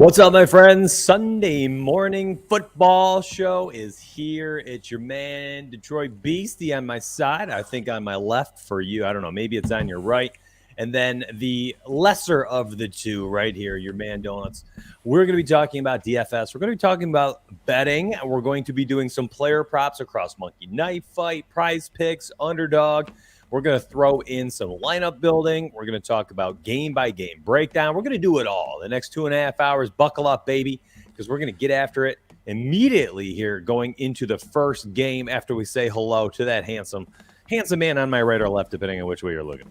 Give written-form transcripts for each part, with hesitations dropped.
What's up, my friends? Sunday morning football show is here. It's your man, Detroit Beastie, on my side. I think on my left for you. I don't know. Maybe it's on your right. And then the lesser of the two right here, your man, Donuts. We're going to be talking about DFS. We're going to be talking about betting. We're going to be doing some player props across Monkey Knife Fight, Prize Picks, Underdog. We're going to throw in some lineup building. We're going to talk about game-by-game breakdown. We're going to do it all. The next 2.5 hours, buckle up, baby, because we're going to get after it immediately here going into the first game after we say hello to that handsome man on my right or left, depending on which way you're looking.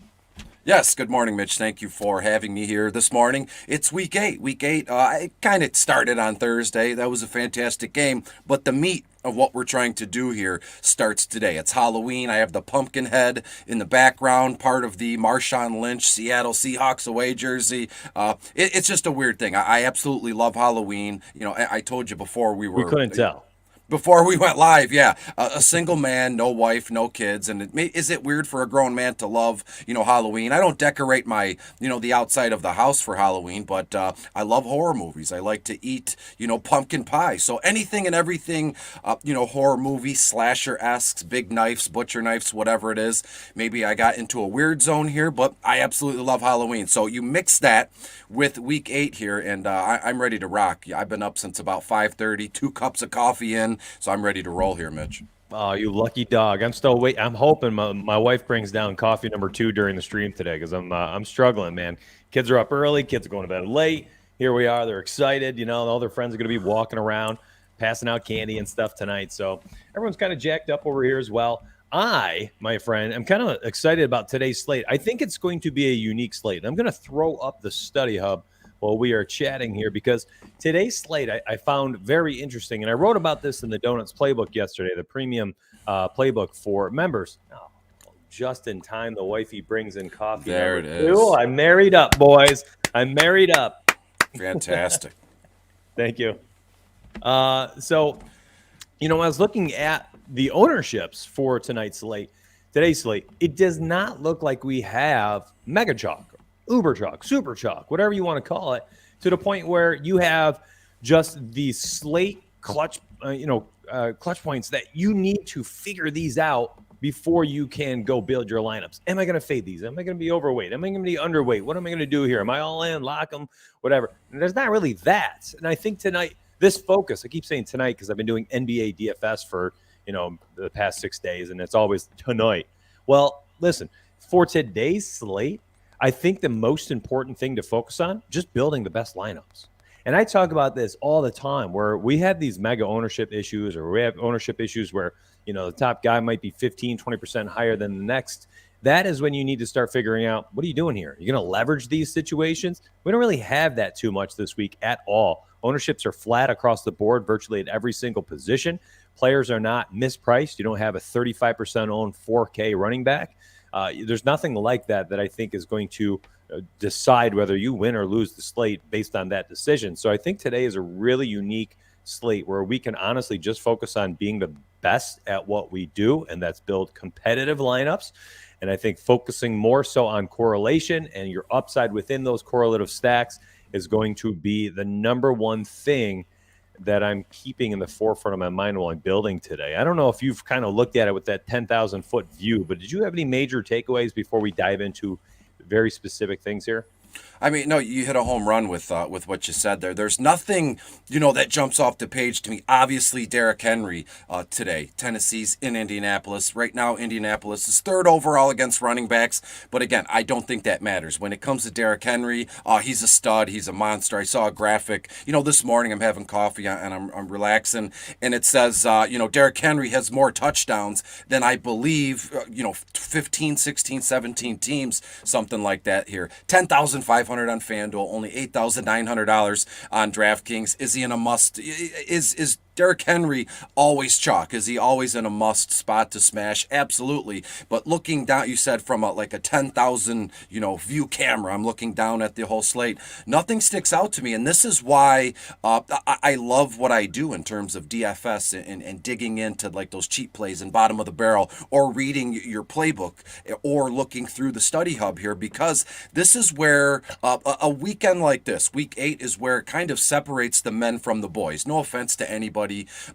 Yes, good morning, Mitch. Thank you for having me here this morning. It's week 8. It kind of started on Thursday. That was a fantastic game, but the meat of what we're trying to do here starts today. It's Halloween. I have the pumpkin head in the background, part of the Marshawn Lynch Seattle Seahawks away jersey. It's just a weird thing. I absolutely love Halloween. You know, I told you before we couldn't tell. Before we went live, yeah, a single man, no wife, no kids, and is it weird for a grown man to love, Halloween? I don't decorate my, the outside of the house for Halloween, but I love horror movies. I like to eat, pumpkin pie. So anything and everything, horror movie, slasher-esque, big knives, butcher knives, whatever it is. Maybe I got into a weird zone here, but I absolutely love Halloween. So you mix that with week 8 here, and I'm ready to rock. I've been up since about 5:30, 2 cups of coffee in. So I'm ready to roll here, Mitch. Oh, you lucky dog. I'm still waiting. I'm hoping my wife brings down coffee number 2 during the stream today because I'm struggling, man. Kids are up early. Kids are going to bed late. Here we are. They're excited. All their friends are going to be walking around, passing out candy and stuff tonight. So everyone's kind of jacked up over here as well. My friend, I'm kind of excited about today's slate. I think it's going to be a unique slate. I'm going to throw up the study hub while we are chatting here because today's slate I found very interesting. And I wrote about this in the Donuts Playbook yesterday, the premium playbook for members. Oh, just in time, the wifey brings in coffee. There it is. I'm married up, boys. I'm married up. Fantastic. Thank you. So, I was looking at the ownerships for today's slate, it does not look like we have Mega Chalk, Uber Chalk, Super Chalk, whatever you want to call it, to the point where you have just the slate clutch, clutch points that you need to figure these out before you can go build your lineups. Am I going to fade these? Am I going to be overweight? Am I going to be underweight? What am I going to do here? Am I all in, lock them, whatever? And there's not really that. And I think tonight, this focus, I keep saying tonight because I've been doing NBA DFS for, the past 6 days, and it's always tonight. Well, listen, for today's slate, I think the most important thing to focus on, just building the best lineups. And I talk about this all the time where we have these mega ownership issues, or we have ownership issues where, the top guy might be 15, 20% higher than the next. That is when you need to start figuring out, what are you doing here? You're going to leverage these situations? We don't really have that too much this week at all. Ownerships are flat across the board, virtually at every single position. Players are not mispriced. You don't have a 35% owned 4K running back. There's nothing like that I think is going to decide whether you win or lose the slate based on that decision. So I think today is a really unique slate where we can honestly just focus on being the best at what we do, and that's build competitive lineups. And I think focusing more so on correlation and your upside within those correlative stacks is going to be the number one thing that I'm keeping in the forefront of my mind while I'm building today. I don't know if you've kind of looked at it with that 10,000 foot view, but did you have any major takeaways before we dive into very specific things here? I mean, no, you hit a home run with what you said there. There's nothing, that jumps off the page to me. Obviously, Derrick Henry today. Tennessee's in Indianapolis. Right now, Indianapolis is third overall against running backs. But again, I don't think that matters. When it comes to Derrick Henry, he's a stud. He's a monster. I saw a graphic, this morning I'm having coffee and I'm relaxing. And it says, Derrick Henry has more touchdowns than I believe, 15, 16, 17 teams, something like that here. 10,500 on FanDuel, only $8,900 on Draftkings. Is he in a must? Is Derrick Henry always chalk? Is he always in a must spot to smash? Absolutely. But looking down, you said from a 10,000 view camera, I'm looking down at the whole slate. Nothing sticks out to me, and this is why I love what I do in terms of DFS and digging into those cheap plays and bottom of the barrel, or reading your playbook, or looking through the study hub here, because this is where a weekend like this, week 8, is where it kind of separates the men from the boys. No offense to anybody,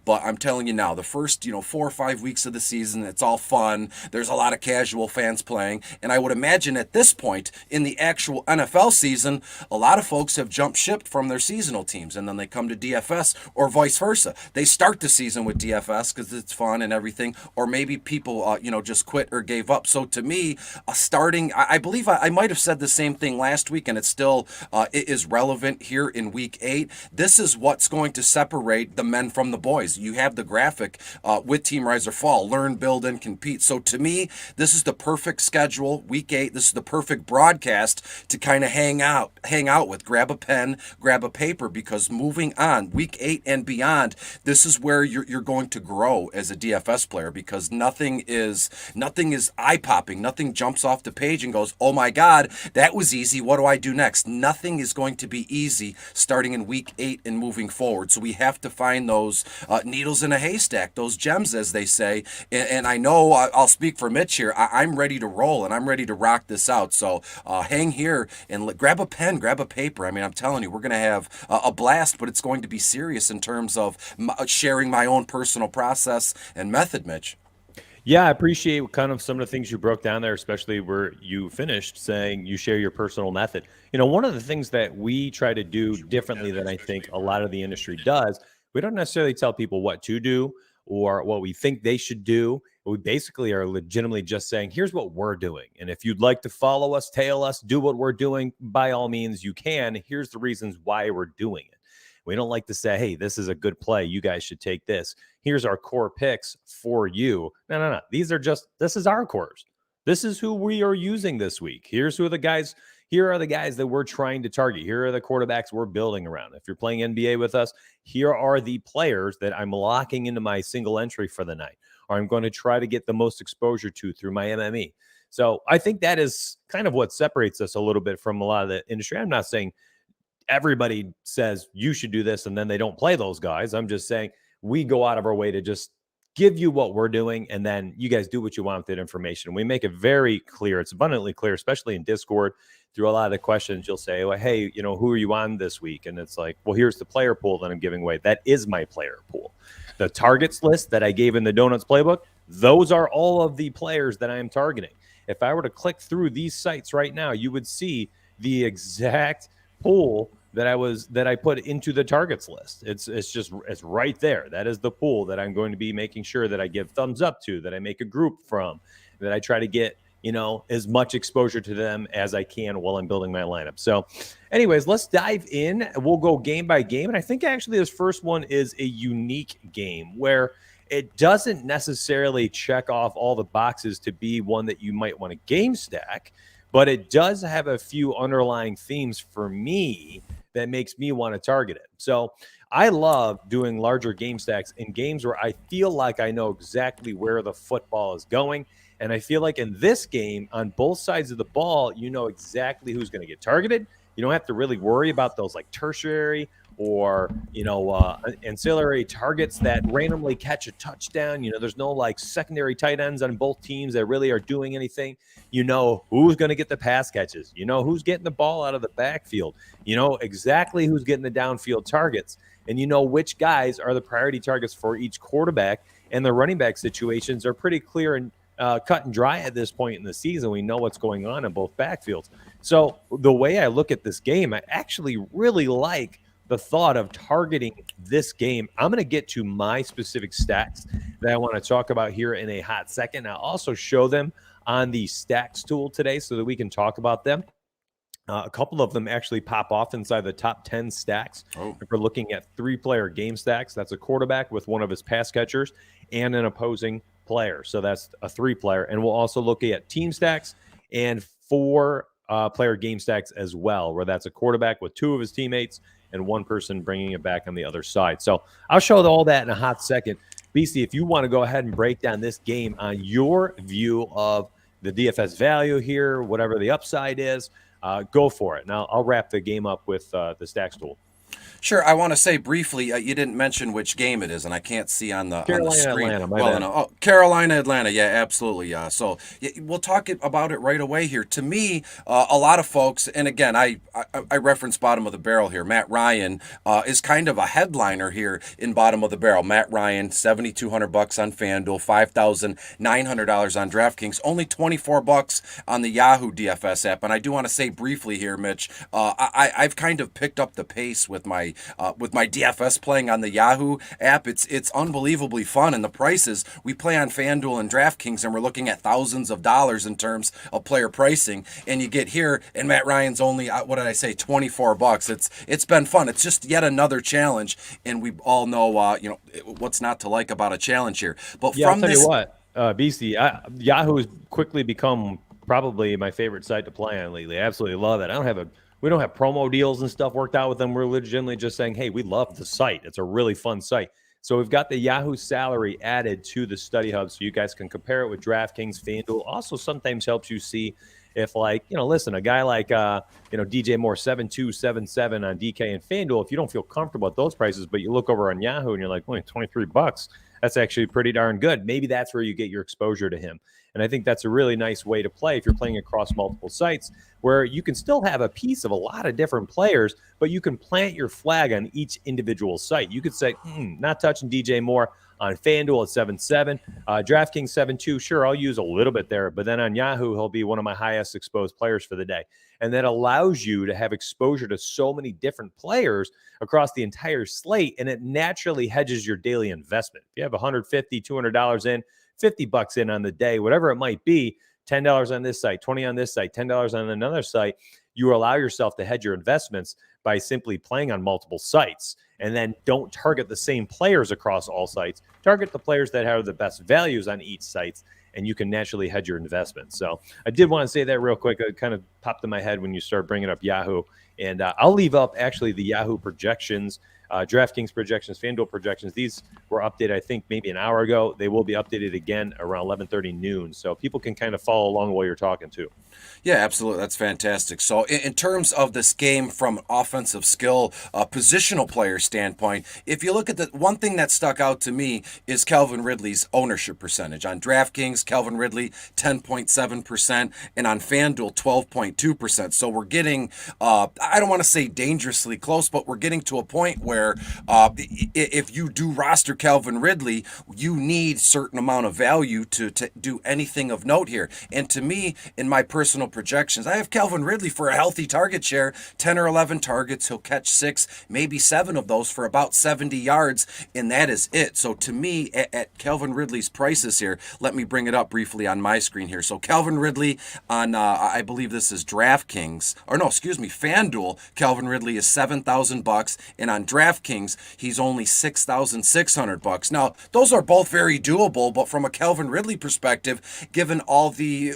but I'm telling you now, the first 4 or 5 weeks of the season, it's all fun. There's a lot of casual fans playing, and I would imagine at this point in the actual NFL season, a lot of folks have jumped ship from their seasonal teams, and then they come to DFS, or vice versa. They start the season with DFS because it's fun and everything, or maybe people just quit or gave up. So to me, starting, I believe I might have said the same thing last week, and it still it is relevant here in week 8. This is what's going to separate the men from the boys. You have the graphic with Team Rise or Fall, learn, build, and compete. So to me, this is the perfect schedule, week 8. This is the perfect broadcast to kind of hang out with. Grab a pen, grab a paper, because moving on, week 8 and beyond, this is where you're going to grow as a DFS player, because nothing is eye-popping. Nothing jumps off the page and goes, oh my God, that was easy. What do I do next? Nothing is going to be easy starting in week 8 and moving forward. So we have to find those needles in a haystack, those gems, as they say. And I know I'll speak for Mitch here. I'm ready to roll, and I'm ready to rock this out. So hang here and grab a pen, grab a paper. I mean, I'm telling you, we're going to have a blast, but it's going to be serious in terms of sharing my own personal process and method, Mitch. Yeah, I appreciate kind of some of the things you broke down there, especially where you finished saying you share your personal method. One of the things that we try to do differently than I think a lot of the industry does, we don't necessarily tell people what to do or what we think they should do. We basically are legitimately just saying, here's what we're doing. And if you'd like to follow us, tail us, do what we're doing, by all means, you can. Here's the reasons why we're doing it. We don't like to say, hey, this is a good play. You guys should take this. Here's our core picks for you. No. This is our cores. This is who we are using this week. Here are the guys that we're trying to target. Here are the quarterbacks we're building around. If you're playing NBA with us, here are the players that I'm locking into my single entry for the night, or I'm going to try to get the most exposure to through my MME. So I think that is kind of what separates us a little bit from a lot of the industry. I'm not saying everybody says you should do this and then they don't play those guys. I'm just saying we go out of our way to just give you what we're doing, and then you guys do what you want with that information. We make it very clear. It's abundantly clear, especially in Discord. Through a lot of the questions, you'll say, well, hey, who are you on this week? And it's like, well, here's the player pool that I'm giving away. That is my player pool. The targets list that I gave in the Donuts playbook, those are all of the players that I am targeting. If I were to click through these sites right now, you would see the exact pool that I put into the targets list. It's right there. That is the pool that I'm going to be making sure that I give thumbs up to, that I make a group from, that I try to get, as much exposure to them as I can while I'm building my lineup. So anyways, let's dive in. We'll go game by game. And I think actually this first one is a unique game where it doesn't necessarily check off all the boxes to be one that you might want to game stack, but it does have a few underlying themes for me that makes me want to target it. So I love doing larger game stacks in games where I feel like I know exactly where the football is going. And I feel like in this game, on both sides of the ball, you know exactly who's going to get targeted. You don't have to really worry about those like tertiary or, ancillary targets that randomly catch a touchdown. There's no like secondary tight ends on both teams that really are doing anything. You know who's going to get the pass catches. You know who's getting the ball out of the backfield. You know exactly who's getting the downfield targets. And you know which guys are the priority targets for each quarterback. And the running back situations are pretty clear and cut and dry at this point in the season. We know what's going on in both backfields. So the way I look at this game, I actually really like the thought of targeting this game. I'm going to get to my specific stats that I want to talk about here in a hot second. I'll also show them on the stacks tool today so that we can talk about them. A couple of them actually pop off inside the top 10 stacks. If we're looking at 3-player game stacks, that's a quarterback with one of his pass catchers and an opposing player. So that's a 3-player. And we'll also look at team stacks and 4-player game stacks as well, where that's a quarterback with 2 of his teammates and 1 person bringing it back on the other side. So I'll show all that in a hot second. BC, if you want to go ahead and break down this game on your view of the DFS value here, whatever the upside is, go for it. Now I'll wrap the game up with the stacks tool. Sure. I want to say briefly, you didn't mention which game it is, and I can't see on the screen. Atlanta, well enough. Oh, Carolina, Atlanta. Yeah, absolutely. So we'll talk about it right away here. To me, a lot of folks, and again, I reference bottom of the barrel here. Matt Ryan is kind of a headliner here in bottom of the barrel. Matt Ryan, $7,200 on FanDuel, $5,900 on DraftKings, only $24 on the Yahoo DFS app. And I do want to say briefly here, Mitch, I've kind of picked up the pace with my DFS playing on the Yahoo app. It's unbelievably fun, and the prices we play on FanDuel and DraftKings, and we're looking at thousands of dollars in terms of player pricing. And you get here, and Matt Ryan's only what did I say, $24. It's been fun. It's just yet another challenge, and we all know what's not to like about a challenge here. But yeah, from I'll tell you what, BC, Yahoo has quickly become probably my favorite site to play on lately. I absolutely love it. We don't have promo deals and stuff worked out with them. We're legitimately just saying, hey, we love the site. It's a really fun site. So we've got the Yahoo salary added to the study hub so you guys can compare it with DraftKings, FanDuel. Also sometimes helps you see if listen, a guy like, DJ Moore, 7,277 on DK and FanDuel, if you don't feel comfortable at those prices, but you look over on Yahoo and you're like, only $23, that's actually pretty darn good. Maybe that's where you get your exposure to him. And I think that's a really nice way to play if you're playing across multiple sites where you can still have a piece of a lot of different players, but you can plant your flag on each individual site. You could say, not touching DJ Moore on FanDuel at 7.7, DraftKings 7.2. Sure, I'll use a little bit there, but then on Yahoo, he'll be one of my highest exposed players for the day. And that allows you to have exposure to so many different players across the entire slate, and it naturally hedges your daily investment. If you have $150, $200 in, $50 in on the day, whatever it might be, $10 on this site, $20 on this site, $10 on another site, you allow yourself to hedge your investments by simply playing on multiple sites. And then don't target the same players across all sites. Target the players that have the best values on each site, and you can naturally hedge your investments. So I did want to say that real quick. It kind of popped in my head when you start bringing up Yahoo. And I'll leave up actually the Yahoo projections, DraftKings projections, FanDuel projections. These were updated, I think, maybe an hour ago. They will be updated again around 11:30 noon. So people can kind of follow along while you're talking too. Yeah, absolutely. That's fantastic. So in terms of this game from offensive skill, positional player standpoint, if you look at the one thing that stuck out to me is Kelvin Ridley's ownership percentage. On DraftKings, Kelvin Ridley, 10.7%, and on FanDuel, 12.2%. So we're getting, I don't want to say dangerously close, but we're getting to a point where where if you do roster Kelvin Ridley, you need certain amount of value to do anything of note here. And to me, in my personal projections, I have Kelvin Ridley for a healthy target share, 10 or 11 targets. He'll catch 6, maybe 7 of those for about 70 yards, and that is it. So to me, at Kelvin Ridley's prices here, let me bring it up briefly on my screen here. So Kelvin Ridley on, I believe this is Draftkings, or no, excuse me, FanDuel, Kelvin Ridley is $7,000, and on Draftkings, he's only $6,600. Now, those are both very doable, but from a Kelvin Ridley perspective, given all the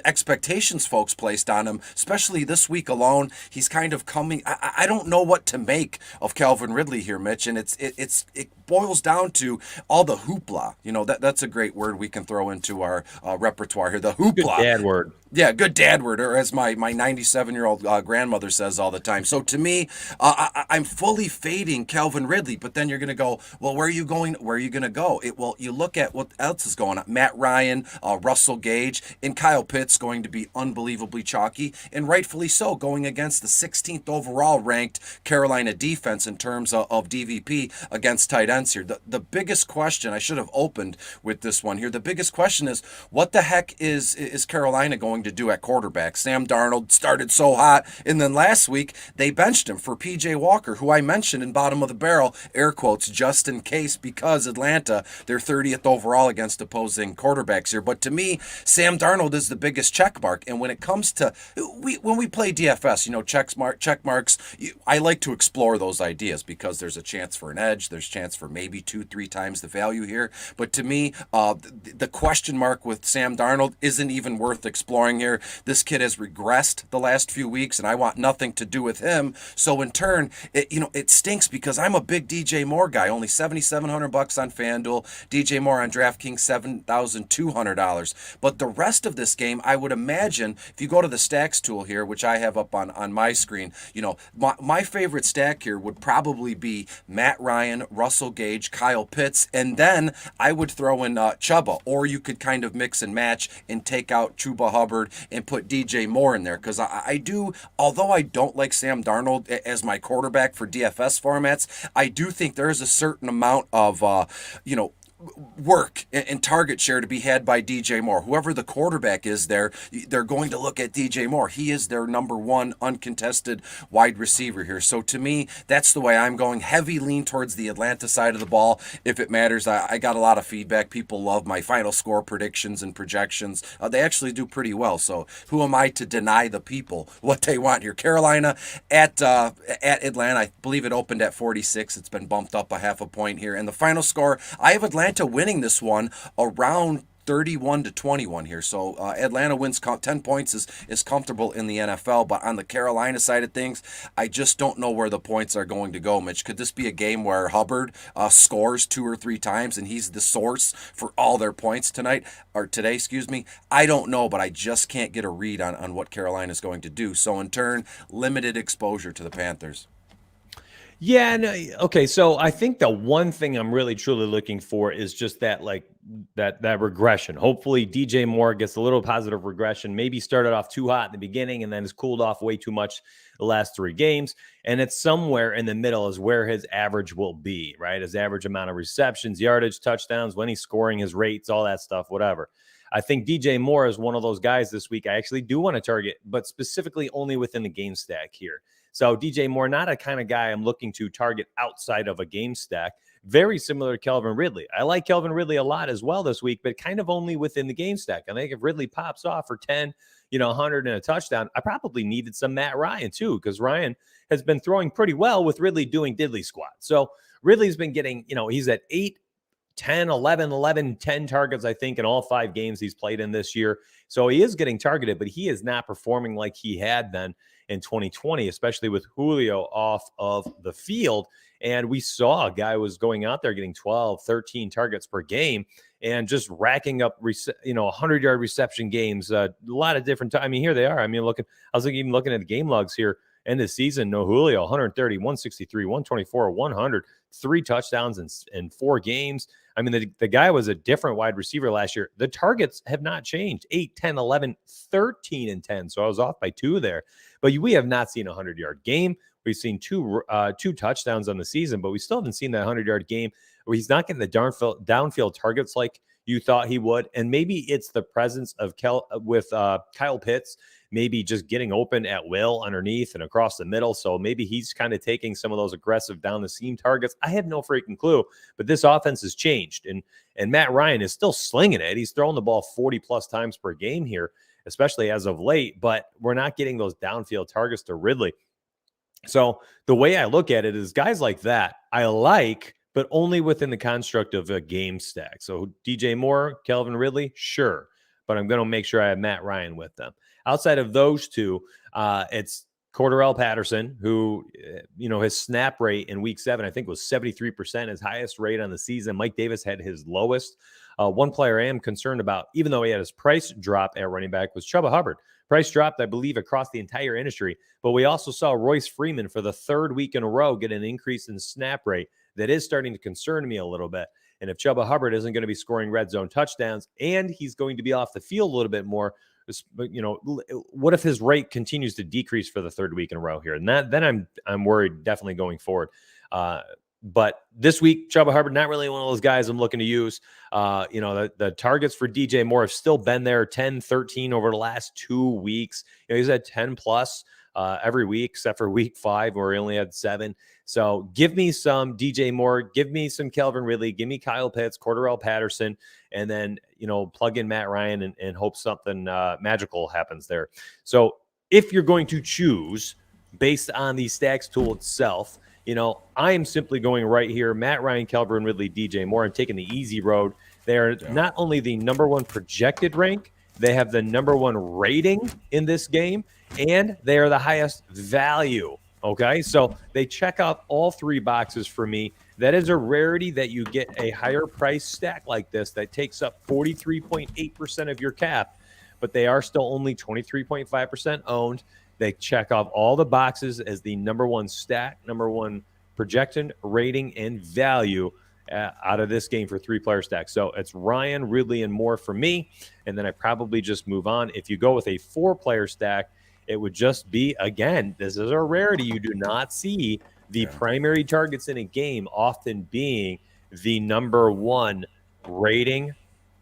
expectations folks placed on him, especially this week alone, he's kind of coming. I don't know what to make of Kelvin Ridley here, Mitch, and it boils down to all the hoopla. You know, that's a great word we can throw into our repertoire here. The hoopla. Good dad word. Yeah, good dad word, or as my 97-year-old grandmother says all the time. So to me, I'm fully fading Kelvin Ridley, but then you're going to go, well, where are you going? Where are you going to go? Well, you look at what else is going on. Matt Ryan, Russell Gage, and Kyle Pitts going to be unbelievably chalky, and rightfully so, going against the 16th overall ranked Carolina defense in terms of DVP against tight ends here. The biggest question, I should have opened with this one here, the biggest question is, what the heck is Carolina going to do at quarterback? Sam Darnold started so hot, and then last week they benched him for PJ Walker, who I mentioned in bottom of the barrel, air quotes, just in case, because Atlanta, they're 30th overall against opposing quarterbacks here. But to me, Sam Darnold is the biggest check mark. And when it comes to, when we play DFS, you know, check marks, I like to explore those ideas because there's a chance for an edge, there's a chance for maybe 2-3 times the value here. But to me, the question mark with Sam Darnold isn't even worth exploring here. This kid has regressed the last few weeks, and I want nothing to do with him. So in turn, it stinks because I'm a big DJ Moore guy. Only $7,700 on FanDuel. DJ Moore on DraftKings, $7,200. But the rest of this game, I would imagine, if you go to the stacks tool here, which I have up on my screen, you know, my favorite stack here would probably be Matt Ryan, Russell Gage, Kyle Pitts, and then I would throw in Chuba, or you could kind of mix and match and take out Chuba Hubbard and put DJ Moore in there, because I do, although I don't like Sam Darnold as my quarterback for DFS formats, I do think there is a certain amount of, work and target share to be had by DJ Moore. Whoever the quarterback is there, they're going to look at DJ Moore. He is their number one uncontested wide receiver here. So to me, that's the way I'm going. Heavy lean towards the Atlanta side of the ball. If it matters, I got a lot of feedback. People love my final score predictions and projections. They actually do pretty well. So who am I to deny the people what they want here? Carolina at Atlanta, I believe it opened at 46. It's been bumped up a half a point here. And the final score, I have Atlanta winning this one around 31-21 here. So Atlanta wins 10 points is comfortable in the NFL, but on the Carolina side of things, I just don't know where the points are going to go, Mitch. Could this be a game where Hubbard scores 2 or 3 times and he's the source for all their points today? I don't know, but I just can't get a read on what Carolina is going to do. So in turn, limited exposure to the Panthers. Yeah, no, okay. So I think the one thing I'm really truly looking for is just that, like that regression. Hopefully DJ Moore gets a little positive regression. Maybe started off too hot in the beginning and then has cooled off way too much the last 3 games. And it's somewhere in the middle is where his average will be, right? His average amount of receptions, yardage, touchdowns, when he's scoring, his rates, all that stuff, whatever. I think DJ Moore is one of those guys this week I actually do want to target, but specifically only within the game stack here. So DJ Moore, not a kind of guy I'm looking to target outside of a game stack. Very similar to Kelvin Ridley. I like Kelvin Ridley a lot as well this week, but kind of only within the game stack. I think if Ridley pops off for 10, 100 and a touchdown, I probably needed some Matt Ryan too, because Ryan has been throwing pretty well with Ridley doing diddly squat. So Ridley's been getting, he's at 8, 10, 11, 10 targets, I think, in all 5 games he's played in this year. So he is getting targeted, but he is not performing like he had been in 2020, especially with Julio off of the field. And we saw a guy was going out there getting 12, 13 targets per game and just racking up, 100-yard reception games. A lot of different times. I mean, here they are. I mean, I was even looking at the game logs here. End of season, no Julio, 130, 163, 124, 100, 3 touchdowns in 4 games. I mean, the guy was a different wide receiver last year. The targets have not changed, 8, 10, 11, 13, and 10. So I was off by 2 there. But we have not seen a 100-yard game. We've seen two touchdowns on the season, but we still haven't seen that 100-yard game where he's not getting the downfield targets like you thought he would. And maybe it's the presence of Kyle Pitts, maybe just getting open at will underneath and across the middle. So maybe he's kind of taking some of those aggressive down the seam targets. I have no freaking clue, but this offense has changed. And Matt Ryan is still slinging it. He's throwing the ball 40 plus times per game here, especially as of late, but we're not getting those downfield targets to Ridley. So the way I look at it is guys like that I like, but only within the construct of a game stack. So DJ Moore, Kelvin Ridley, sure, but I'm going to make sure I have Matt Ryan with them. Outside of those two, it's Cordarrelle Patterson, who, his snap rate in week 7, I think was 73%, his highest rate on the season. Mike Davis had his lowest. One player I am concerned about, even though he had his price drop at running back, was Chuba Hubbard. Price dropped, I believe, across the entire industry. But we also saw Royce Freeman for the 3rd week in a row get an increase in snap rate that is starting to concern me a little bit. And if Chuba Hubbard isn't going to be scoring red zone touchdowns and he's going to be off the field a little bit more, what if his rate continues to decrease for the 3rd week in a row here? And then I'm worried definitely going forward. But this week, Chuba Hubbard, not really one of those guys I'm looking to use. The targets for DJ Moore have still been there, 10, 13 over the last 2 weeks. He's had 10 plus every week, except for week 5 where he only had 7. So give me some DJ Moore, give me some Kelvin Ridley, give me Kyle Pitts, Cordarrelle Patterson, and then, plug in Matt Ryan and hope something magical happens there. So if you're going to choose based on the stacks tool itself, I am simply going right here, Matt Ryan, Kelvin Ridley, DJ Moore. I'm taking the easy road. They are not only the number 1 projected rank, they have the number 1 rating in this game, and they are the highest value. Okay, so they check off all 3 boxes for me. That is a rarity that you get a higher price stack like this that takes up 43.8% of your cap, but they are still only 23.5% owned. They check off all the boxes as the number 1 stack, number 1 projection, rating, and value out of this game for 3-player stack. So it's Ryan, Ridley, and Moore for me, and then I probably just move on. If you go with a 4-player stack, it would just be, again, this is a rarity. You do not see the primary targets in a game often being the number 1 rating,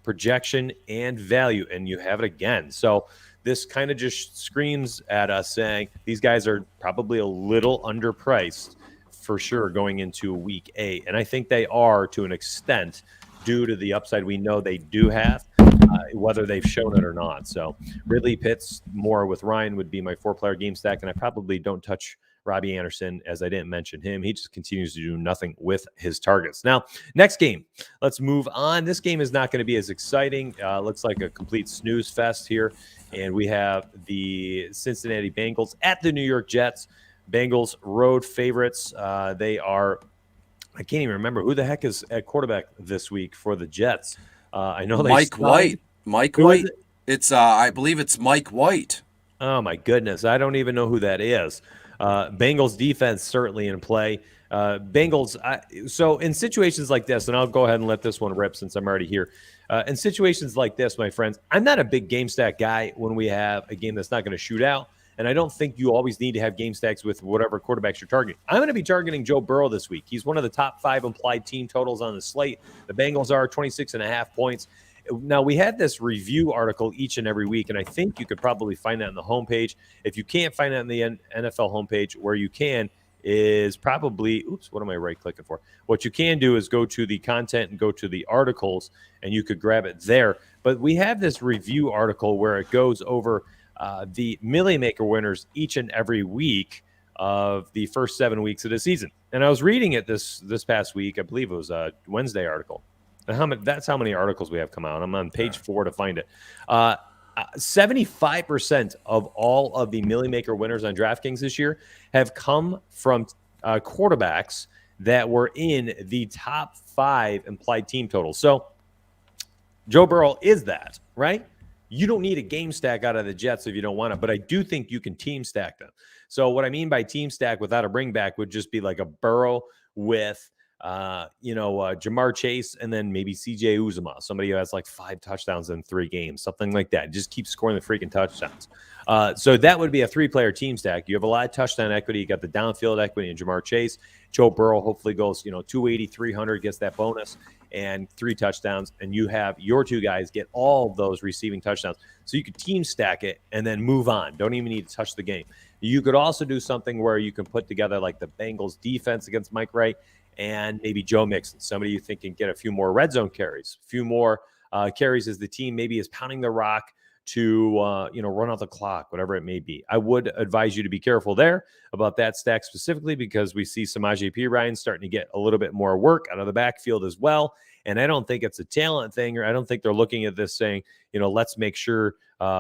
projection, and value, and you have it again. So this kind of just screams at us saying these guys are probably a little underpriced for sure going into week 8. And I think they are to an extent due to the upside we know they do have, whether they've shown it or not. So Ridley, Pitts, Moore with Ryan would be my 4-player game stack. And I probably don't touch Robbie Anderson, as I didn't mention him. He just continues to do nothing with his targets. Now, next game, let's move on. This game is not going to be as exciting. Looks like a complete snooze fest here. And we have the Cincinnati Bengals at the New York Jets. Bengals road favorites. They are, I can't even remember who the heck is at quarterback this week for the Jets. I know they Mike White. Mike White. It's I believe it's Mike White. Oh my goodness, I don't even know who that is. Bengals defense certainly in play. Bengals. So in situations like this, and I'll go ahead and let this one rip since I'm already here. In situations like this, my friends, I'm not a big game stack guy when we have a game that's not going to shoot out. And I don't think you always need to have game stacks with whatever quarterbacks you're targeting. I'm going to be targeting Joe Burrow this week. He's one of the top 5 implied team totals on the slate. The Bengals are 26.5 points. Now, we had this review article each and every week, and I think you could probably find that on the homepage. If you can't find that on the NFL homepage, where you can is probably, what am I right-clicking for? What you can do is go to the content and go to the articles, and you could grab it there. But we have this review article where it goes over the Millie Maker winners each and every week of the first 7 weeks of the season. And I was reading it this past week. I believe it was a Wednesday article. That's how many articles we have come out. I'm on page 4 to find it. 75% of all of the Millie Maker winners on Draftkings this year have come from quarterbacks that were in the top 5 implied team totals. So Joe Burrow is that, right? You don't need a game stack out of the Jets if you don't want it, but I do think you can team stack them. So what I mean by team stack without a bring back would just be like a Burrow with Jamar Chase, and then maybe CJ Uzomah, somebody who has like 5 touchdowns in 3 games, something like that. Just keep scoring the freaking touchdowns. So that would be a 3-player team stack. You have a lot of touchdown equity. You got the downfield equity in Jamar Chase. Joe Burrow hopefully goes, 280, 300, gets that bonus and 3 touchdowns. And you have your 2 guys get all of those receiving touchdowns. So you could team stack it and then move on. Don't even need to touch the game. You could also do something where you can put together like the Bengals defense against Mike Wright and maybe Joe Mixon, somebody you think can get a few more red zone carries, a few more carries as the team maybe is pounding the rock to run out the clock, whatever it may be. I would advise you to be careful there about that stack specifically because we see Samaje Perine starting to get a little bit more work out of the backfield as well. And I don't think it's a talent thing, or I don't think they're looking at this saying, let's make sure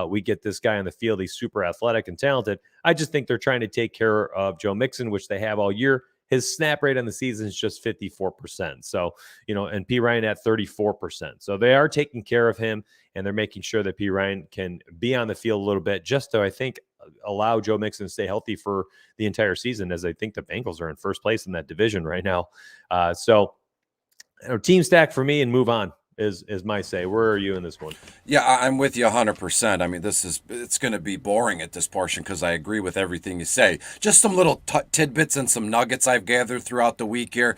we get this guy on the field. He's super athletic and talented. I just think they're trying to take care of Joe Mixon, which they have all year. His snap rate on the season is just 54%. So, and P. Ryan at 34%. So they are taking care of him, and they're making sure that P. Ryan can be on the field a little bit just to, I think, allow Joe Mixon to stay healthy for the entire season, as I think the Bengals are in first place in that division right now. Team stack for me and move on is my say. Where are you in this one? Yeah, I'm with you 100%. I mean, it's going to be boring at this portion because I agree with everything you say. Just some little tidbits and some nuggets I've gathered throughout the week here.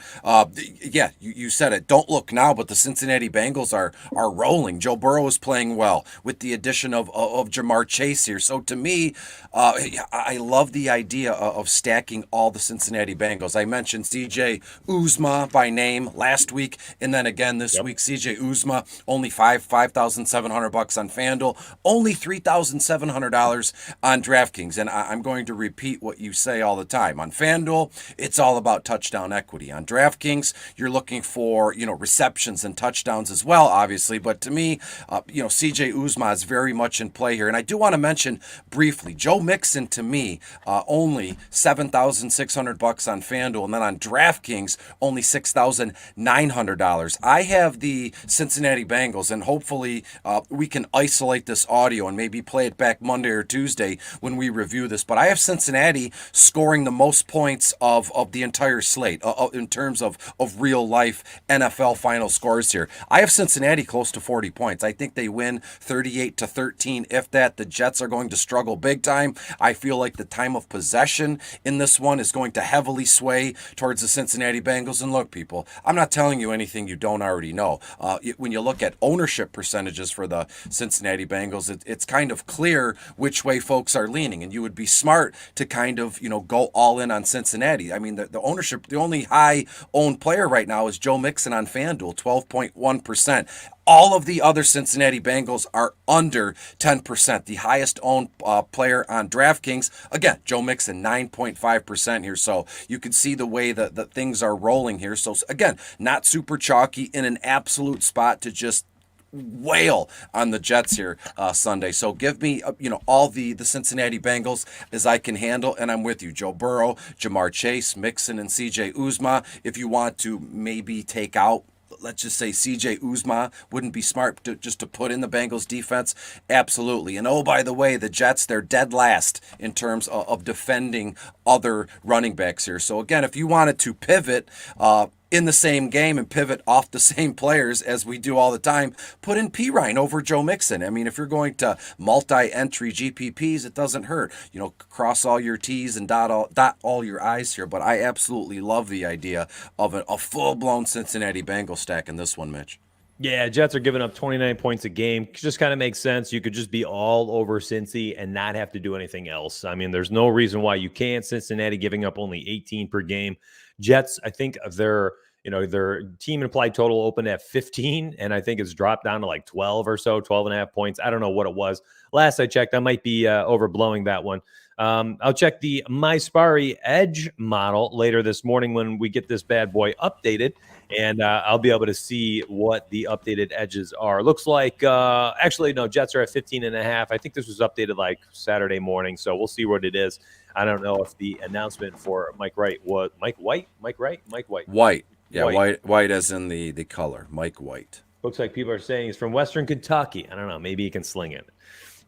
You said it. Don't look now, but the Cincinnati Bengals are rolling. Joe Burrow is playing well with the addition of Jamar Chase here. So to me, I love the idea of stacking all the Cincinnati Bengals. I mentioned CJ Uzomah by name last week, and then again this week, CJ Uzomah, only $5,700 on FanDuel, only $3,700 on Draftkings. And I'm going to repeat what you say all the time. On FanDuel, it's all about touchdown equity. On Draftkings, you're looking for, receptions and touchdowns as well, obviously. But to me, CJ Uzomah is very much in play here. And I do want to mention briefly, Joe Mixon, to me, only $7,600 on FanDuel. And then on Draftkings, only $6,900. I have the Cincinnati Bengals, and hopefully we can isolate this audio and maybe play it back Monday or Tuesday when we review this. But I have Cincinnati scoring the most points of the entire slate in terms of real life NFL final scores here. I have Cincinnati close to 40 points. I think they win 38-13. If that, the Jets are going to struggle big time. I feel like the time of possession in this one is going to heavily sway towards the Cincinnati Bengals. And look, people, I'm not telling you anything you don't already know. When you look at ownership percentages for the Cincinnati Bengals, it's kind of clear which way folks are leaning, and you would be smart to kind of, go all in on Cincinnati. I mean, the ownership, the only high owned player right now is Joe Mixon on FanDuel, 12.1%. All of the other Cincinnati Bengals are under 10%. The highest owned player on DraftKings, again, Joe Mixon, 9.5% here. So you can see the way that things are rolling here. So again, not super chalky, in an absolute spot to just wail on the Jets here Sunday. So give me, all the Cincinnati Bengals as I can handle, and I'm with you. Joe Burrow, Jamar Chase, Mixon, and CJ Uzomah. If you want to maybe take out, let's just say CJ Uzomah, wouldn't be smart to put in the Bengals defense? Absolutely. And oh, by the way, the Jets, they're dead last in terms of defending other running backs here. So again, if you wanted to pivot in the same game and pivot off the same players as we do all the time, put in P. Ryan over Joe Mixon. I mean, if you're going to multi-entry GPPs, it doesn't hurt. Cross all your T's and dot all your I's here. But I absolutely love the idea of a full-blown Cincinnati Bengals stack in this one, Mitch. Yeah, Jets are giving up 29 points a game. Just kind of makes sense. You could just be all over Cincy and not have to do anything else. I mean, there's no reason why you can't. Cincinnati giving up only 18 per game. Jets, I think their team implied total opened at 15, and I think it's dropped down to like 12 or so, 12 and a half points. I don't know what it was. Last I checked, I might be overblowing that one. I'll check the MySparry Edge model later this morning when we get this bad boy updated, and I'll be able to see what the updated edges are. Looks like, actually, no, Jets are at 15 and a half. I think this was updated like Saturday morning, so we'll see what it is. I don't know if the announcement for Mike White. Yeah, white as in the color, Mike White. Looks like people are saying he's from Western Kentucky. I don't know. Maybe he can sling it.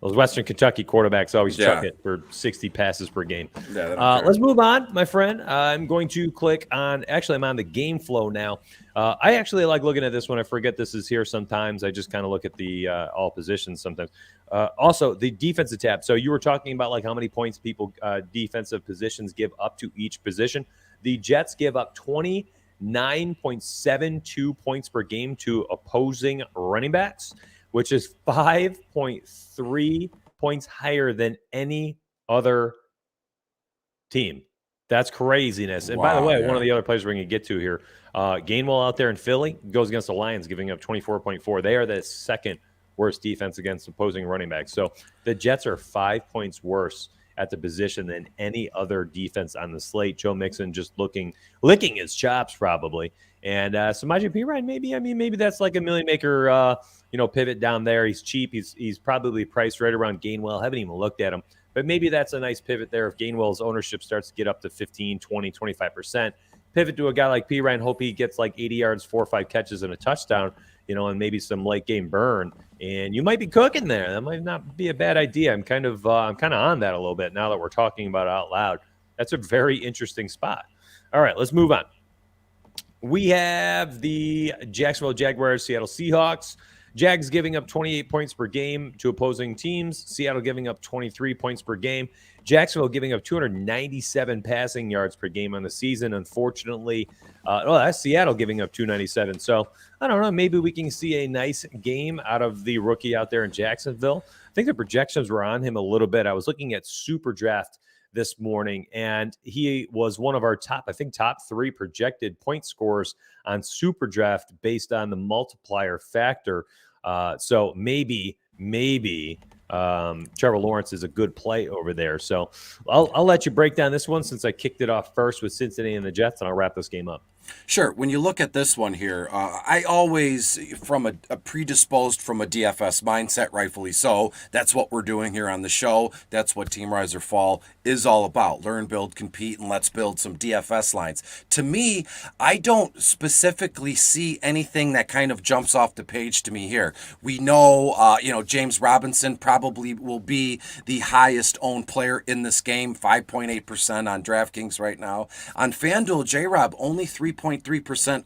Those Western Kentucky quarterbacks always chuck Yeah. it for 60 passes per game. Yeah, they don't care. Let's move on, my friend. I'm going to click on, actually, I'm on the game flow now. I actually like looking at this when I forget this is here sometimes. I just kind of look at the all positions sometimes. Also, the defensive tab. So you were talking about like how many points people, defensive positions give up to each position. The Jets give up 29.72 points per game to opposing running backs, which is 5.3 points higher than any other team. That's craziness. And by the Wow, way, yeah. one of the other players we're going to get to here, Gainwell out there in Philly goes against the Lions, giving up 24.4. They are the second worst defense against opposing running backs. So the Jets are 5 points worse at the position than any other defense on the slate. Joe Mixon just licking his chops probably. And Samaje Perine, maybe that's like a million maker, pivot down there. He's cheap. He's probably priced right around Gainwell. Haven't even looked at him. But maybe that's a nice pivot there if Gainwell's ownership starts to get up to 15, 20, 25%. Pivot to a guy like Perine, hope he gets like 80 yards, 4 or 5 catches, and a touchdown, and maybe some late game burn. And you might be cooking there. That might not be a bad idea. I'm kind of on that a little bit now that we're talking about it out loud. That's a very interesting spot. All right, let's move on. We have the Jacksonville Jaguars, Seattle Seahawks. Jags giving up 28 points per game to opposing teams. Seattle giving up 23 points per game. Jacksonville giving up 297 passing yards per game on the season. Unfortunately, that's Seattle giving up 297. So I don't know. Maybe we can see a nice game out of the rookie out there in Jacksonville. I think the projections were on him a little bit. I was looking at Super Draft this morning, and he was one of our top 3 projected point scorers on Super Draft based on the multiplier factor. So maybe Trevor Lawrence is a good play over there. So I'll let you break down this one since I kicked it off first with Cincinnati and the Jets, and I'll wrap this game up. Sure. When you look at this one here, I always, from a predisposed from a DFS mindset, rightfully so. That's what we're doing here on the show. That's what Team Riser Fall is all about. Learn, build, compete, and let's build some DFS lines. To me, I don't specifically see anything that kind of jumps off the page to me here. We know, James Robinson probably will be the highest owned player in this game, 5.8% on DraftKings right now. On FanDuel, J-Rob only 3.3%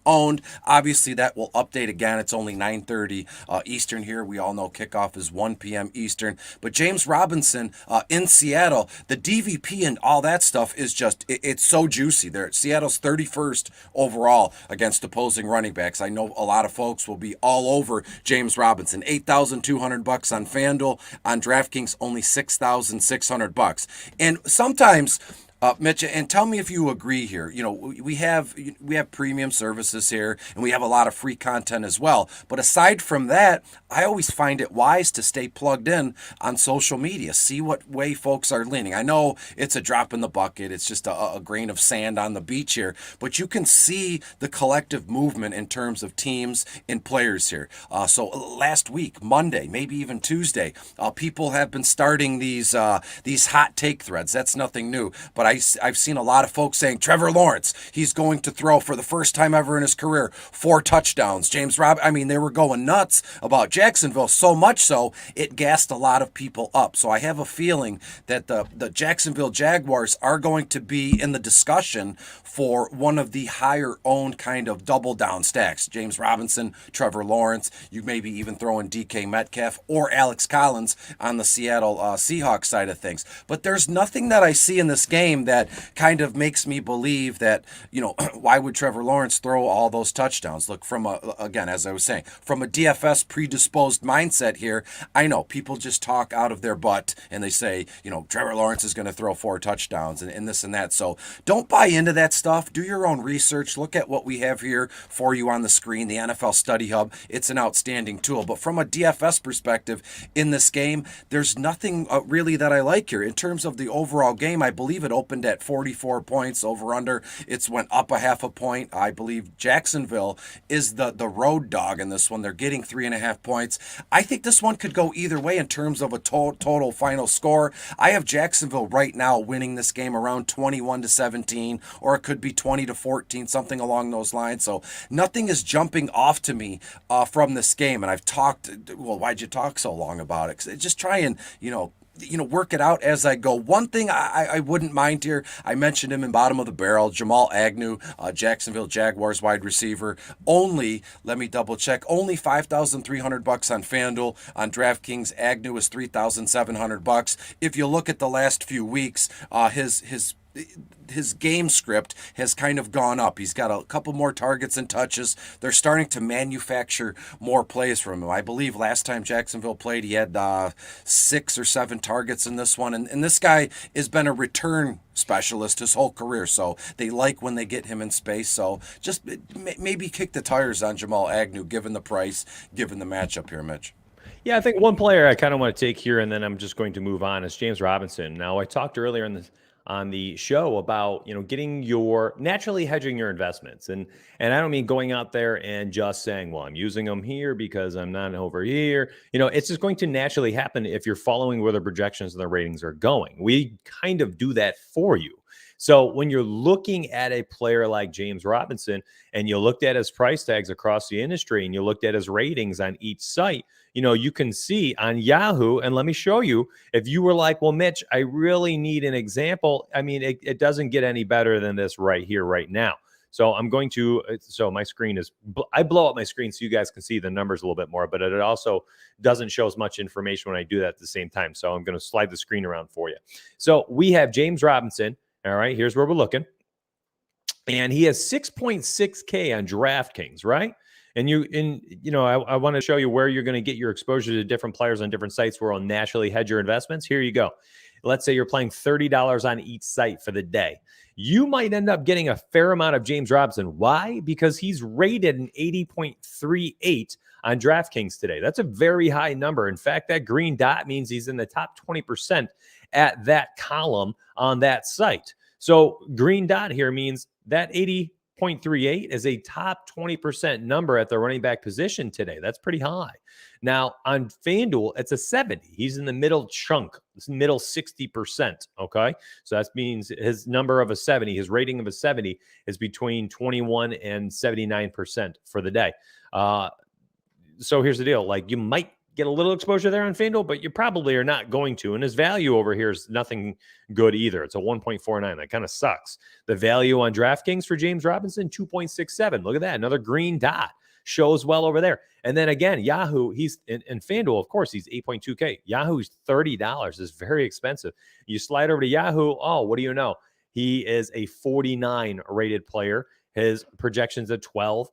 owned. Obviously, that will update again. It's only 9:30 Eastern here. We all know kickoff is 1 p.m. Eastern. But James Robinson in Seattle, the DVP and all that stuff is just, it's so juicy. Seattle's 31st overall against opposing running backs. I know a lot of folks will be all over James Robinson. $8,200 on FanDuel. On DraftKings, only $6,600. And sometimes, Mitch, and tell me if you agree here. We have premium services here, and we have a lot of free content as well. But aside from that, I always find it wise to stay plugged in on social media, see what way folks are leaning. I know it's a drop in the bucket. It's just a grain of sand on the beach here, but you can see the collective movement in terms of teams and players here. So last week, Monday, maybe even Tuesday, people have been starting these hot take threads. That's nothing new, but I've seen a lot of folks saying Trevor Lawrence, he's going to throw for the first time ever in his career 4 touchdowns. They were going nuts about Jacksonville, so much so it gassed a lot of people up. So I have a feeling that the Jacksonville Jaguars are going to be in the discussion for one of the higher owned kind of double down stacks. James Robinson, Trevor Lawrence, you maybe even throw in DK Metcalf or Alex Collins on the Seattle Seahawks side of things. But there's nothing that I see in this game that kind of makes me believe that, why would Trevor Lawrence throw all those touchdowns? Look, again, as I was saying, from a DFS predisposed mindset here, I know people just talk out of their butt and they say, Trevor Lawrence is going to throw 4 touchdowns and this and that. So don't buy into that stuff. Do your own research. Look at what we have here for you on the screen, the NFL Study Hub. It's an outstanding tool. But from a DFS perspective in this game, there's nothing really that I like here. In terms of the overall game, I believe it opens opened at 44 points over under. It's went up a half a point. I believe Jacksonville is the road dog in this one. They're getting 3.5 points. I think this one could go either way in terms of a total final score. I have Jacksonville right now winning this game around 21-17, or it could be 20-14, something along those lines. So nothing is jumping off to me from this game. And I've talked, well, why'd you talk so long about it? 'Cause just try and, work it out as I go. One thing I wouldn't mind here, I mentioned him in bottom of the barrel, Jamal Agnew, Jacksonville Jaguars wide receiver. Only, let me double check, only $5,300 on FanDuel. On DraftKings, Agnew is $3,700. If you look at the last few weeks, his game script has kind of gone up. He's got a couple more targets and touches. They're starting to manufacture more plays from him. I believe last time Jacksonville played, he had 6 or 7 targets in this one. And this guy has been a return specialist his whole career, so they like when they get him in space. So just maybe kick the tires on Jamal Agnew, given the price, given the matchup here, Mitch. Yeah, I think one player I kind of want to take here, and then I'm just going to move on, is James Robinson. Now, I talked earlier on the show about, getting naturally hedging your investments. And I don't mean going out there and just saying, well, I'm using them here because I'm not over here. It's just going to naturally happen if you're following where the projections and the ratings are going. We kind of do that for you. So when you're looking at a player like James Robinson and you looked at his price tags across the industry and you looked at his ratings on each site, you can see on Yahoo, and let me show you, if you were like, well, Mitch, I really need an example. I mean, it doesn't get any better than this right here, right now. So I'm going to, so my screen is, I blow up my screen so you guys can see the numbers a little bit more, but it also doesn't show as much information when I do that at the same time. So I'm going to slide the screen around for you. So we have James Robinson. All right, here's where we're looking. And he has 6.6K on DraftKings, right? And I want to show you where you're going to get your exposure to different players on different sites where I'll naturally hedge your investments. Here you go. Let's say you're playing $30 on each site for the day. You might end up getting a fair amount of James Robinson. Why? Because he's rated an 80.38 on DraftKings today. That's a very high number. In fact, that green dot means he's in the top 20% at that column on that site. So green dot here means that 80.38 is a top 20% number at the running back position today. That's pretty high. Now on FanDuel, it's a 70. He's in the middle chunk, middle 60%. Okay. So that means his number of a 70, his rating of a 70 is between 21 and 79% for the day. So here's the deal. Like, you might get a little exposure there on FanDuel, but you probably are not going to. And his value over here is nothing good either. It's a 1.49. That kind of sucks. The value on DraftKings for James Robinson, 2.67. Look at that. Another green dot shows well over there. And then again, Yahoo, he's in FanDuel, of course, he's 8.2K. Yahoo's $30 is very expensive. You slide over to Yahoo. Oh, what do you know? He is a 49 rated player. His projections at 12,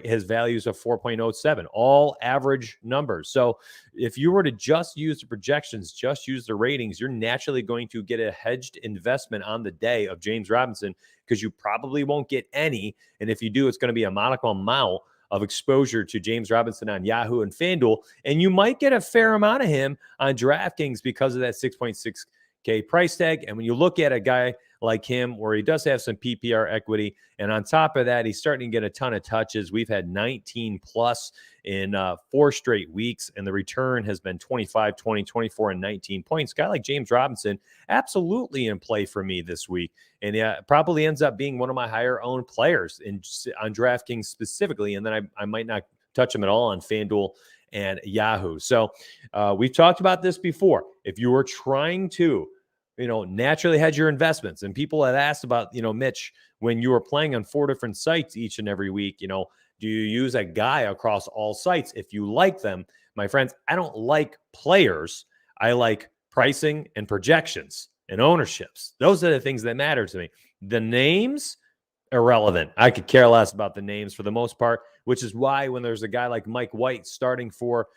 his values of 4.07, all average numbers. So if you were to just use the projections, just use the ratings, you're naturally going to get a hedged investment on the day of James Robinson, because you probably won't get any. And if you do, it's going to be a modicum amount of exposure to James Robinson on Yahoo and FanDuel. And you might get a fair amount of him on DraftKings because of that 6.6K price tag. And when you look at a guy like him, where he does have some PPR equity, and on top of that, he's starting to get a ton of touches. We've had 19 plus in 4 straight weeks, and the return has been 25, 20, 24, and 19 points. A guy like James Robinson, absolutely in play for me this week, and probably ends up being one of my higher owned players on DraftKings specifically, and then I might not touch him at all on FanDuel and Yahoo. So we've talked about this before. If you were trying to naturally hedge your investments. And people had asked about, Mitch, when you were playing on 4 different sites each and every week, do you use a guy across all sites if you like them? My friends, I don't like players. I like pricing and projections and ownerships. Those are the things that matter to me. The names, irrelevant. I could care less about the names for the most part, which is why when there's a guy like Mike White starting for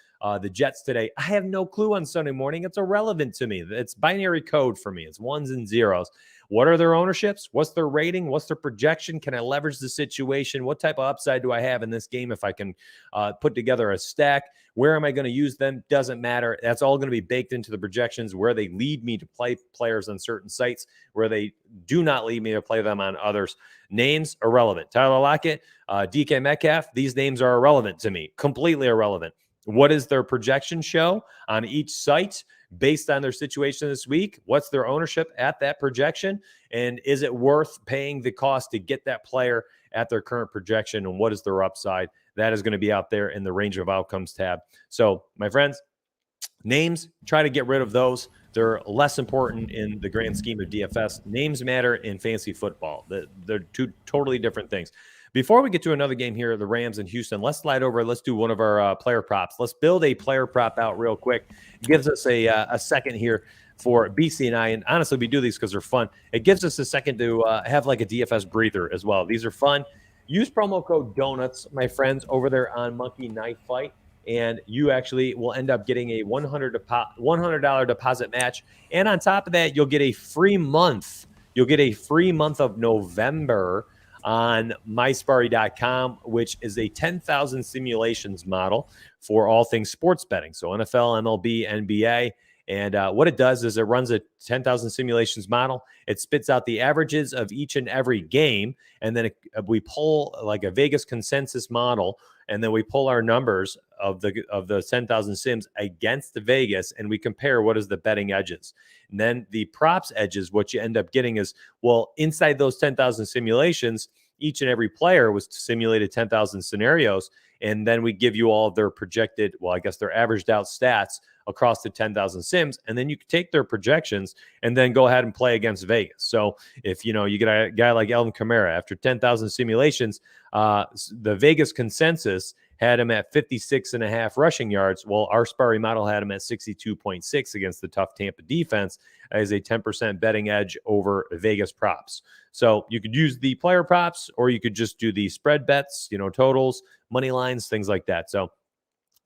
the Jets today, I have no clue on Sunday morning. It's irrelevant to me. It's binary code for me. It's ones and zeros. What are their ownerships? What's their rating? What's their projection? Can I leverage the situation? What type of upside do I have in this game if I can put together a stack? Where am I going to use them? Doesn't matter. That's all going to be baked into the projections, where they lead me to play players on certain sites, where they do not lead me to play them on others. Names irrelevant. Tyler Lockett, DK Metcalf, these names are irrelevant to me, completely irrelevant. What is their projection show on each site based on their situation this week? What's their ownership at that projection? And is it worth paying the cost to get that player at their current projection? And what is their upside? That is going to be out there in the range of outcomes tab. So, my friends, names, try to get rid of those. They're less important in the grand scheme of DFS. Names matter in fantasy football. They're two totally different things. Before we get to another game here, the Rams in Houston, let's slide over. Let's do one of our player props. Let's build a player prop out real quick. It gives us a second here for BC and I. And honestly, we do these because they're fun. It gives us a second to have like a DFS breather as well. These are fun. Use promo code DONUTS, my friends, over there on Monkey Knife Fight, and you actually will end up getting a $100 deposit match. And on top of that, you'll get a free month. You'll get a free month of November on mysparry.com, which is a 10,000 simulations model for all things sports betting. So NFL, MLB, NBA. And what it does is it runs a 10,000 simulations model. It spits out the averages of each and every game. And then we pull like a Vegas consensus model. And then we pull our numbers of the 10,000 sims against the Vegas. And we compare what is the betting edges. And then the props edges, what you end up getting is, well, inside those 10,000 simulations, each and every player was simulated 10,000 scenarios. And then we give you all of their projected, well, I guess their averaged out stats across the 10,000 sims. And then you can take their projections and then go ahead and play against Vegas. So if, you get a guy like Alvin Kamara, after 10,000 simulations, the Vegas consensus had him at 56.5 rushing yards. Well, our Sparry model had him at 62.6 against the tough Tampa defense as a 10% betting edge over Vegas props. So you could use the player props, or you could just do the spread bets, totals, money lines, things like that. So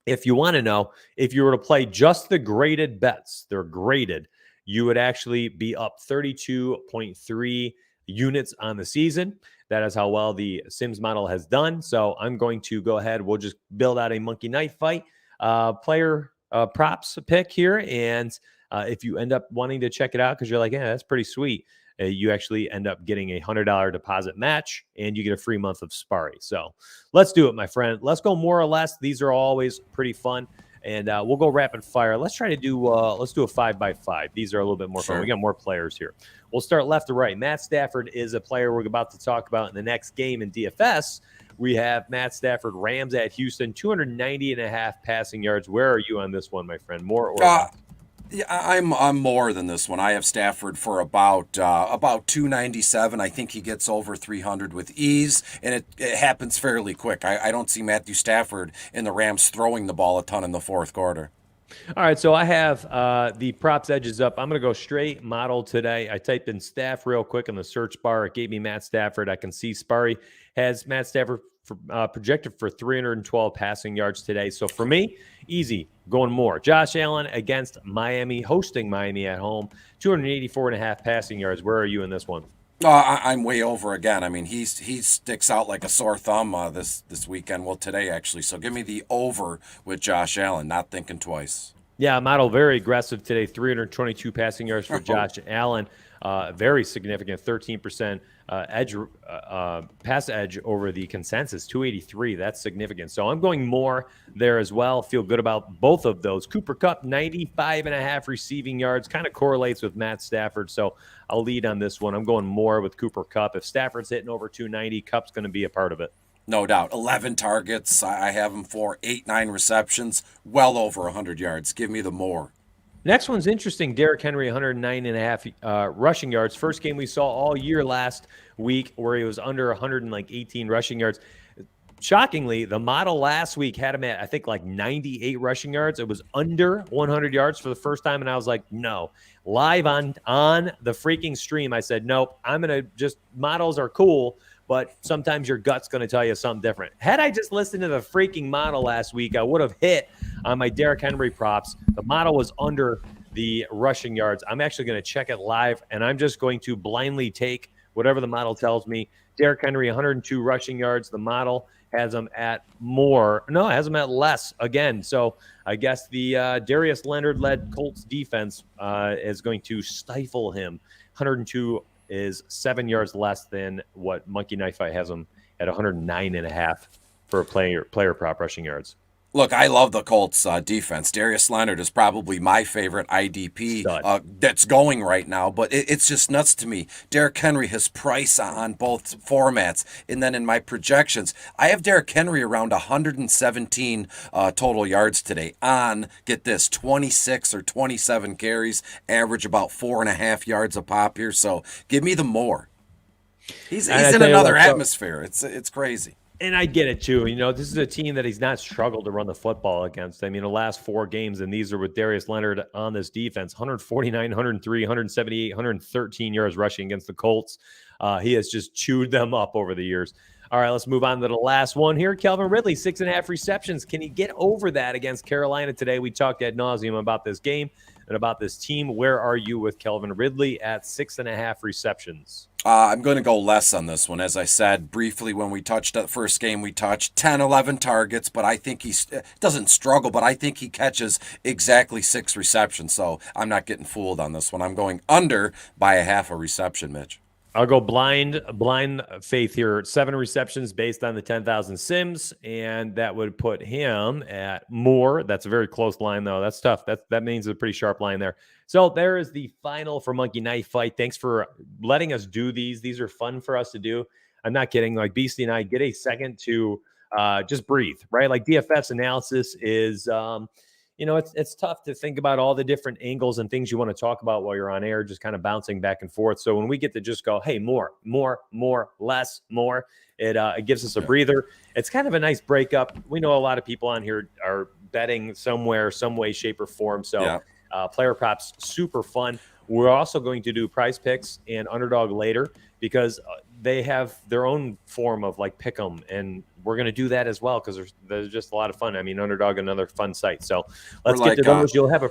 if you want to know, if you were to play just the graded bets, they're graded, you would actually be up 32.3 units on the season. That is how well the Sims model has done. So I'm going to go ahead. We'll just build out a Monkey Knife Fight player props pick here. And if you end up wanting to check it out because you're like, yeah, that's pretty sweet, you actually end up getting a $100 deposit match, and you get a free month of Sparry. So let's do it, my friend. Let's go more or less. These are always pretty fun. And we'll go rapid fire. Let's try to do let's do a 5x5. These are a little bit more fun. We got more players here. We'll start left to right. Matt Stafford is a player we're about to talk about in the next game in DFS. We have Matt Stafford, Rams at Houston, 290.5 passing yards. Where are you on this one, my friend? More or less? Yeah, I'm more than this one. I have Stafford for about 297. I think he gets over 300 with ease, and it happens fairly quick. I don't see Matthew Stafford and the Rams throwing the ball a ton in the fourth quarter. All right, so I have the props edges up. I'm going to go straight model today. I typed in staff real quick in the search bar. It gave me Matt Stafford. I can see Sparry has Matt Stafford projected for 312 passing yards today. So for me, easy, going more. Josh Allen against Miami, hosting Miami at home, 284.5 passing yards. Where are you in this one? I'm way over again. I mean, he sticks out like a sore thumb this weekend. Well, today actually. So give me the over with Josh Allen. Not thinking twice. Yeah, model very aggressive today. 322 passing yards for Josh Allen. Very significant, 13% pass edge over the consensus, 283. That's significant. So I'm going more there as well. Feel good about both of those. Cooper Kupp, 95.5 receiving yards, kind of correlates with Matt Stafford. So I'll lead on this one. I'm going more with Cooper Kupp. If Stafford's hitting over 290, Kupp's going to be a part of it. No doubt. 11 targets. I have him for 8-9 receptions, well over 100 yards. Give me the more. Next one's interesting. Derrick Henry, 109.5 rushing yards. First game we saw all year last week where he was under 118 rushing yards. Shockingly, the model last week had him at, I think, like 98 rushing yards. It was under 100 yards for the first time, and I was like, no. Live on the freaking stream, I said, nope, I'm going to just, models are cool, but sometimes your gut's going to tell you something different. Had I just listened to the freaking model last week, I would have hit on my Derrick Henry props. The model was under the rushing yards. I'm actually going to check it live, and I'm just going to blindly take whatever the model tells me. Derrick Henry, 102 rushing yards. The model has him at has him at less again. So I guess the Darius Leonard-led Colts defense is going to stifle him. 102 is 7 yards less than what Monkey Knife Fight has him at 109.5 for a player prop rushing yards. Look, I love the Colts defense. Darius Leonard is probably my favorite IDP that's going right now, but it's just nuts to me. Derrick Henry has price on both formats, and then in my projections, I have Derrick Henry around 117 total yards today on, get this, 26 or 27 carries, average about 4.5 yards a pop here, so give me the more. He's in another atmosphere. It's crazy. And I get it too. This is a team that he's not struggled to run the football against. I mean, the last 4 games, and these are with Darius Leonard on this defense, 149, 103, 178, 113 yards rushing against the Colts. He has just chewed them up over the years. All right, let's move on to the last one here. Kelvin Ridley, 6.5 receptions. Can he get over that against Carolina today? We talked ad nauseum about this game and about this team. Where are you with Kelvin Ridley at 6.5 receptions? I'm going to go less on this one. As I said briefly when we touched that first game, we touched 10, 11 targets, but I think he doesn't struggle, but I think he catches exactly 6 receptions. So I'm not getting fooled on this one. I'm going under by a half a reception, Mitch. I'll go blind faith here. 7 receptions based on the 10,000 sims, and that would put him at more. That's a very close line, though. That's tough. That means a pretty sharp line there. So there is the final for Monkey Knife Fight. Thanks for letting us do these. These are fun for us to do. I'm not kidding. Like Beastie and I get a second to just breathe, right? Like DFS analysis is it's tough to think about all the different angles and things you want to talk about while you're on air, just kind of bouncing back and forth. So when we get to just go, hey, more, less, more, it gives us a breather. It's kind of a nice breakup. We know a lot of people on here are betting somewhere, some way, shape, or form. So player props, super fun. We're also going to do prize picks and underdog later because they have their own form of like pick 'em, and we're going to do that as well because there's just a lot of fun. I mean, Underdog, another fun site. So let's get to those. You'll have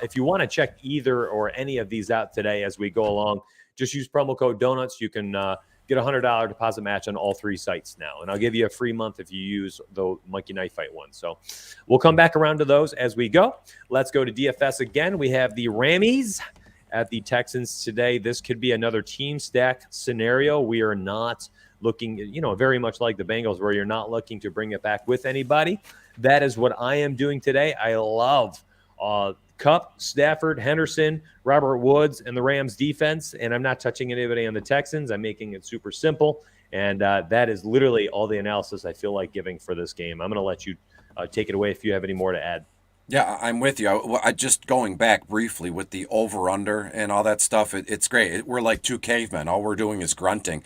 if you want to check either or any of these out today as we go along, just use promo code Donuts. You can get a $100 deposit match on all 3 sites now, and I'll give you a free month if you use the Monkey Knife Fight one. So we'll come back around to those as we go. Let's go to DFS again. We have the Rammies at the Texans today. This could be another team stack scenario. We are not looking, very much like the Bengals, where you're not looking to bring it back with anybody. That is what I am doing today. I love Kupp, Stafford, Henderson, Robert Woods, and the Rams defense, and I'm not touching anybody on the Texans. I'm making it super simple, and that is literally all the analysis I feel like giving for this game. I'm going to let you take it away if you have any more to add. Yeah, I'm with you. I just going back briefly with the over-under and all that stuff, it's great. We're like 2 cavemen. All we're doing is grunting.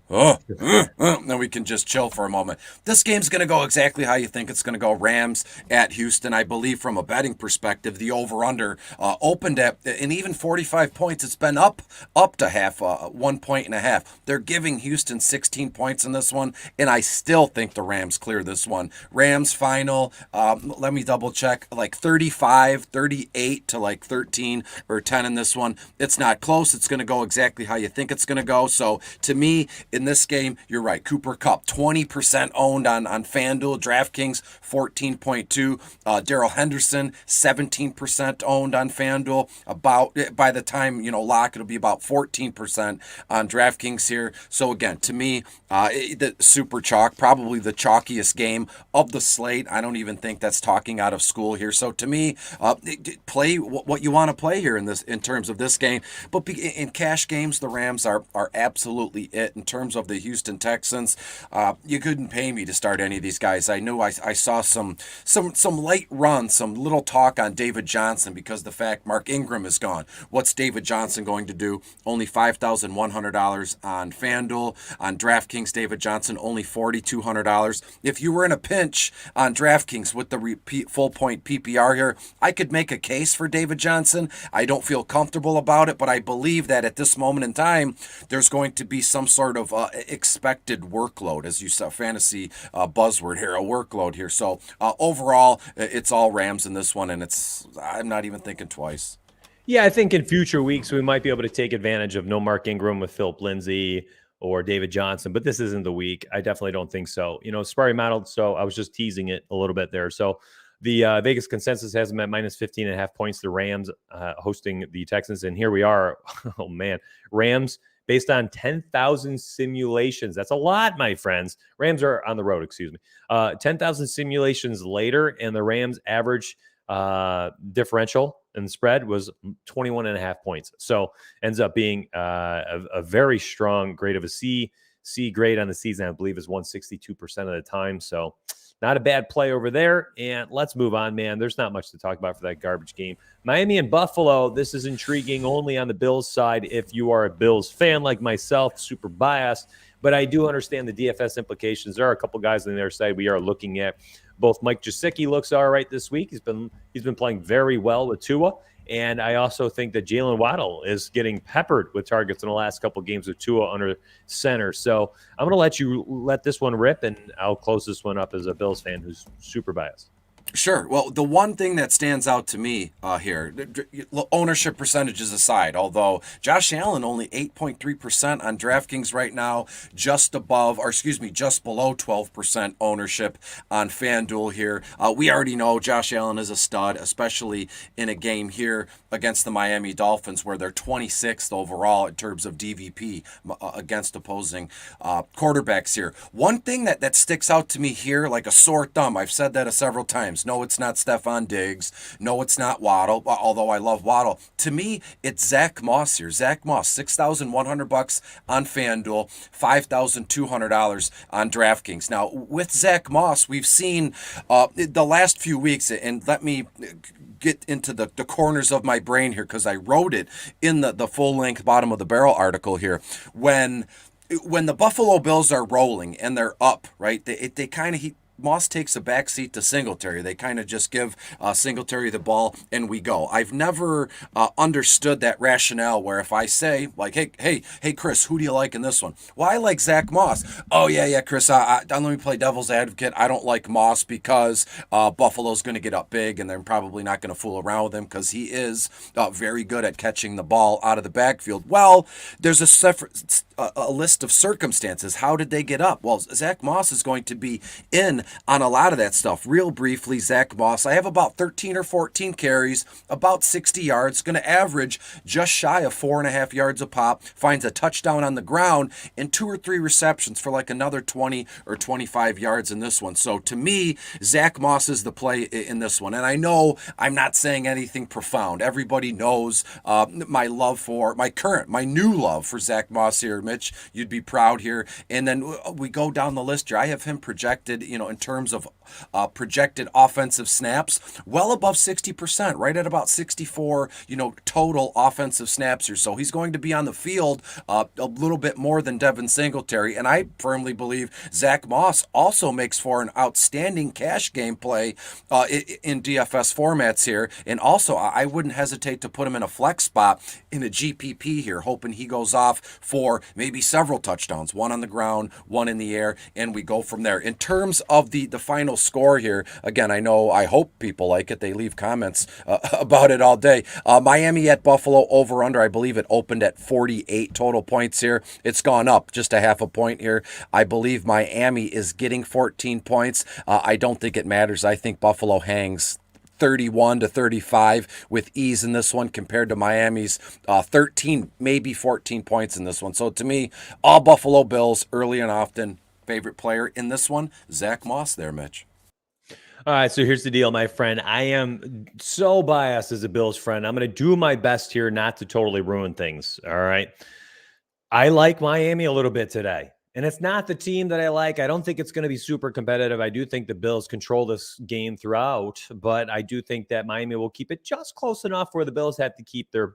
Then we can just chill for a moment. This game's going to go exactly how you think it's going to go. Rams at Houston. I believe from a betting perspective, the over-under opened at an even 45 points. It's been up to half, 1.5 points. They're giving Houston 16 points in this one, and I still think the Rams clear this one. Rams final, let me double check, like 35, 38 to like 13 or 10 in this one. It's not close. It's going to go exactly how you think it's going to go. So to me, in this game, you're right. Cooper Kupp, 20% owned on FanDuel. Draftkings, 14.2. Darrell Henderson, 17% owned on FanDuel. About by the time lock, it'll be about 14% on Draftkings here. So again, to me, the super chalk, probably the chalkiest game of the slate. I don't even think that's talking out of school here. So to me, play what you want to play here in terms of this game. But in cash games, the Rams are absolutely it. In terms of the Houston Texans, you couldn't pay me to start any of these guys. I knew I saw some light run, some little talk on David Johnson because the fact Mark Ingram is gone. What's David Johnson going to do? Only $5,100 on FanDuel. On DraftKings, David Johnson only $4,200. If you were in a pinch on DraftKings with the full point PPR here, I could make a case for David Johnson. I don't feel comfortable about it, but I believe that at this moment in time, there's going to be some sort of expected workload, as you saw, fantasy buzzword here, a workload here. So So overall, it's all Rams in this one, and I'm not even thinking twice. Yeah, I think in future weeks we might be able to take advantage of no Mark Ingram with Philip Lindsay or David Johnson, but this isn't the week. I definitely don't think so. Sparry modeled, so I was just teasing it a little bit there. So the Vegas consensus has them at minus 15.5 points. The Rams hosting the Texans, and here we are. Oh, man. Rams based on 10,000 simulations. That's a lot, my friends. Rams are on the road, excuse me. 10,000 simulations later, and the Rams average differential and spread was 21.5 points. So ends up being a very strong grade of a C. C grade on the season, I believe, is 162% of the time. So not a bad play over there. And let's move on, man. There's not much to talk about for that garbage game. Miami and Buffalo, this is intriguing only on the Bills side if you are a Bills fan like myself, super biased. But I do understand the DFS implications. There are a couple guys on their side we are looking at. Both Mike Gesicki looks all right this week. He's been playing very well with Tua. And I also think that Jalen Waddle is getting peppered with targets in the last couple of games with Tua under center. So I'm going to let this one rip, and I'll close this one up as a Bills fan who's super biased. Sure. Well, the one thing that stands out to me here, ownership percentages aside, although Josh Allen only 8.3% on DraftKings right now, just below 12% ownership on FanDuel here. We already know Josh Allen is a stud, especially in a game here against the Miami Dolphins, where they're 26th overall in terms of DVP against opposing quarterbacks here. One thing that sticks out to me here like a sore thumb, I've said that several times. No, it's not Stephon Diggs. No, it's not Waddle, although I love Waddle. To me, it's Zack Moss here. Zack Moss, $6,100 on FanDuel, $5,200 on DraftKings. Now, with Zack Moss, we've seen the last few weeks, and let me get into the corners of my brain here because I wrote it in the full-length bottom of the barrel article here. When the Buffalo Bills are rolling and they're up, right, they kind of Moss takes a backseat to Singletary. They kind of just give Singletary the ball and we go. I've never understood that rationale where if I say, like, hey, Chris, who do you like in this one? Well, I like Zack Moss. Oh, yeah, Chris, let me play devil's advocate. I don't like Moss because Buffalo's going to get up big and they're probably not going to fool around with him because he is very good at catching the ball out of the backfield. Well, there's a list of circumstances. How did they get up? Well, Zack Moss is going to be in on a lot of that stuff. Real briefly, Zack Moss, I have about 13 or 14 carries, about 60 yards, going to average just shy of 4.5 yards a pop, finds a touchdown on the ground, and 2 or 3 receptions for like another 20 or 25 yards in this one. So to me, Zack Moss is the play in this one. And I know I'm not saying anything profound. Everybody knows my new love for Zack Moss here, Mitch. You'd be proud here. And then we go down the list here. I have him projected, in terms of projected offensive snaps, well above 60%, right at about 64, total offensive snaps here. So he's going to be on the field a little bit more than Devin Singletary. And I firmly believe Zack Moss also makes for an outstanding cash game play in DFS formats here. And also, I wouldn't hesitate to put him in a flex spot in a GPP here, hoping he goes off for maybe several touchdowns, one on the ground, one in the air, and we go from there. In terms of the final score here, again, I hope people like it. They leave comments about it all day. Miami at Buffalo over under, I believe it opened at 48 total points here. It's gone up just a half a point here. I believe Miami is getting 14 points. I don't think it matters. I think Buffalo hangs 31 to 35 with ease in this one compared to Miami's 13, maybe 14 points in this one. So to me, all Buffalo Bills early and often. Favorite player in this one, Zack Moss there, Mitch. All right, so here's the deal, my friend. I am so biased as a Bills friend. I'm going to do my best here not to totally ruin things, all right? I like Miami a little bit today, and it's not the team that I like. I don't think it's going to be super competitive. I do think the Bills control this game throughout, but I do think that Miami will keep it just close enough where the Bills have to keep their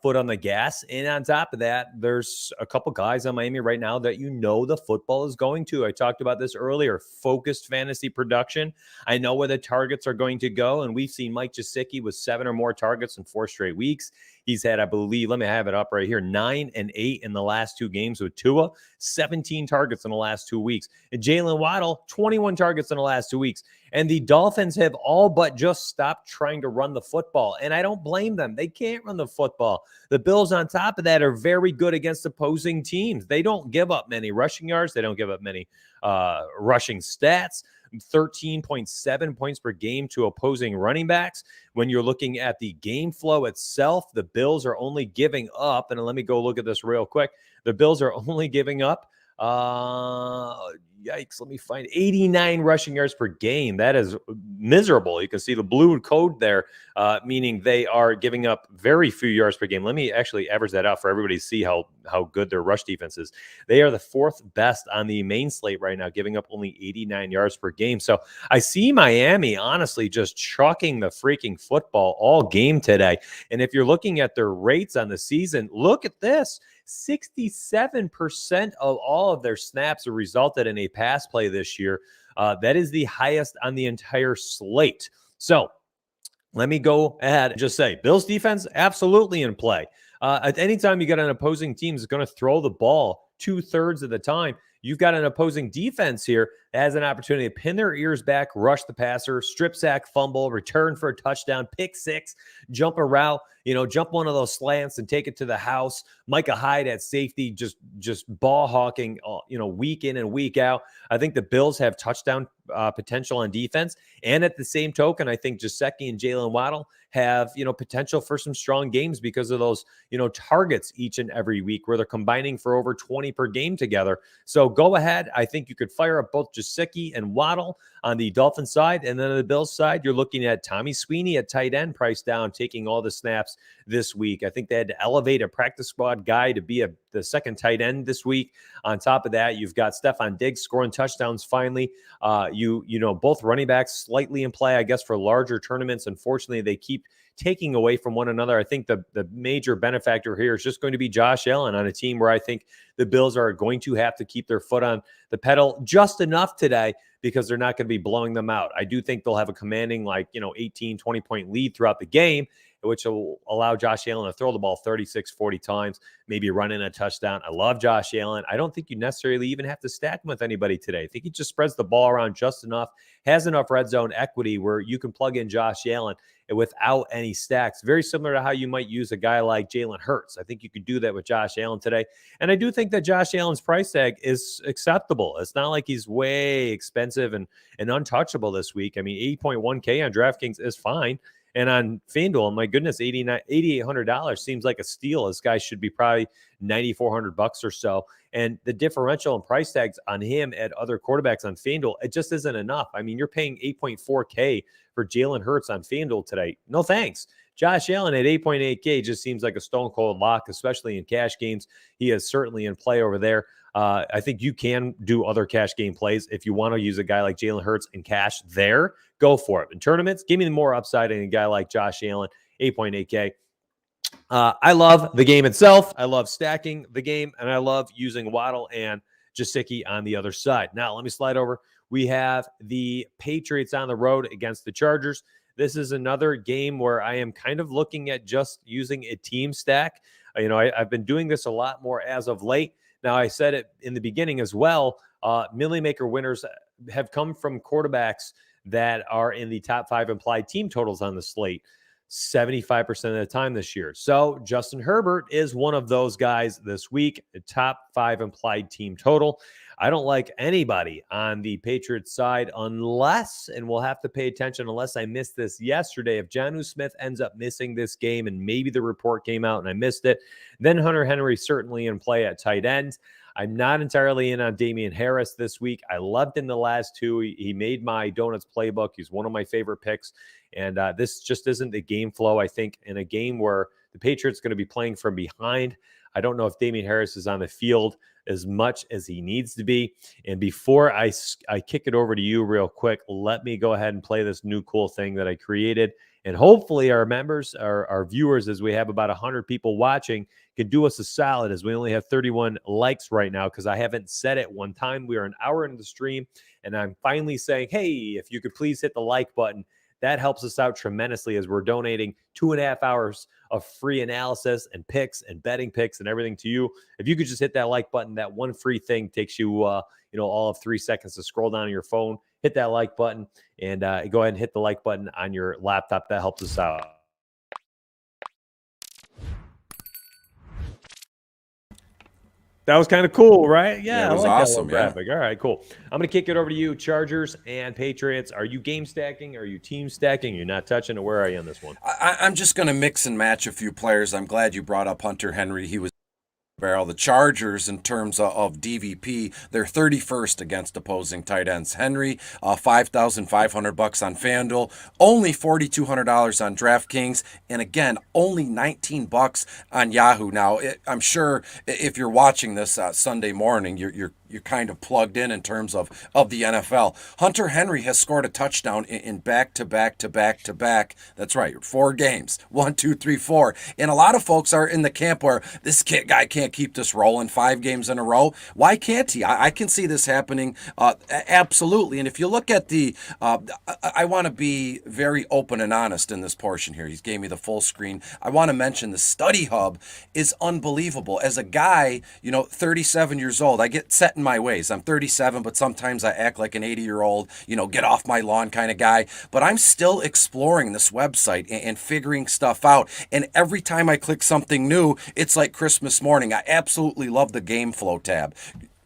foot on the gas. And on top of that, there's a couple guys on Miami right now that the football is going to. I talked about this earlier. Focused fantasy production. I know where the targets are going to go, and we've seen Mike Gesicki with 7 or more targets in 4 straight weeks. He's had, I believe, let me have it up right here, 9 and 8 in the last 2 games with Tua, 17 targets in the last 2 weeks. And Jalen Waddle, 21 targets in the last 2 weeks. And the Dolphins have all but just stopped trying to run the football. And I don't blame them. They can't run the football. The Bills, on top of that, are very good against opposing teams. They don't give up many rushing yards. They don't give up many rushing stats. 13.7 points per game to opposing running backs. When you're looking at the game flow itself, the Bills are only giving up, and let me go look at this real quick. The Bills are only giving up yikes, let me find 89 rushing yards per game. That is miserable. You can see the blue code there, meaning they are giving up very few yards per game. Let me actually average that out for everybody to see how good their rush defense is. They are the 4th best on the main slate right now, giving up only 89 yards per game. So I see Miami honestly just chalking the freaking football all game today. And if you're looking at their rates on the season, look at this. 67% of all of their snaps have resulted in a pass play this year. That is the highest on the entire slate. So let me go ahead and just say Bills defense absolutely in play. At any time you get an opposing team that's going to throw the ball 2/3 of the time, you've got an opposing defense here that has an opportunity to pin their ears back, rush the passer, strip sack, fumble, return for a touchdown, pick six, jump a route, jump one of those slants and take it to the house. Micah Hyde at safety, just ball hawking, week in and week out. I think the Bills have touchdown potential on defense. And at the same token, I think Gesicki and Jalen Waddle have, potential for some strong games because of those, targets each and every week where they're combining for over 20 per game together. So go ahead. I think you could fire up both Gesicki and Waddle on the Dolphins side. And then on the Bills side, you're looking at Tommy Sweeney at tight end, priced down, taking all the snaps this week. I think they had to elevate a practice squad guy to be the second tight end this week. On top of that, you've got Stephon Diggs scoring touchdowns finally. Both running backs slightly in play, I guess, for larger tournaments. Unfortunately, they keep taking away from one another. I think the major benefactor here is just going to be Josh Allen on a team where I think the Bills are going to have to keep their foot on the pedal just enough today because they're not going to be blowing them out. I do think they'll have a commanding 18, 20-point lead throughout the game, which will allow Josh Allen to throw the ball 36, 40 times, maybe run in a touchdown. I love Josh Allen. I don't think you necessarily even have to stack him with anybody today. I think he just spreads the ball around just enough, has enough red zone equity where you can plug in Josh Allen without any stacks. Very similar to how you might use a guy like Jalen Hurts. I think you could do that with Josh Allen today. And I do think that Josh Allen's price tag is acceptable. It's not like he's way expensive and untouchable this week. I mean, 8.1K on DraftKings is fine. And on FanDuel, my goodness, $8,800 seems like a steal. This guy should be probably $9,400 or so. And the differential in price tags on him at other quarterbacks on FanDuel, it just isn't enough. I mean, you're paying 8.4K for Jalen Hurts on FanDuel today. No thanks. Josh Allen at 8.8K just seems like a stone cold lock, especially in cash games. He is certainly in play over there. I think you can do other cash game plays. If you want to use a guy like Jalen Hurts in cash there, go for it. In tournaments, give me more upside in a guy like Josh Allen, 8.8K. I love the game itself. I love stacking the game, and I love using Waddle and Gesicki on the other side. Now, let me slide over. We have the Patriots on the road against the Chargers. This is another game where I am kind of looking at just using a team stack. I've been doing this a lot more as of late. Now, I said it in the beginning as well. Millie Maker winners have come from quarterbacks that are in the top 5 implied team totals on the slate 75% of the time this year. So Justin Herbert is one of those guys this week, the top 5 implied team total. I don't like anybody on the Patriots side unless, and we'll have to pay attention unless I missed this yesterday, if Jonnu Smith ends up missing this game and maybe the report came out and I missed it, then Hunter Henry certainly in play at tight end. I'm not entirely in on Damian Harris this week. I loved him the last 2. He made my Donuts playbook. He's one of my favorite picks. And this just isn't the game flow, I think, in a game where the Patriots are going to be playing from behind. I don't know if Damian Harris is on the field as much as he needs to be. And before I kick it over to you real quick, let me go ahead and play this new cool thing that I created. And hopefully our members, our viewers, as we have about 100 people watching, can do us a solid as we only have 31 likes right now because I haven't said it one time. We are an hour into the stream, and I'm finally saying, hey, if you could please hit the like button. That helps us out tremendously as we're donating 2.5 hours of free analysis and picks and betting picks and everything to you. If you could just hit that like button, that one free thing takes you, all of 3 seconds to scroll down on your phone, hit that like button, and go ahead and hit the like button on your laptop. That helps us out. That was kind of cool, right? Yeah, it was I like awesome. that little graphic. All right, cool. I'm going to kick it over to you, Chargers and Patriots. Are you game stacking? Are you team stacking? You're not touching it. Where are you on this one? I'm just going to mix and match a few players. I'm glad you brought up Hunter Henry. He was barrel. The Chargers, in terms of DVP, they're 31st against opposing tight ends. Henry, $5,500 on FanDuel, only $4,200 on Draftkings, and again, only $19 on Yahoo. Now, I'm sure if you're watching this Sunday morning, you're kind of plugged in terms of the NFL. Hunter Henry has scored a touchdown in back-to-back. That's right, 4 games. 1, 2, 3, 4. And a lot of folks are in the camp where this guy can't keep this rolling 5 games in a row. Why can't he? I can see this happening absolutely. And if you look at I want to be very open and honest in this portion here. He's gave me the full screen. I want to mention the Study Hub is unbelievable. As a guy, 37 years old, I get set in my ways. I'm 37, but sometimes I act like an 80-year-old, get off my lawn kind of guy. But I'm still exploring this website and figuring stuff out. And every time I click something new, it's like Christmas morning. I absolutely love the game flow tab.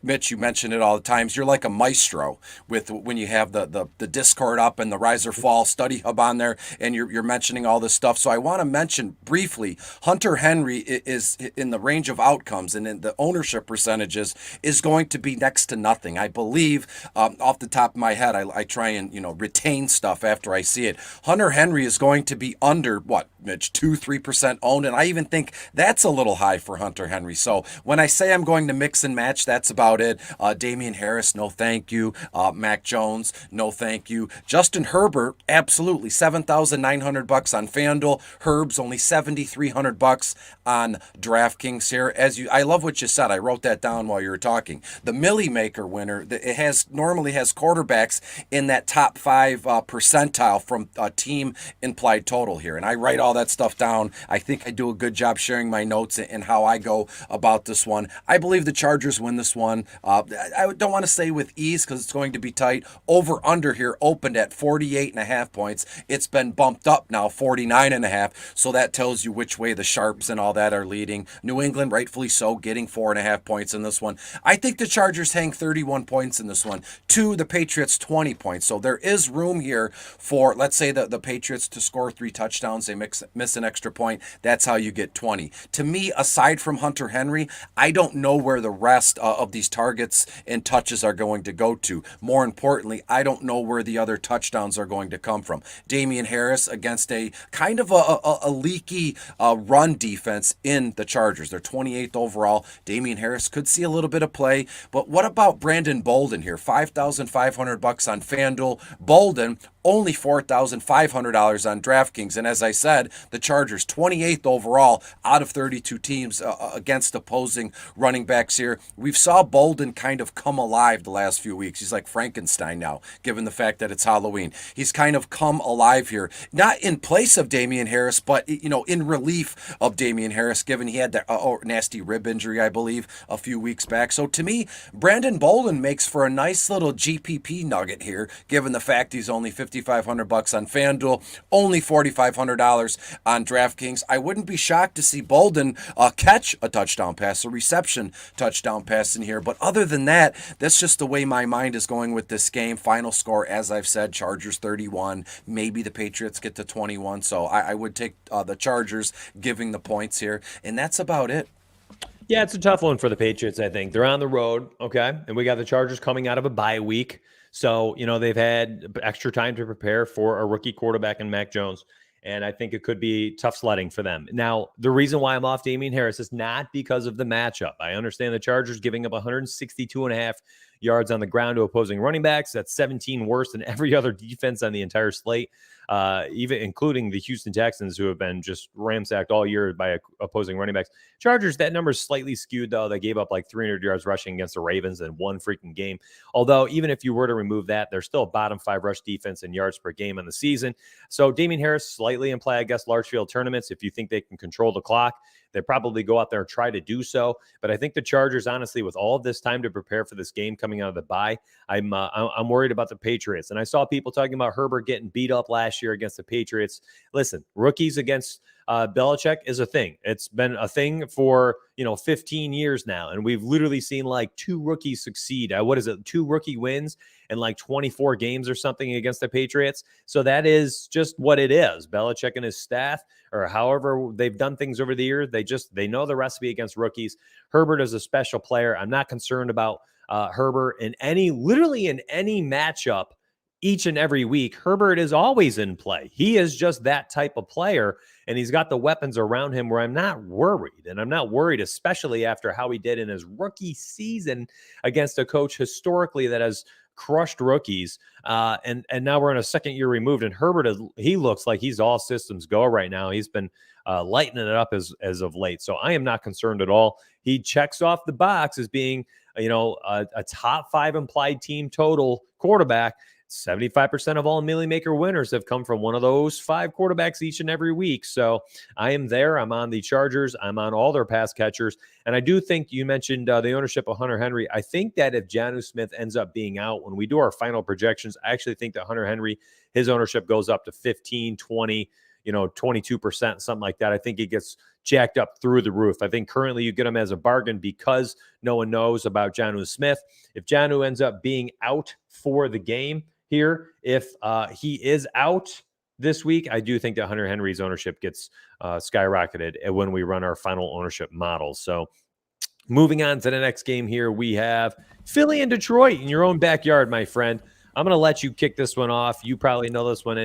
Mitch, you mention it all the times. You're like a maestro when you have the Discord up and the Rise or Fall Study Hub on there, and you're mentioning all this stuff. So I want to mention briefly, Hunter Henry is in the range of outcomes, and in the ownership percentages is going to be next to nothing. I believe, off the top of my head, I try and retain stuff after I see it. Hunter Henry is going to be under what, Mitch, 2-3% owned, and I even think that's a little high for Hunter Henry. So when I say I'm going to mix and match, that's about it. Damian Harris, no thank you. Mac Jones, no thank you. Justin Herbert, absolutely, $7,900 on FanDuel. Herb's only $7,300 on DraftKings here. I love what you said. I wrote that down while you were talking. The Millie Maker winner, it normally has quarterbacks in that top 5 percentile from team implied total here, and I write all that stuff down. I think I do a good job sharing my notes and how I go about this one. I believe the Chargers win this one. I don't want to say with ease because it's going to be tight. Over under here opened at 48.5 points. It's been bumped up now 49.5. So that tells you which way the sharps and all that are leading. New England, rightfully so, getting 4.5 points in this one. I think the Chargers hang 31 points in this one. The Patriots 20 points. So there is room here for, let's say, the Patriots to score 3 touchdowns. They miss an extra point. That's how you get 20. To me, aside from Hunter Henry, I don't know where the rest of these targets and touches are going to go to. More importantly, I don't know where the other touchdowns are going to come from. Damian Harris against a kind of a leaky run defense in the Chargers. They're 28th overall. Damian Harris could see a little bit of play, but what about Brandon Bolden here? $5,500 on FanDuel. Bolden, only $4,500 on DraftKings. And as I said, the Chargers 28th overall out of 32 teams against opposing running backs here. We've saw Bolden kind of come alive the last few weeks. He's like Frankenstein now, given the fact that it's Halloween. He's kind of come alive here, not in place of Damian Harris, but in relief of Damian Harris, given he had that nasty rib injury, I believe, a few weeks back. So to me, Brandon Bolden makes for a nice little GPP nugget here, given the fact he's only $5,500 on FanDuel, only $4,500 on DraftKings. I wouldn't be shocked to see Bolden catch a touchdown pass, a reception touchdown pass in here. But other than that, that's just the way my mind is going with this game. Final score, as I've said, Chargers 31. Maybe the Patriots get to 21. So I would take the Chargers giving the points here. And that's about it. Yeah, it's a tough one for the Patriots, I think. They're on the road, okay? And we got the Chargers coming out of a bye week. So, they've had extra time to prepare for a rookie quarterback in Mac Jones. And I think it could be tough sledding for them. Now, the reason why I'm off Damian Harris is not because of the matchup. I understand the Chargers giving up 162.5 yards on the ground to opposing running backs. That's 17 worse than every other defense on the entire slate, even including the Houston Texans, who have been just ramsacked all year by opposing running backs. Chargers, that number is slightly skewed, though. They gave up like 300 yards rushing against the Ravens in one freaking game. Although, even if you were to remove that, they're still a bottom 5 rush defense in yards per game on the season. So Damian Harris slightly in play, I guess, large field tournaments. If you think they can control the clock, they probably go out there and try to do so. But I think the Chargers, honestly, with all of this time to prepare for this game coming out of the bye, I'm worried about the Patriots. And I saw people talking about Herbert getting beat up last year against the Patriots. Listen, rookies against Belichick is a thing. It's been a thing for 15 years now, and we've literally seen like 2 rookies succeed. 2 rookie wins in like 24 games or something against the Patriots. So that is just what it is. Belichick and his staff, or however they've done things over the years, they know the recipe against rookies. Herbert is a special player. I'm not concerned about Herbert literally in any matchup. Each and every week, Herbert is always in play. He is just that type of player, and he's got the weapons around him where I'm not worried. And I'm not worried, especially after how he did in his rookie season against a coach historically that has crushed rookies. And now we're in a second year removed, and Herbert, he looks like he's all systems go right now. He's been lightening it up as of late. So I am not concerned at all. He checks off the box as being, a top 5 implied team total quarterback. 75% of all Millie Maker winners have come from one of those 5 quarterbacks each and every week. So I am there. I'm on the Chargers. I'm on all their pass catchers. And I do think you mentioned the ownership of Hunter Henry. I think that if Jonnu Smith ends up being out, when we do our final projections, I actually think that Hunter Henry, his ownership goes up to 15, 20, 22%, something like that. I think he gets jacked up through the roof. I think currently you get him as a bargain because no one knows about Jonnu Smith. If Jonnu ends up being out for the game here, if he is out this week, I do think that Hunter Henry's ownership gets skyrocketed when we run our final ownership model. So moving on to the next game here, we have Philly and Detroit in your own backyard, my friend. I'm going to let you kick this one off. You probably know this one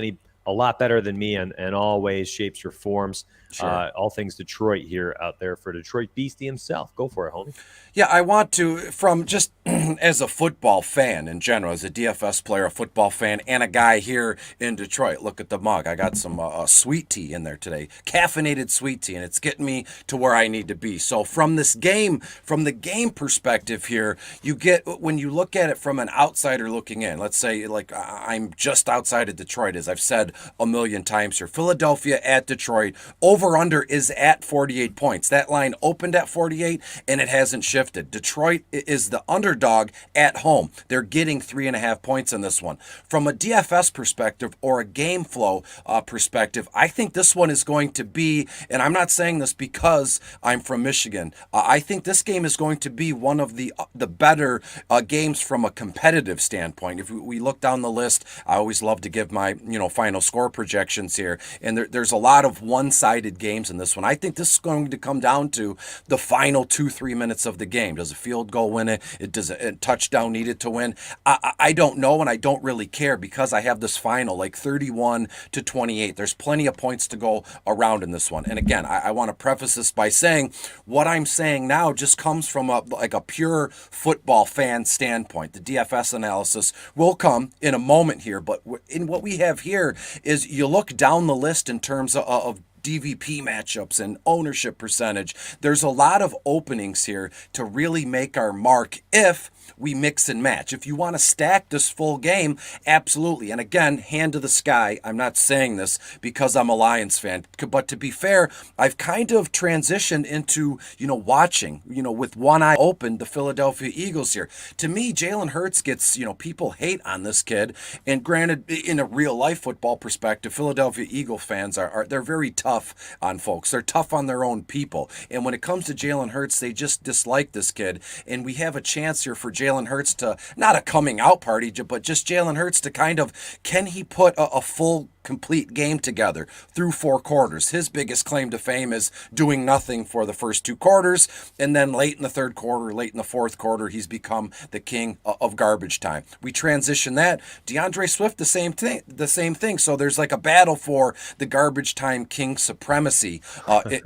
a lot better than me in all ways, shapes, or forms. Sure. All things Detroit here out there for Detroit Beastie himself. Go for it, homie. Yeah, I want to, from just as a football fan in general, as a DFS player, a football fan, and a guy here in Detroit. Look at the mug. I got some sweet tea in there today, caffeinated sweet tea, and it's getting me to where I need to be. So from this game, from the game perspective here, you get, when you look at it from an outsider looking in, let's say like I'm just outside of Detroit, as I've said a million times here, Philadelphia at Detroit, over-under is at 48 points. That line opened at 48, and it hasn't shifted. Detroit is the underdog at home. They're getting 3.5 points in this one. From a DFS perspective or a game flow perspective, I think this one is going to be, and I'm not saying this because I'm from Michigan, I think this game is going to be one of the better games from a competitive standpoint. If we look down the list, I always love to give my final score projections here, and there's a lot of one-sided games in this one. I think this is going to come down to the final 2-3 minutes of the game. Does a field goal win it? Does a touchdown needed to win? I don't know, and I don't really care because I have this final like 31-28. There's plenty of points to go around in this one. And again, I want to preface this by saying what I'm saying now just comes from a pure football fan standpoint. The DFS analysis will come in a moment here, but in what we have here is you look down the list in terms of DVP matchups and ownership percentage. There's a lot of openings here to really make our mark if we mix and match. If you want to stack this full game, absolutely. And again, hand to the sky, I'm not saying this because I'm a Lions fan, but to be fair, I've kind of transitioned into, watching, with one eye open, the Philadelphia Eagles here. To me, Jalen Hurts gets, people hate on this kid. And granted, in a real life football perspective, Philadelphia Eagle fans they're very tough on folks. They're tough on their own people. And when it comes to Jalen Hurts, they just dislike this kid. And we have a chance here for Jalen Hurts to, not a coming out party, but just Jalen Hurts to kind of, can he put a full complete game together through 4 quarters? His biggest claim to fame is doing nothing for the first 2 quarters, and then late in the 3rd quarter, late in the 4th quarter, he's become the king of garbage time. We transition that. DeAndre Swift, the same thing. So there's like a battle for the garbage time king supremacy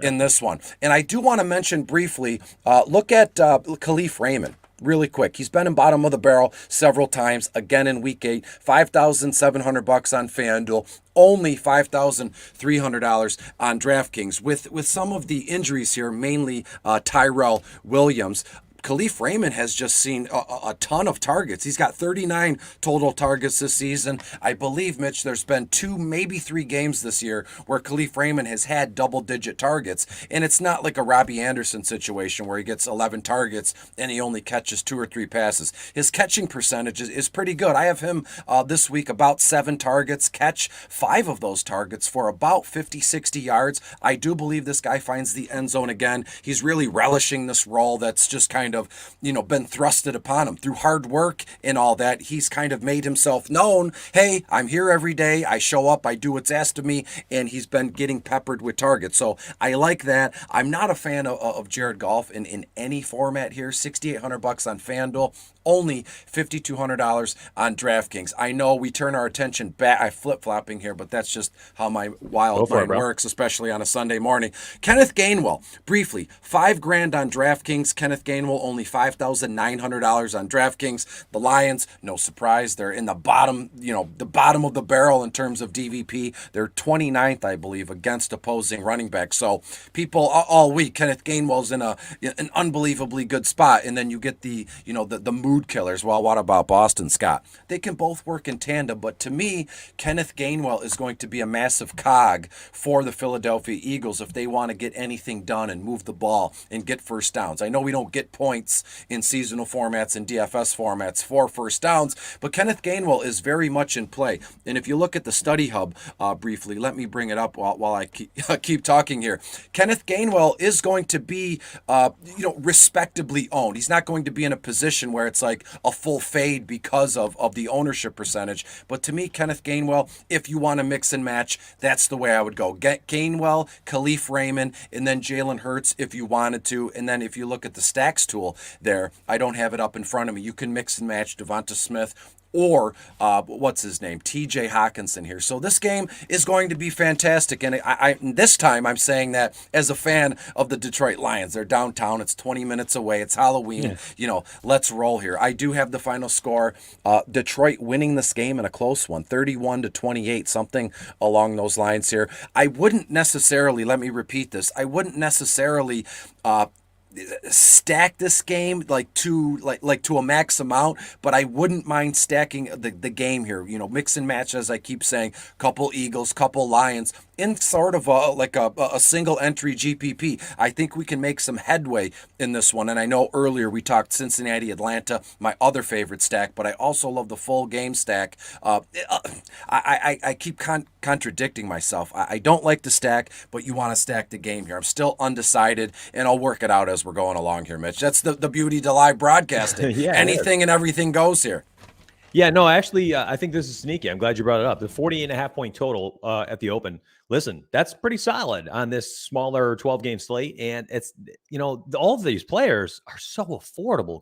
in this one. And I do want to mention briefly, look at Khalif Raymond. really quick. He's been in bottom of the barrel several times, again in week 8, $5,700 on FanDuel. Only $5,300 on DraftKings. With some of the injuries here, mainly Tyrell Williams, Khalif Raymond has just seen a ton of targets. He's got 39 total targets this season. I believe, Mitch, there's been 2, maybe 3 games this year where Khalif Raymond has had double-digit targets. And it's not like a Robbie Anderson situation where he gets 11 targets and he only catches 2 or 3 passes. His catching percentage is pretty good. I have him this week about 7 targets, catch 5 of those targets for about 50, 60 yards. I do believe this guy finds the end zone again. He's really relishing this role that's just kind of, been thrusted upon him through hard work and all that. He's kind of made himself known. Hey, I'm here every day. I show up. I do what's asked of me. And he's been getting peppered with targets. So I like that. I'm not a fan of Jared Goff in any format here. $6,800 on FanDuel. Only $5,200 on DraftKings. I know we turn our attention back. I'm flip-flopping here, but that's just how my wild mind works, especially on a Sunday morning. Kenneth Gainwell, briefly, $5,000 on DraftKings. Kenneth Gainwell, only $5,900 on DraftKings. The Lions, no surprise, they're in the bottom, the bottom of the barrel in terms of DVP. They're 29th, I believe, against opposing running backs. So people all week, Kenneth Gainwell's in an unbelievably good spot, and then you get the mood killers. Well, what about Boston Scott? They can both work in tandem, but to me, Kenneth Gainwell is going to be a massive cog for the Philadelphia Eagles if they want to get anything done and move the ball and get first downs. I know we don't get points in seasonal formats and DFS formats for first downs, but Kenneth Gainwell is very much in play. And if you look at the study hub briefly, let me bring it up while I keep talking here. Kenneth Gainwell is going to be respectably owned. He's not going to be in a position where it's like a full fade because of the ownership percentage. But to me, Kenneth Gainwell, if you want to mix and match, that's the way I would go. Get Gainwell, Khalif Raymond, and then Jalen Hurts if you wanted to. And then if you look at the stacks tool there, I don't have it up in front of me. You can mix and match Devonta Smith or what's his name, TJ Hawkinson here. So this game is going to be fantastic. And this time I'm saying that as a fan of the Detroit Lions. They're downtown. It's 20 minutes away. It's Halloween. Yeah. Let's roll here. I do have the final score. Detroit winning this game in a close one, 31-28, something along those lines here. I wouldn't necessarily, let me repeat this, I wouldn't necessarily stack this game like to a max amount, but I wouldn't mind stacking the game here. Mix and match, as I keep saying, couple Eagles, couple Lions in sort of a single entry GPP. I think we can make some headway in this one. And I know earlier we talked Cincinnati, Atlanta, my other favorite stack, but I also love the full game stack. I keep contradicting myself. I don't like to stack, but you want to stack the game here. I'm still undecided, and I'll work it out as we're going along here, Mitch. That's the beauty to live broadcasting. Yeah, anything and everything goes here. Yeah, no, actually, I think this is sneaky. I'm glad you brought it up. The 48.5 point total at the open. Listen, that's pretty solid on this smaller 12-game slate. And it's, all of these players are so affordable,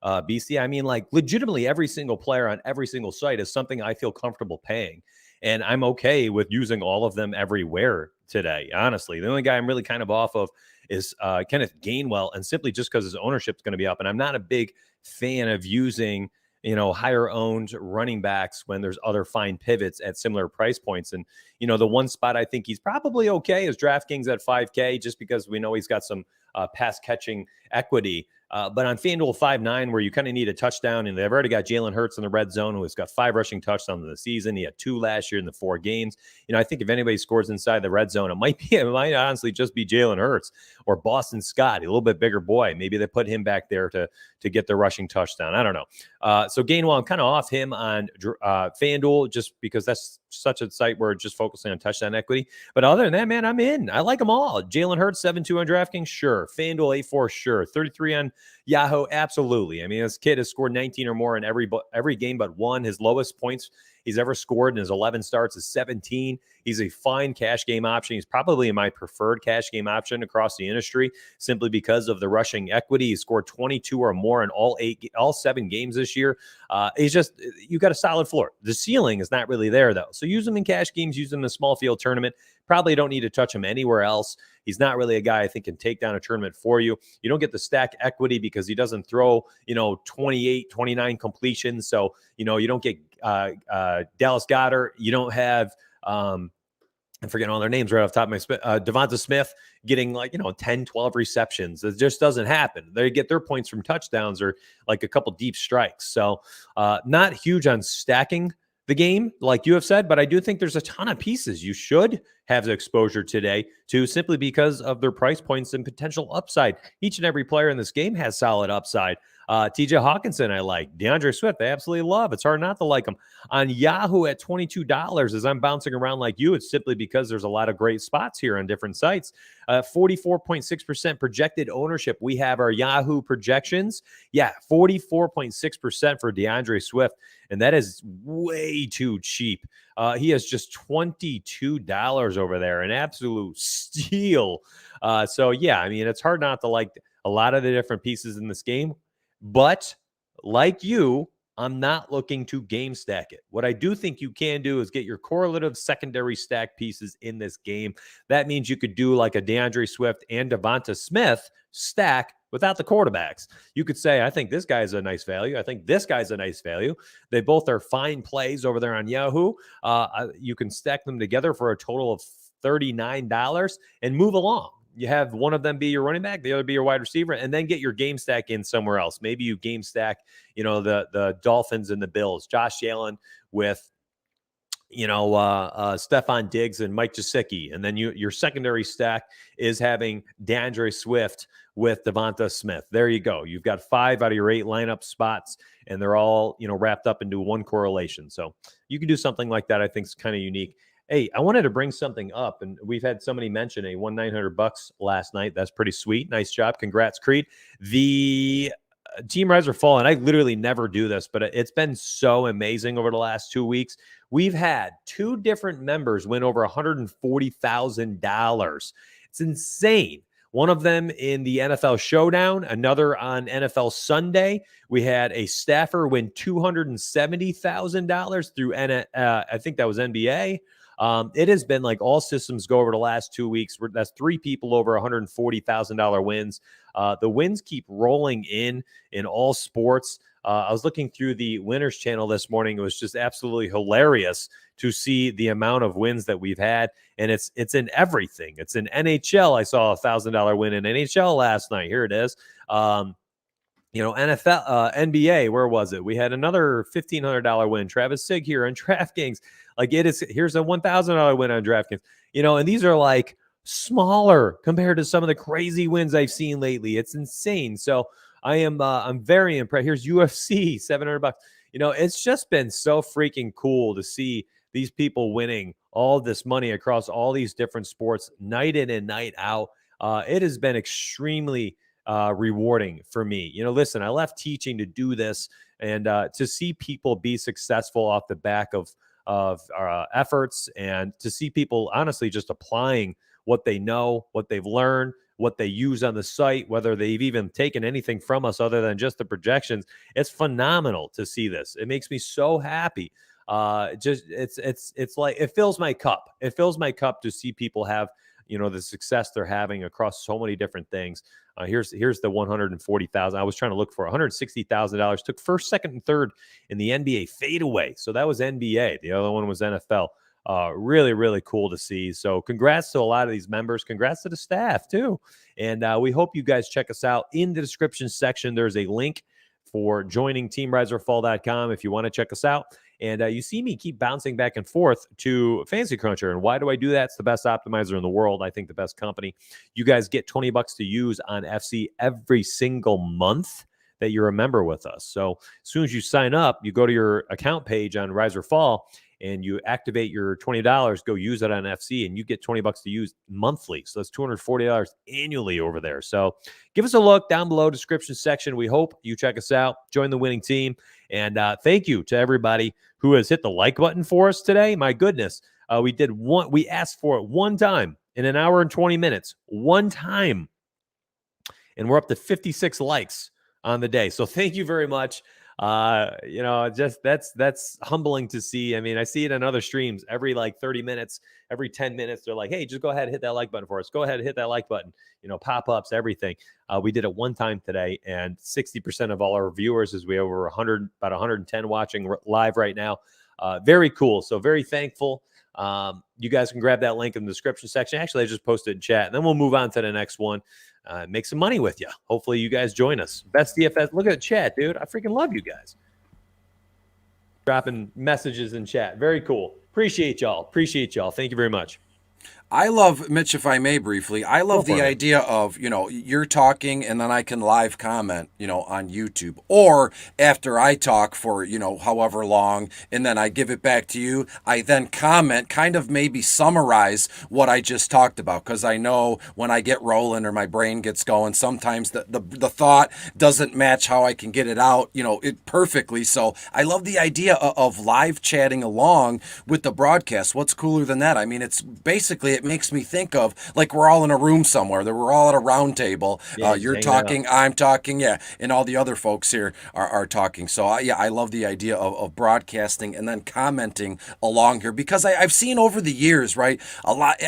BC. I mean, like, legitimately every single player on every single site is something I feel comfortable paying. And I'm okay with using all of them everywhere today, honestly. The only guy I'm really kind of off of is Kenneth Gainwell, and simply just because his ownership is going to be up. And I'm not a big fan of using higher owned running backs when there's other fine pivots at similar price points. And, the one spot I think he's probably okay is DraftKings at 5K, just because we know he's got some pass catching equity. But on FanDuel 5.9, where you kind of need a touchdown, and they've already got Jalen Hurts in the red zone, who has got 5 rushing touchdowns in the season. He had 2 last year in the 4 games. I think if anybody scores inside the red zone, it might honestly just be Jalen Hurts or Boston Scott, a little bit bigger boy. Maybe they put him back there to get the rushing touchdown. I don't know. So Gainwell, I'm kind of off him on FanDuel, just because that's such a site where it's just focusing on touchdown equity. But other than that, man, I'm in. I like them all. Jalen Hurts, 7.2 on DraftKings, sure. FanDuel, 8.4, sure. 33 on Yahoo, absolutely. I mean, this kid has scored 19 or more in every game but one. His lowest points he's ever scored in his 11 starts is 17. He's a fine cash game option. He's probably my preferred cash game option across the industry simply because of the rushing equity. He scored 22 or more in all 7 games this year. You got a solid floor. The ceiling is not really there, though. So use him in cash games, use him in a small field tournament. Probably don't need to touch him anywhere else. He's not really a guy I think can take down a tournament for you. You don't get the stack equity because he doesn't throw, 28, 29 completions. So, you don't get Dallas Goedert. You don't have, I'm forgetting all their names right off the top of my Devonta Smith getting 10, 12 receptions. It just doesn't happen. They get their points from touchdowns or like a couple deep strikes. So not huge on stacking the game, like you have said, but I do think there's a ton of pieces you should have the exposure today to simply because of their price points and potential upside. Each and every player in this game has solid upside. TJ Hawkinson, I like. DeAndre Swift, I absolutely love. It's hard not to like him. On Yahoo at $22, as I'm bouncing around like you, it's simply because there's a lot of great spots here on different sites. 44.6% projected ownership. We have our Yahoo projections. Yeah, 44.6% for DeAndre Swift, and that is way too cheap. He has just $22 over there, an absolute steal. So, yeah, I mean, it's hard not to like a lot of the different pieces in this game. But like you, I'm not looking to game stack it. What I do think you can do is get your correlative secondary stack pieces in this game. That means you could do like a DeAndre Swift and Devonta Smith stack without the quarterbacks. You could say, I think this guy's a nice value. I think this guy's a nice value. They both are fine plays over there on Yahoo. You can stack them together for a total of $39 and move along. You have one of them be your running back, the other be your wide receiver, and then get your game stack in somewhere else. Maybe you game stack, the Dolphins and the Bills, Josh Allen with, Stephon Diggs and Mike Gesicki. And then your secondary stack is having DeAndre Swift with Devonta Smith. There you go. You've got 5 out of your 8 lineup spots, and they're all, wrapped up into one correlation. So you can do something like that. I think is kind of unique. Hey, I wanted to bring something up, and we've had somebody mention a $1,900 last night. That's pretty sweet. Nice job. Congrats, Creed. The Team Rise or Fall, and I literally never do this, but it's been so amazing over the last 2 weeks. We've had 2 different members win over $140,000. It's insane. One of them in the NFL Showdown, another on NFL Sunday. We had a staffer win $270,000 through, I think that was NBA. It has been like all systems go over the last 2 weeks. That's 3 people over $140,000 wins. The wins keep rolling in all sports. I was looking through the Winners channel this morning. It was just absolutely hilarious to see the amount of wins that we've had. And it's in everything. It's in NHL. I saw a $1,000 win in NHL last night. Here it is. NFL, NBA, where was it? We had another $1,500 win. Travis Sig here on Draftkings. Here's a $1,000 win on Draftkings. And these are like smaller compared to some of the crazy wins I've seen lately. It's insane. So I'm very impressed. Here's UFC, $700. It's just been so freaking cool to see these people winning all this money across all these different sports night in and night out. It has been extremely rewarding for me. Listen, I left teaching to do this, and to see people be successful off the back of our efforts, and to see people honestly just applying what they know, what they've learned, what they use on the site, whether they've even taken anything from us other than just the projections. It's phenomenal to see this. It makes me so happy. It's like, it fills my cup. It fills my cup to see people have, the success they're having across so many different things. Here's the $140,000. I was trying to look for $160,000. Took first, second, and third in the NBA fadeaway. So that was NBA. The other one was NFL. Really, really cool to see. So congrats to a lot of these members. Congrats to the staff too. And we hope you guys check us out. In the description section, there's a link for joining teamriserfall.com if you want to check us out. And you see me keep bouncing back and forth to Fantasy Cruncher. And why do I do that? It's the best optimizer in the world. I think the best company. You guys get $20 to use on FC every single month that you're a member with us. So as soon as you sign up, you go to your account page on Rise or Fall, and you activate your $20, go use it on FC, and you get $20 to use monthly. So that's $240 annually over there. So give us a look down below, description section. We hope you check us out, join the winning team. And thank you to everybody who has hit the like button for us today. My goodness. We asked for it one time in an hour and 20 minutes, one time. And we're up to 56 likes on the day. So thank you very much. Just that's humbling to see. I mean, I see it on other streams every like 30 minutes, every 10 minutes. They're like, hey, just go ahead and hit that like button for us. Go ahead and hit that like button, pop-ups, everything. We did it one time today, and 60% of all our viewers, as we have over about 110 watching live right now. Very cool. So very thankful. You guys can grab that link in the description section. Actually, I just posted in chat, and then we'll move on to the next one. Make some money with you. Hopefully you guys join us. Best DFS. Look at the chat, dude. I freaking love you guys. Dropping messages in chat. Very cool. Appreciate y'all. Thank you very much. I love, Mitch, if I may briefly, I love the idea of, you're talking and then I can live comment, on YouTube, or after I talk for, however long, and then I give it back to you, I then comment, kind of maybe summarize what I just talked about, because I know when I get rolling or my brain gets going, sometimes the thought doesn't match how I can get it out, it perfectly. So I love the idea of live chatting along with the broadcast. What's cooler than that? I mean, it's basically, it makes me think of like we're all in a room somewhere, that we're all at a round table. You're talking, I'm talking, and all the other folks here are talking. So I love the idea of broadcasting and then commenting along here, because I've seen over the years, right,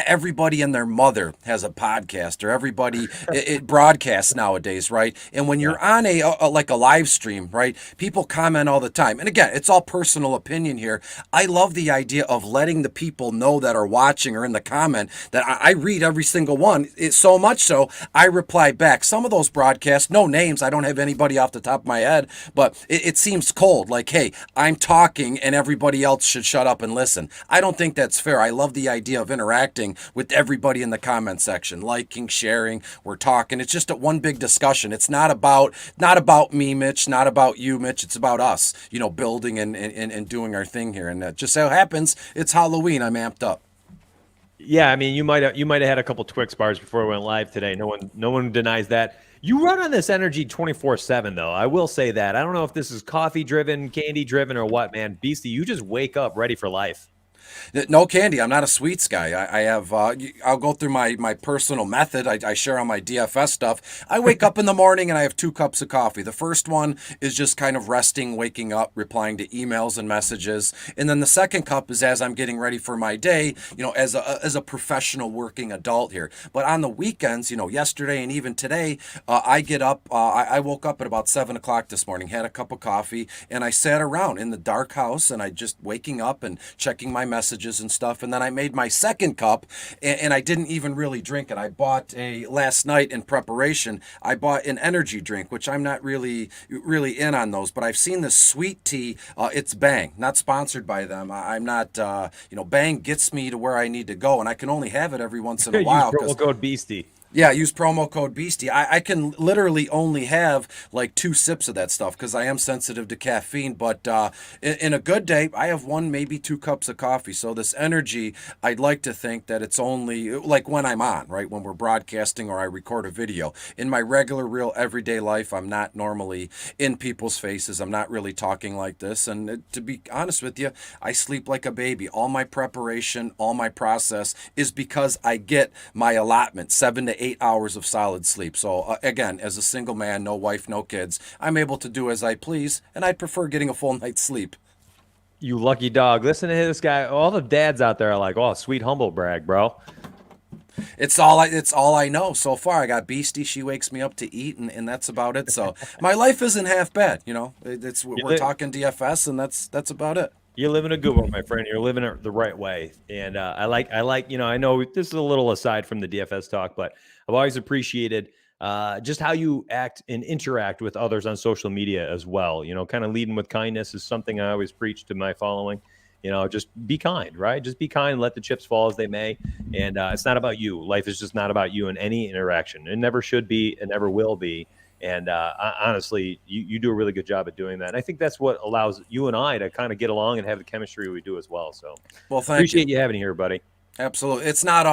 everybody and their mother has a podcast, or everybody it broadcasts nowadays, right? And when you're on a live stream, right, people comment all the time. And again, it's all personal opinion here. I love the idea of letting the people know that are watching or in the comment that I read every single one. It's so much so I reply back. Some of those broadcasts, no names, I don't have anybody off the top of my head, but it seems cold. Like, hey, I'm talking and everybody else should shut up and listen. I don't think that's fair. I love the idea of interacting with everybody in the comment section, liking, sharing. We're talking. It's just one big discussion. It's not about me, Mitch, not about you, Mitch. It's about us, building and doing our thing here. And it just so happens it's Halloween. I'm amped up. Yeah, I mean, you might have had a couple Twix bars before we went live today. No one denies that. You run on this energy 24/7, though. I will say that. I don't know if this is coffee driven, candy driven, or what, man. Beastie, you just wake up ready for life. No candy. I'm not a sweets guy. I have. I'll go through my personal method. I share on my DFS stuff. I wake up in the morning and I have 2 cups of coffee. The first one is just kind of resting, waking up, replying to emails and messages, and then the second cup is as I'm getting ready for my day. As a professional working adult here. But on the weekends, yesterday and even today, I get up. I woke up at about 7 o'clock this morning. Had a cup of coffee and I sat around in the dark house and I just waking up and checking my messages and stuff, and then I made my second cup, and I didn't even really drink it. I bought last night in preparation, I bought an energy drink, which I'm not really in on those, but I've seen this sweet tea. It's Bang, not sponsored by them. I'm not, Bang gets me to where I need to go, and I can only have it every once in a while. Use promo code Beastie. Yeah, use promo code Beastie. I can literally only have like 2 sips of that stuff because I am sensitive to caffeine. But in a good day, I have 1, maybe 2 cups of coffee. So this energy, I'd like to think that it's only like when I'm on, right? When we're broadcasting or I record a video. In my regular, real, everyday life, I'm not normally in people's faces. I'm not really talking like this. And to be honest with you, I sleep like a baby. All my preparation, all my process is because I get my allotment, 7 to 8 hours of solid sleep. So again, as a single man, no wife, no kids, I'm able to do as I please, and I'd prefer getting a full night's sleep. You lucky dog. Listen to this guy. All the dads out there are like, oh, sweet humble brag, bro. It's all I know so far. I got Beastie. She wakes me up to eat, and that's about it. So my life isn't half bad. We're talking DFS, and that's about it. You're living a good one, my friend. You're living it the right way. And I like, I know this is a little aside from the DFS talk, but I've always appreciated just how you act and interact with others on social media as well. Kind of leading with kindness is something I always preach to my following. Just be kind, right? Just be kind, let the chips fall as they may. And it's not about you. Life is just not about you in any interaction. It never should be, it never will be. And honestly, you do a really good job at doing that. And I think that's what allows you and I to kind of get along and have the chemistry we do as well. So Well, thank you. appreciate you having you here, buddy. Absolutely. It's not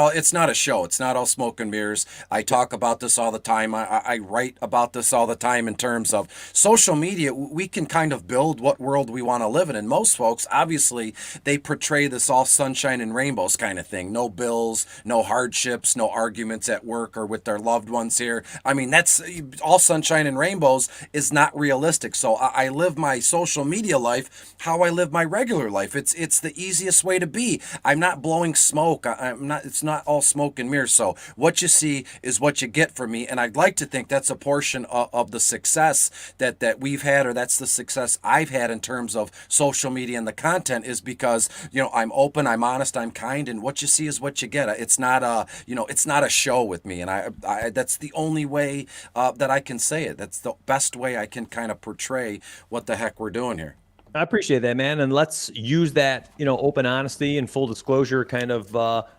a show. It's not all smoke and mirrors. I talk about this all the time. I write about this all the time in terms of social media. We can kind of build what world we want to live in. And most folks, obviously, they portray this all sunshine and rainbows kind of thing. No bills, no hardships, no arguments at work or with their loved ones here. I mean, that's all sunshine and rainbows is not realistic. So I live my social media life how I live my regular life. It's the easiest way to be. I'm not blowing smoke. I'm not. It's not all smoke and mirrors. So what you see is what you get from me, and I'd like to think that's a portion of the success that we've had, or that's the success I've had in terms of social media and the content, is because I'm open, I'm honest, I'm kind, and what you see is what you get. It's not it's not a show with me, and I that's the only way that I can say it. That's the best way I can kind of portray what the heck we're doing here. I appreciate that, man. And let's use that, open honesty and full disclosure kind of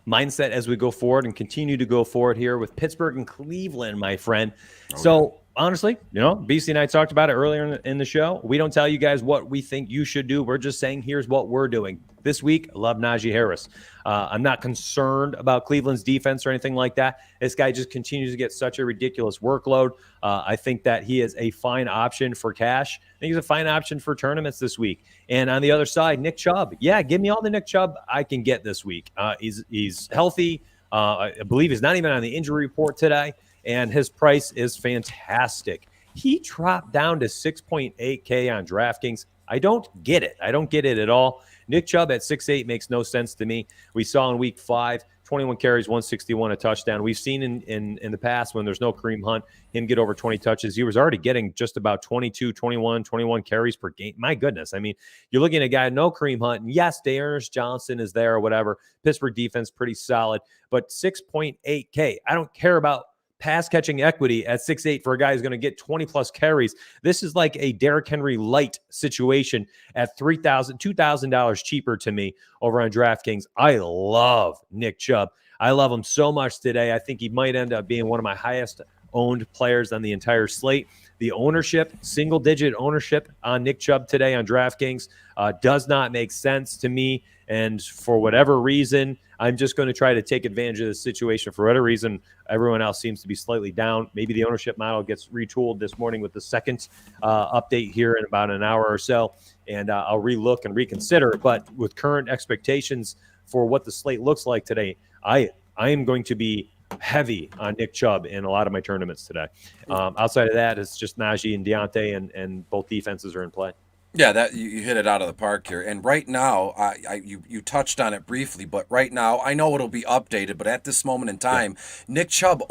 mindset as we go forward and continue to go forward here with Pittsburgh and Cleveland, my friend. So honestly, BC and I talked about it earlier in the show. We don't tell you guys what we think you should do. We're just saying, here's what we're doing. This week, I love Najee Harris. I'm not concerned about Cleveland's defense or anything like that. This guy just continues to get such a ridiculous workload. I think that he is a fine option for cash. I think he's a fine option for tournaments this week. And on the other side, Nick Chubb. Yeah, give me all the Nick Chubb I can get this week. He's healthy. I believe he's not even on the injury report today. And his price is fantastic. He dropped down to 6.8K on DraftKings. I don't get it. I don't get it at all. Nick Chubb at 6'8" makes no sense to me. We saw in week 5, 21 carries, 161, a touchdown. We've seen in the past when there's no Kareem Hunt, him get over 20 touches. He was already getting just about 22, 21 carries per game. My goodness. I mean, you're looking at a guy, no Kareem Hunt. And yes, Dearness Johnson is there or whatever. Pittsburgh defense pretty solid. But 6.8K, I don't care about pass catching equity at 6'8" for a guy who's going to get 20 plus carries. This is like a Derrick Henry light situation at $2,000 cheaper to me over on DraftKings. I love Nick Chubb. I love him so much today. I think he might end up being one of my highest owned players on the entire slate. The ownership, single digit ownership on Nick Chubb today on DraftKings does not make sense to me. And for whatever reason, I'm just going to try to take advantage of the situation. For whatever reason, everyone else seems to be slightly down. Maybe the ownership model gets retooled this morning with the second update here in about an hour or so, and I'll relook and reconsider. But with current expectations for what the slate looks like today, I am going to be heavy on Nick Chubb in a lot of my tournaments today. Outside of that, it's just Najee and Deontay, and both defenses are in play. Yeah, that you hit it out of the park here. And right now, you touched on it briefly, but right now, I know it'll be updated, but at this moment in time, Nick Chubb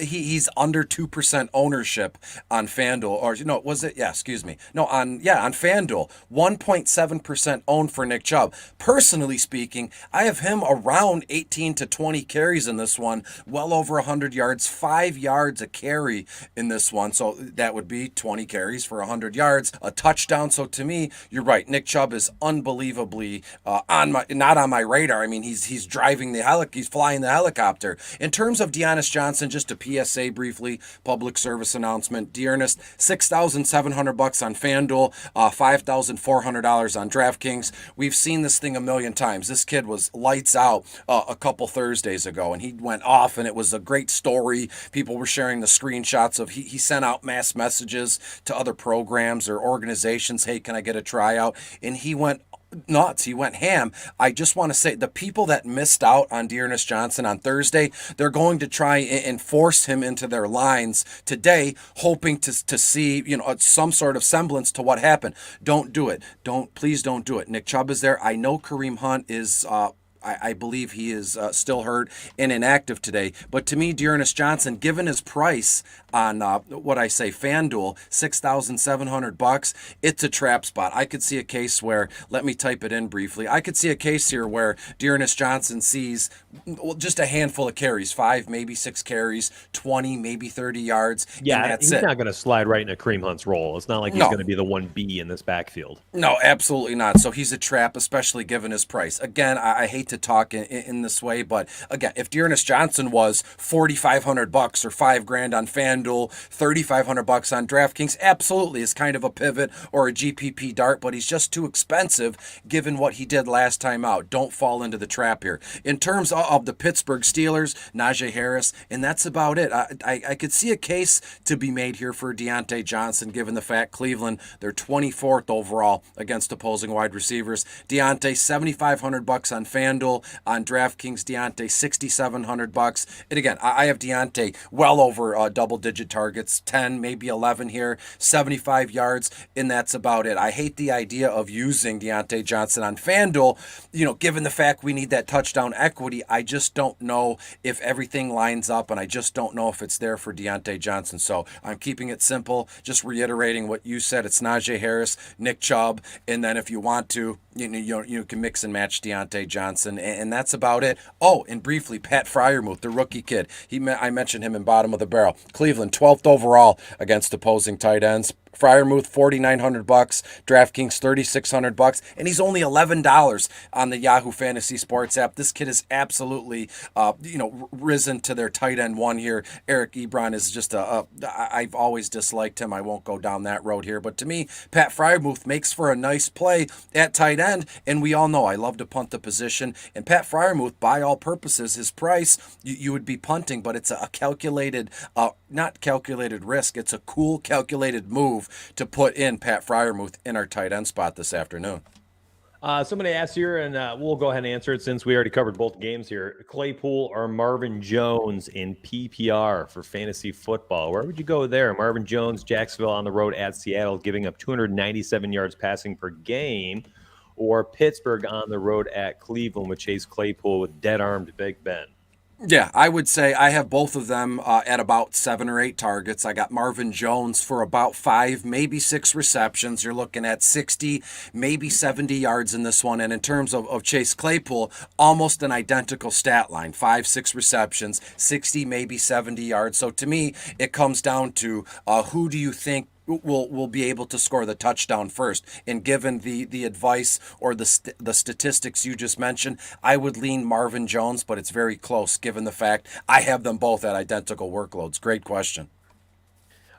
he's under 2% ownership on FanDuel, or was it? Yeah, excuse me. No, on FanDuel, 1.7% owned for Nick Chubb. Personally speaking, I have him around 18 to 20 carries in this one, well over 100 yards, 5 yards a carry in this one. So that would be 20 carries for 100 yards, a touchdown. So to me, you're right. Nick Chubb is unbelievably not on my radar. I mean, he's driving he's flying the helicopter. In terms of Dearness Johnson, just a PSA briefly, public service announcement. Dearness, $6,700 on FanDuel, $5,400 on DraftKings. We've seen this thing a million times. This kid was lights out a couple Thursdays ago, and he went off, and it was a great story. People were sharing the screenshots of he sent out mass messages to other programs or organizations. Hey, can I get a tryout? And he went nuts. He went ham. I just want to say the people that missed out on Dearness Johnson on Thursday, they're going to try and force him into their lines today, hoping to see some sort of semblance to what happened. Don't do it. Please don't do it. Nick Chubb is there. I know Kareem Hunt is I believe he is still hurt and inactive today. But to me, Dearness Johnson, given his price on FanDuel, $6,700, it's a trap spot. I could see a case where, let me type it in briefly. I could see a case here where Dearness Johnson sees just a handful of carries, 5, maybe 6 carries, 20, maybe 30 yards. Yeah, and that's he's not going to slide right into Kareem Hunt's role. It's not like he's going to be the 1B in this backfield. No, absolutely not. So he's a trap, especially given his price. Again, I hate to talk in this way, but again, if Dearness Johnson was $4,500 or $5,000 on FanDuel, $3,500 on DraftKings, absolutely is kind of a pivot or a GPP dart, but he's just too expensive given what he did last time out. Don't fall into the trap here. In terms of the Pittsburgh Steelers, Najee Harris, and that's about it. I could see a case to be made here for Deontay Johnson, given the fact Cleveland, they're 24th overall against opposing wide receivers. Deontay, $7,500 on FanDuel. On DraftKings, Deontay, $6,700. And again, I have Deontay well over double-digit targets, 10, maybe 11 here, 75 yards, and that's about it. I hate the idea of using Deontay Johnson on FanDuel, given the fact we need that touchdown equity. I just don't know if everything lines up, and I just don't know if it's there for Deontay Johnson. So I'm keeping it simple, just reiterating what you said. It's Najee Harris, Nick Chubb, and then if you want to, you can mix and match Deontay Johnson, and that's about it. Oh, and briefly, Pat Freiermuth, the rookie kid. I mentioned him in bottom of the barrel. Cleveland, 12th overall against opposing tight ends. Freiermuth, $4,900, DraftKings, $3,600, and he's only $11 on the Yahoo Fantasy Sports app. This kid is absolutely, risen to their tight end one here. Eric Ebron is just I've always disliked him. I won't go down that road here, but to me, Pat Freiermuth makes for a nice play at tight end, and we all know I love to punt the position, and Pat Freiermuth, by all purposes, his price, you would be punting, but it's a calculated, not calculated risk, it's a cool calculated move to put in Pat Freiermuth in our tight end spot this afternoon. Somebody asked here, and we'll go ahead and answer it since we already covered both games here. Claypool or Marvin Jones in PPR for fantasy football? Where would you go there? Marvin Jones, Jacksonville on the road at Seattle, giving up 297 yards passing per game, or Pittsburgh on the road at Cleveland with Chase Claypool with dead-armed Big Ben? Yeah, I would say I have both of them at about 7 or 8 targets. I got Marvin Jones for about 5, maybe 6 receptions. You're looking at 60, maybe 70 yards in this one. And in terms of Chase Claypool, almost an identical stat line, 5, 6 receptions, 60, maybe 70 yards. So to me, it comes down to who do you think will be able to score the touchdown first. And given the advice or the statistics you just mentioned, I would lean Marvin Jones, but it's very close given the fact I have them both at identical workloads. Great question.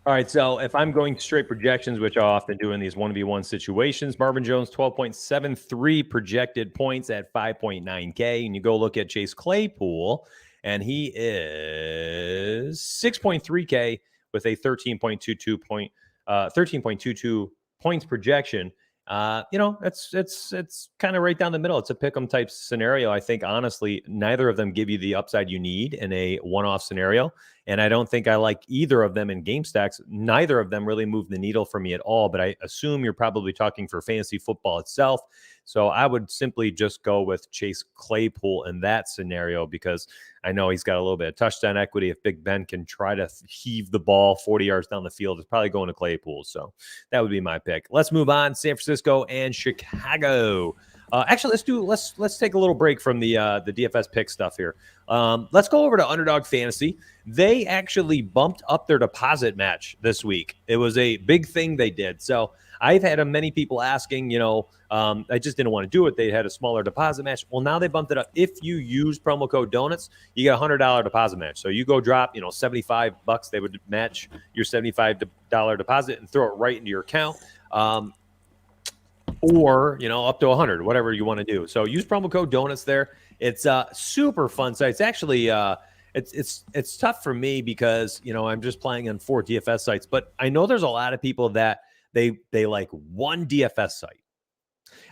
All right, so if I'm going straight projections, which I often do in these 1v1 situations, Marvin Jones, 12.73 projected points at 5.9K. And you go look at Chase Claypool, and he is 6.3K with a 13.22 points projection. It's kind of right down the middle. It's a pick'em type scenario. I think honestly, neither of them give you the upside you need in a one-off scenario. And I don't think I like either of them in game stacks. Neither of them really move the needle for me at all, but I assume you're probably talking for fantasy football itself. So I would simply just go with Chase Claypool in that scenario because I know he's got a little bit of touchdown equity. If Big Ben can try to heave the ball 40 yards down the field, it's probably going to Claypool. So that would be my pick. Let's move on. San Francisco and Chicago. Actually, let's take a little break from the DFS pick stuff here. Let's go over to Underdog Fantasy. They actually bumped up their deposit match this week. It was a big thing they did. So I've had many people asking, I just didn't want to do it. They had a smaller deposit match. Well, now they bumped it up. If you use promo code Donuts, you get a $100 deposit match. So you go drop, $75. They would match your $75 deposit and throw it right into your account. Or, up to 100, whatever you want to do. So use promo code Donuts there. It's a super fun site. It's actually it's tough for me because, I'm just playing on 4 DFS sites, but I know there's a lot of people that they like one DFS site,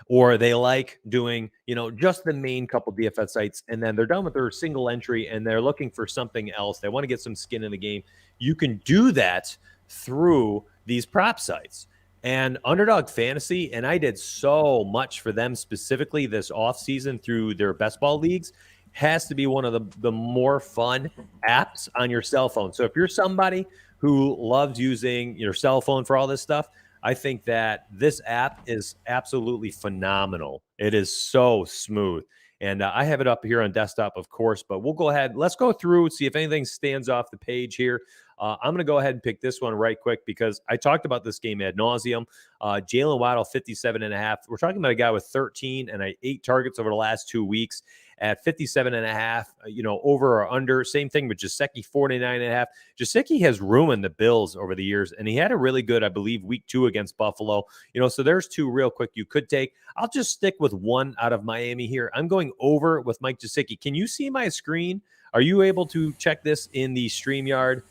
or they like doing, just the main couple DFS sites, and then they're done with their single entry and they're looking for something else. They want to get some skin in the game. You can do that through these prop sites. And Underdog Fantasy, and I did so much for them specifically this offseason through their best ball leagues, has to be one of the more fun apps on your cell phone. So if you're somebody who loves using your cell phone for all this stuff, I think that this app is absolutely phenomenal. It is so smooth. And I have it up here on desktop, of course, but we'll go ahead. Let's go through, see if anything stands off the page here. I'm going to go ahead and pick this one right quick because I talked about this game ad nauseum. Jalen Waddle, 57.5. We're talking about a guy with 13 and 8 targets over the last 2 weeks at 57.5, over or under. Same thing with Gesicki, 49.5. Gesicki has ruined the Bills over the years, and he had a really good, I believe, week 2 against Buffalo. So there's 2 real quick you could take. I'll just stick with one out of Miami here. I'm going over with Mike Gesicki. Can you see my screen? Are you able to check this in the StreamYard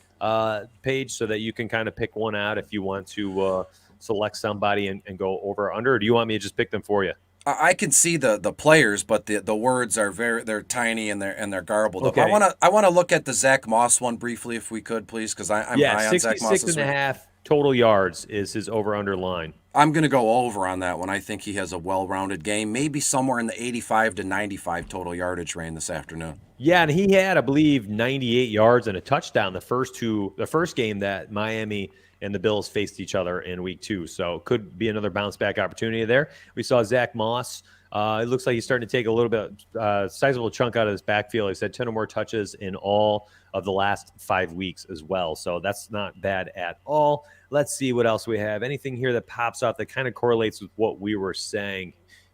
page so that you can kind of pick one out if you want to select somebody and go over or under? Or do you want me to just pick them for you? I can see the players, but the words are they're tiny and they're garbled. Okay. I want to look at the Zack Moss one briefly, if we could, please, because I'm high on Zack Moss. 66.5 total yards is his over/under line. I'm going to go over on that one. I think he has a well-rounded game, maybe somewhere in the 85 to 95 total yardage range this afternoon. Yeah, and he had, I believe, 98 yards and a touchdown the first game that Miami and the Bills faced each other in week 2. So could be another bounce back opportunity there. We saw Zack Moss. It looks like he's starting to take a little bit sizable chunk out of his backfield. He said 10 or more touches in all of the last 5 weeks as well. So that's not bad at all. Let's see what else we have. Anything here that pops off that kind of correlates with what we were saying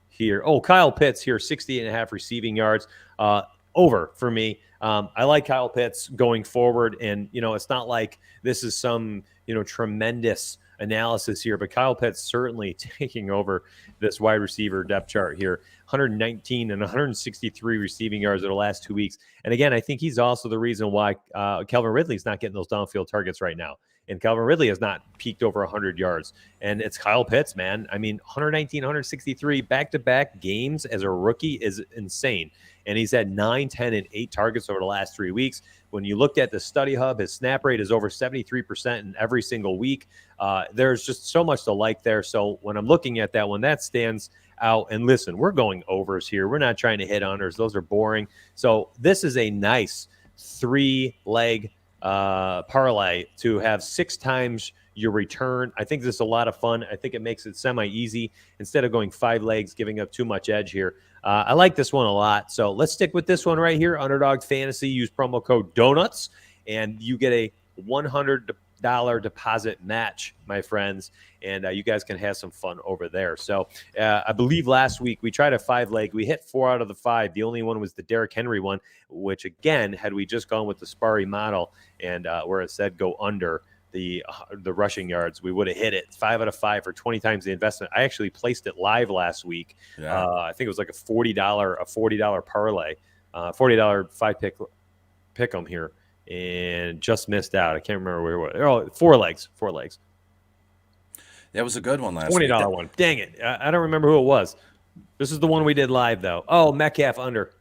here. Oh, Kyle Pitts here, 68.5 receiving yards. Over for me. I like Kyle Pitts going forward, and it's not like this is some tremendous analysis here, but Kyle Pitts certainly taking over this wide receiver depth chart here. 119 and 163 receiving yards in the last 2 weeks, and again, I think he's also the reason why Kelvin Ridley's not getting those downfield targets right now. And Calvin Ridley has not peaked over 100 yards. And it's Kyle Pitts, man. I mean, 119, 163 back-to-back games as a rookie is insane. And he's had 9, 10, and 8 targets over the last 3 weeks. When you looked at the study hub, his snap rate is over 73% in every single week. There's just so much to like there. So when I'm looking at that one, that stands out. And listen, we're going overs here. We're not trying to hit unders. Those are boring. So this is a nice 3-leg parlay to have 6 times your return. I think this is a lot of fun. I think it makes it semi-easy instead of going 5 legs, giving up too much edge here. I like this one a lot. So let's stick with this one right here. Underdog Fantasy. Use promo code DONUTS, and you get a $100 deposit match, my friends. And you guys can have some fun over there. So I believe last week we tried a 5-leg. We hit 4 out of the 5. The only one was the Derrick Henry one, which, again, had we just gone with the Sparry model and where it said go under the rushing yards, we would have hit it 5 out of 5 for 20 times the investment. I actually placed it live last week. Yeah. I think it was like a $40 parlay, $40 pick 'em here, and just missed out. I can't remember where it was. Oh, 4 legs. That was a good one last $20 week. one. Dang it. I don't remember who it was. This is the one we did live, though. Oh, Metcalf under.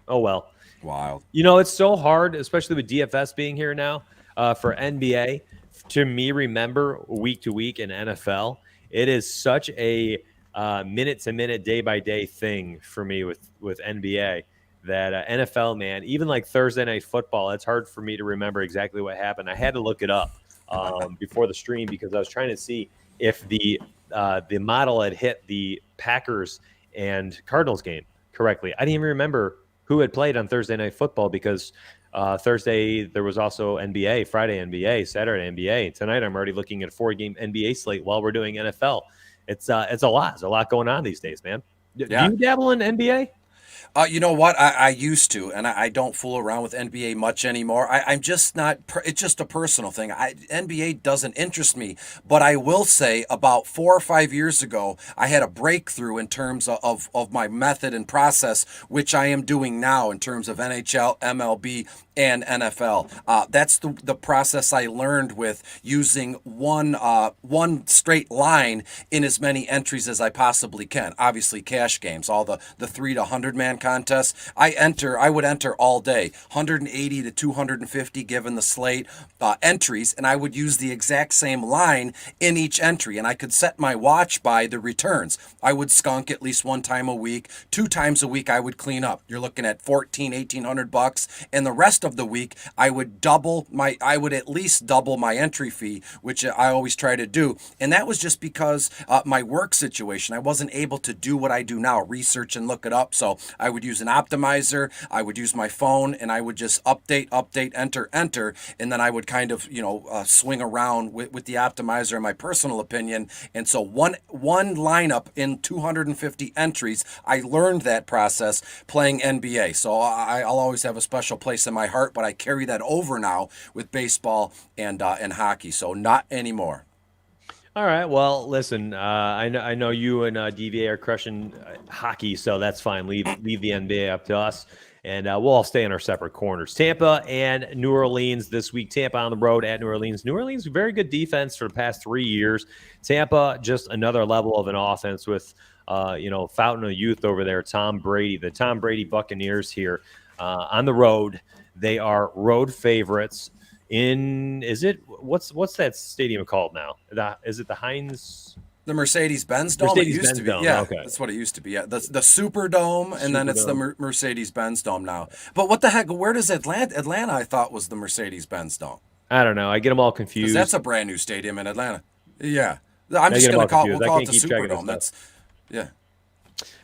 Oh, well. Wild. It's so hard, especially with DFS being here now, for NBA, to me remember week to week in NFL. It is such a minute-to-minute, day-by-day thing for me with NBA that NFL, man, even like Thursday Night Football, it's hard for me to remember exactly what happened. I had to look it up before the stream because I was trying to see if the model had hit the Packers and Cardinals game correctly. I didn't even remember who had played on Thursday Night Football because Thursday there was also NBA, Friday NBA, Saturday NBA. Tonight I'm already looking at a 4-game NBA slate while we're doing NFL. It's a lot. There's a lot going on these days, man. Yeah. Do you dabble in NBA? You know what? I used to, and I don't fool around with NBA much anymore. I'm just not. It's just a personal thing. NBA doesn't interest me. But I will say, about 4 or 5 years ago, I had a breakthrough in terms of my method and process, which I am doing now in terms of NHL, MLB, and NFL. That's the process I learned with using one straight line in as many entries as I possibly can. Obviously, cash games, all the 3 to 100 man contests. I would enter all day, 180 to 250 given the slate entries, and I would use the exact same line in each entry, and I could set my watch by the returns. I would skunk at least 1 time a week, 2 times a week I would clean up. You're looking at $1,400, $1,800, and the rest of of the week, I would at least double my entry fee, which I always try to do. And that was just because my work situation, I wasn't able to do what I do now, research and look it up. So I would use an optimizer, I would use my phone, and I would just update, enter, and then I would kind of, swing around with the optimizer in my personal opinion. And so one lineup in 250 entries, I learned that process playing NBA. So I'll always have a special place in my heart, but I carry that over now with baseball and hockey. So not anymore. All right. Well, listen, I know you and DVA are crushing hockey, so that's fine. Leave the NBA up to us, and we'll all stay in our separate corners. Tampa and New Orleans this week. Tampa on the road at New Orleans. New Orleans, very good defense for the past 3 years. Tampa, just another level of an offense with, fountain of youth over there, Tom Brady. The Tom Brady Buccaneers here on the road. They are road favorites. What's that stadium called now? Is it the Heinz? The Mercedes-Benz Dome? Mercedes-Benz Dome. Yeah, okay. That's what it used to be. Yeah, the Superdome, and then it's the Mercedes-Benz Dome now. But what the heck? Where does Atlanta, I thought, was the Mercedes-Benz Dome. I don't know. I get them all confused. That's a brand new stadium in Atlanta. Yeah. we'll call it the Superdome.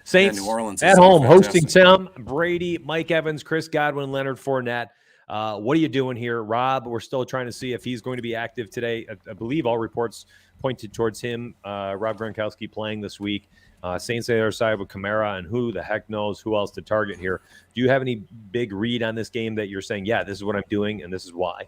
Saints New Orleans at home hosting Tom Brady, Mike Evans, Chris Godwin, Leonard Fournette. What are you doing here, Rob? We're still trying to see if he's going to be active today. I believe all reports pointed towards him, Rob Gronkowski, playing this week. Saints on the other side with Kamara, and who the heck knows who else to target here. Do you have any big read on this game that you're saying, yeah, this is what I'm doing and this is why?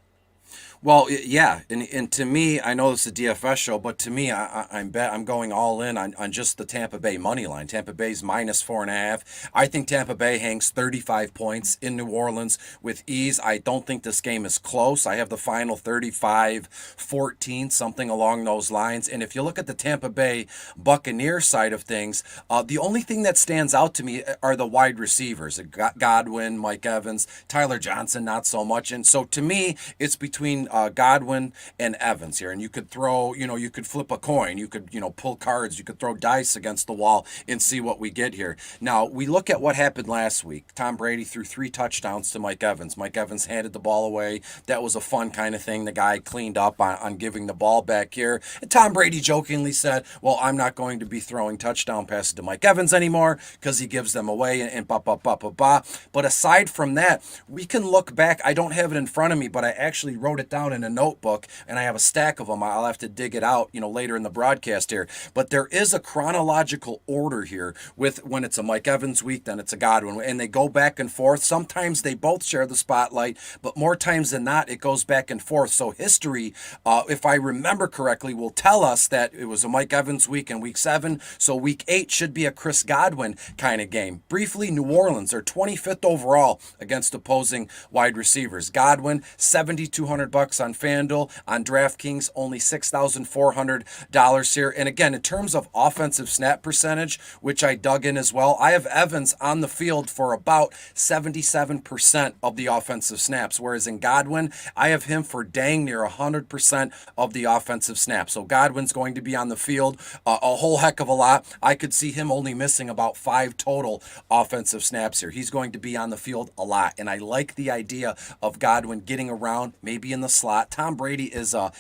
Well, yeah, and to me, I know it's a DFS show, but to me, I'm going all in on just the Tampa Bay money line. Tampa Bay's -4.5. I think Tampa Bay hangs 35 points in New Orleans with ease. I don't think this game is close. I have the final 35-14, something along those lines. And if you look at the Tampa Bay Buccaneer side of things, the only thing that stands out to me are the wide receivers: Godwin, Mike Evans, Tyler Johnson, not so much. And so to me, it's between Godwin and Evans here. And you could throw, you could flip a coin, you could, pull cards, you could throw dice against the wall and see what we get here. Now, we look at what happened last week. Tom Brady threw 3 touchdowns to Mike Evans. Mike Evans handed the ball away. That was a fun kind of thing. The guy cleaned up on giving the ball back here. And Tom Brady jokingly said, well, I'm not going to be throwing touchdown passes to Mike Evans anymore because he gives them away and ba ba ba ba ba. But aside from that, we can look back. I don't have it in front of me, but I actually wrote it down in a notebook, and I have a stack of them. I'll have to dig it out, later in the broadcast here. But there is a chronological order here with when it's a Mike Evans week, then it's a Godwin, and they go back and forth. Sometimes they both share the spotlight, but more times than not, it goes back and forth. So history, if I remember correctly, will tell us that it was a Mike Evans week in week 7. So week 8 should be a Chris Godwin kind of game. Briefly, New Orleans are 25th overall against opposing wide receivers. Godwin, $7,200 on FanDuel. On Draftkings, only $6,400 here. And again, in terms of offensive snap percentage, which I dug in as well, I have Evans on the field for about 77% of the offensive snaps, whereas in Godwin, I have him for dang near 100% of the offensive snaps. So Godwin's going to be on the field a whole heck of a lot. I could see him only missing about 5 total offensive snaps here. He's going to be on the field a lot, and I like the idea of Godwin getting around, maybe in the slot. Tom Brady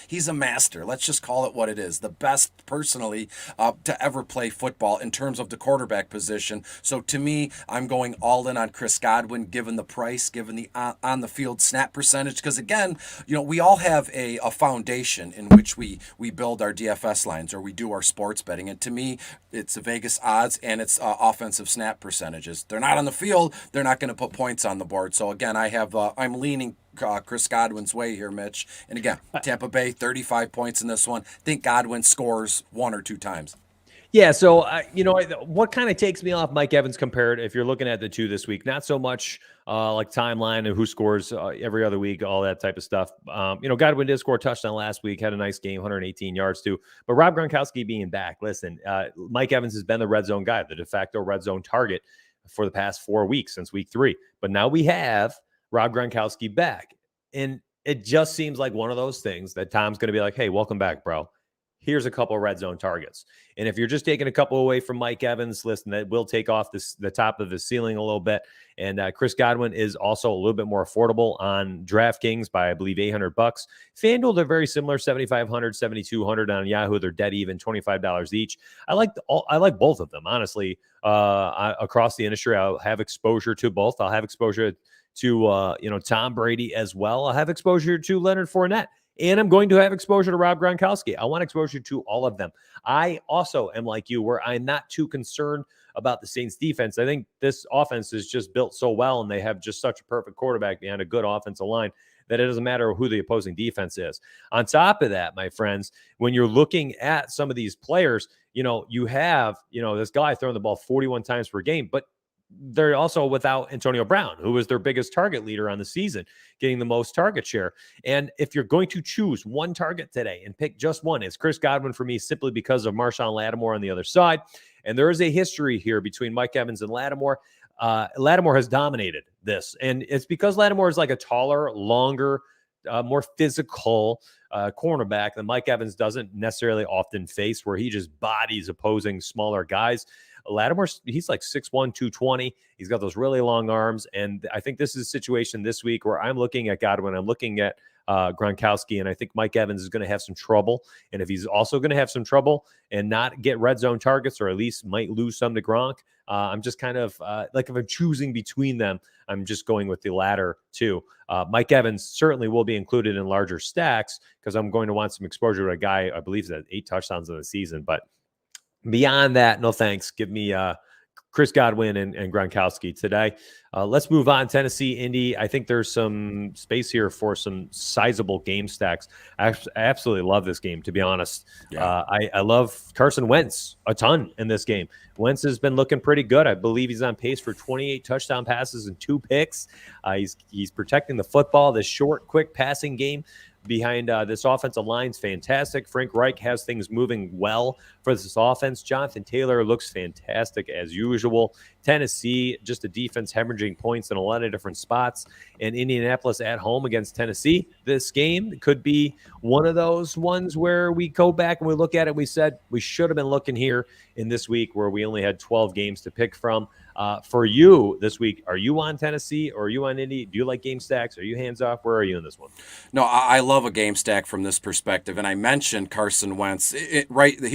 he's a master. Let's just call it what it is. The best, personally, to ever play football in terms of the quarterback position. So to me, I'm going all in on Chris Godwin, given the price, given the on the field snap percentage. Because again, we all have a foundation in which we build our DFS lines, or we do our sports betting. And to me, it's the Vegas odds and it's offensive snap percentages. They're not on the field, they're not going to put points on the board. So again, I'm leaning Chris Godwin's way here, Mitch. And again, Tampa Bay, 35 points in this one. I think Godwin scores 1 or 2 times. Yeah, so, what kind of takes me off Mike Evans compared, if you're looking at the two this week, not so much like timeline and who scores every other week, all that type of stuff. Godwin did score a touchdown last week, had a nice game, 118 yards too. But Rob Gronkowski being back, listen, Mike Evans has been the red zone guy, the de facto red zone target for the past 4 weeks since week 3. But now we have Rob Gronkowski back. And it just seems like one of those things that Tom's going to be like, hey, welcome back, bro. here's a couple of red zone targets. And if you're just taking a couple away from Mike Evans, listen, that will take off the top of the ceiling a little bit. And Chris Godwin is also a little bit more affordable on DraftKings by, I believe, $800. FanDuel, they're very similar, $7,500, $7,200 on Yahoo. They're dead even, $25 each. I like both of them, honestly. Across the industry, I'll have exposure to both. I'll have exposure to Tom Brady as well. I'll have exposure to Leonard Fournette. And I'm going to have exposure to Rob Gronkowski. I want exposure to all of them. I also am like you, where I'm not too concerned about the Saints defense. I think this offense is just built so well, and they have just such a perfect quarterback behind a good offensive line that it doesn't matter who the opposing defense is. On top of that, my friends, when you're looking at some of these players, you have, this guy throwing the ball 41 times per game, but they're also without Antonio Brown, who was their biggest target leader on the season, getting the most target share. And if you're going to choose one target today and pick just one, it's Chris Godwin for me, simply because of Marshawn Lattimore on the other side. And there is a history here between Mike Evans and Lattimore. Lattimore has dominated this, and it's because Lattimore is like a taller, longer, more physical cornerback that Mike Evans doesn't necessarily often face, where he just bodies opposing smaller guys. Lattimore, he's like 6'1", 220. He's got those really long arms. And I think this is a situation this week where I'm looking at Godwin, I'm looking at Gronkowski, and I think Mike Evans is going to have some trouble. And if he's also going to have some trouble and not get red zone targets, or at least might lose some to Gronk, I'm just kind of like, if I'm choosing between them, I'm just going with the latter two. Mike Evans certainly will be included in larger stacks because I'm going to want some exposure to a guy, I believe, that 8 touchdowns in the season. But beyond that, no thanks. Give me Chris Godwin and Gronkowski today. Let's move on. Tennessee, Indy. I think there's some space here for some sizable game stacks. I absolutely love this game, to be honest. Yeah. I love Carson Wentz a ton in this game. Wentz has been looking pretty good. I believe he's on pace for 28 touchdown passes and 2 picks. He's protecting the football. This short, quick passing game behind this offensive line's fantastic. Frank Reich has things moving well for this offense. Jonathan Taylor looks fantastic as usual. Tennessee, just a defense hemorrhaging points in a lot of different spots. And Indianapolis at home against Tennessee. This game could be one of those ones where we go back and we look at it. We said we should have been looking here in this week where we only had 12 games to pick from. For you this week, are you on Tennessee or are you on Indy? Do you like game stacks? Are you hands off? Where are you in this one? No, I love a game stack from this perspective. And I mentioned Carson Wentz. He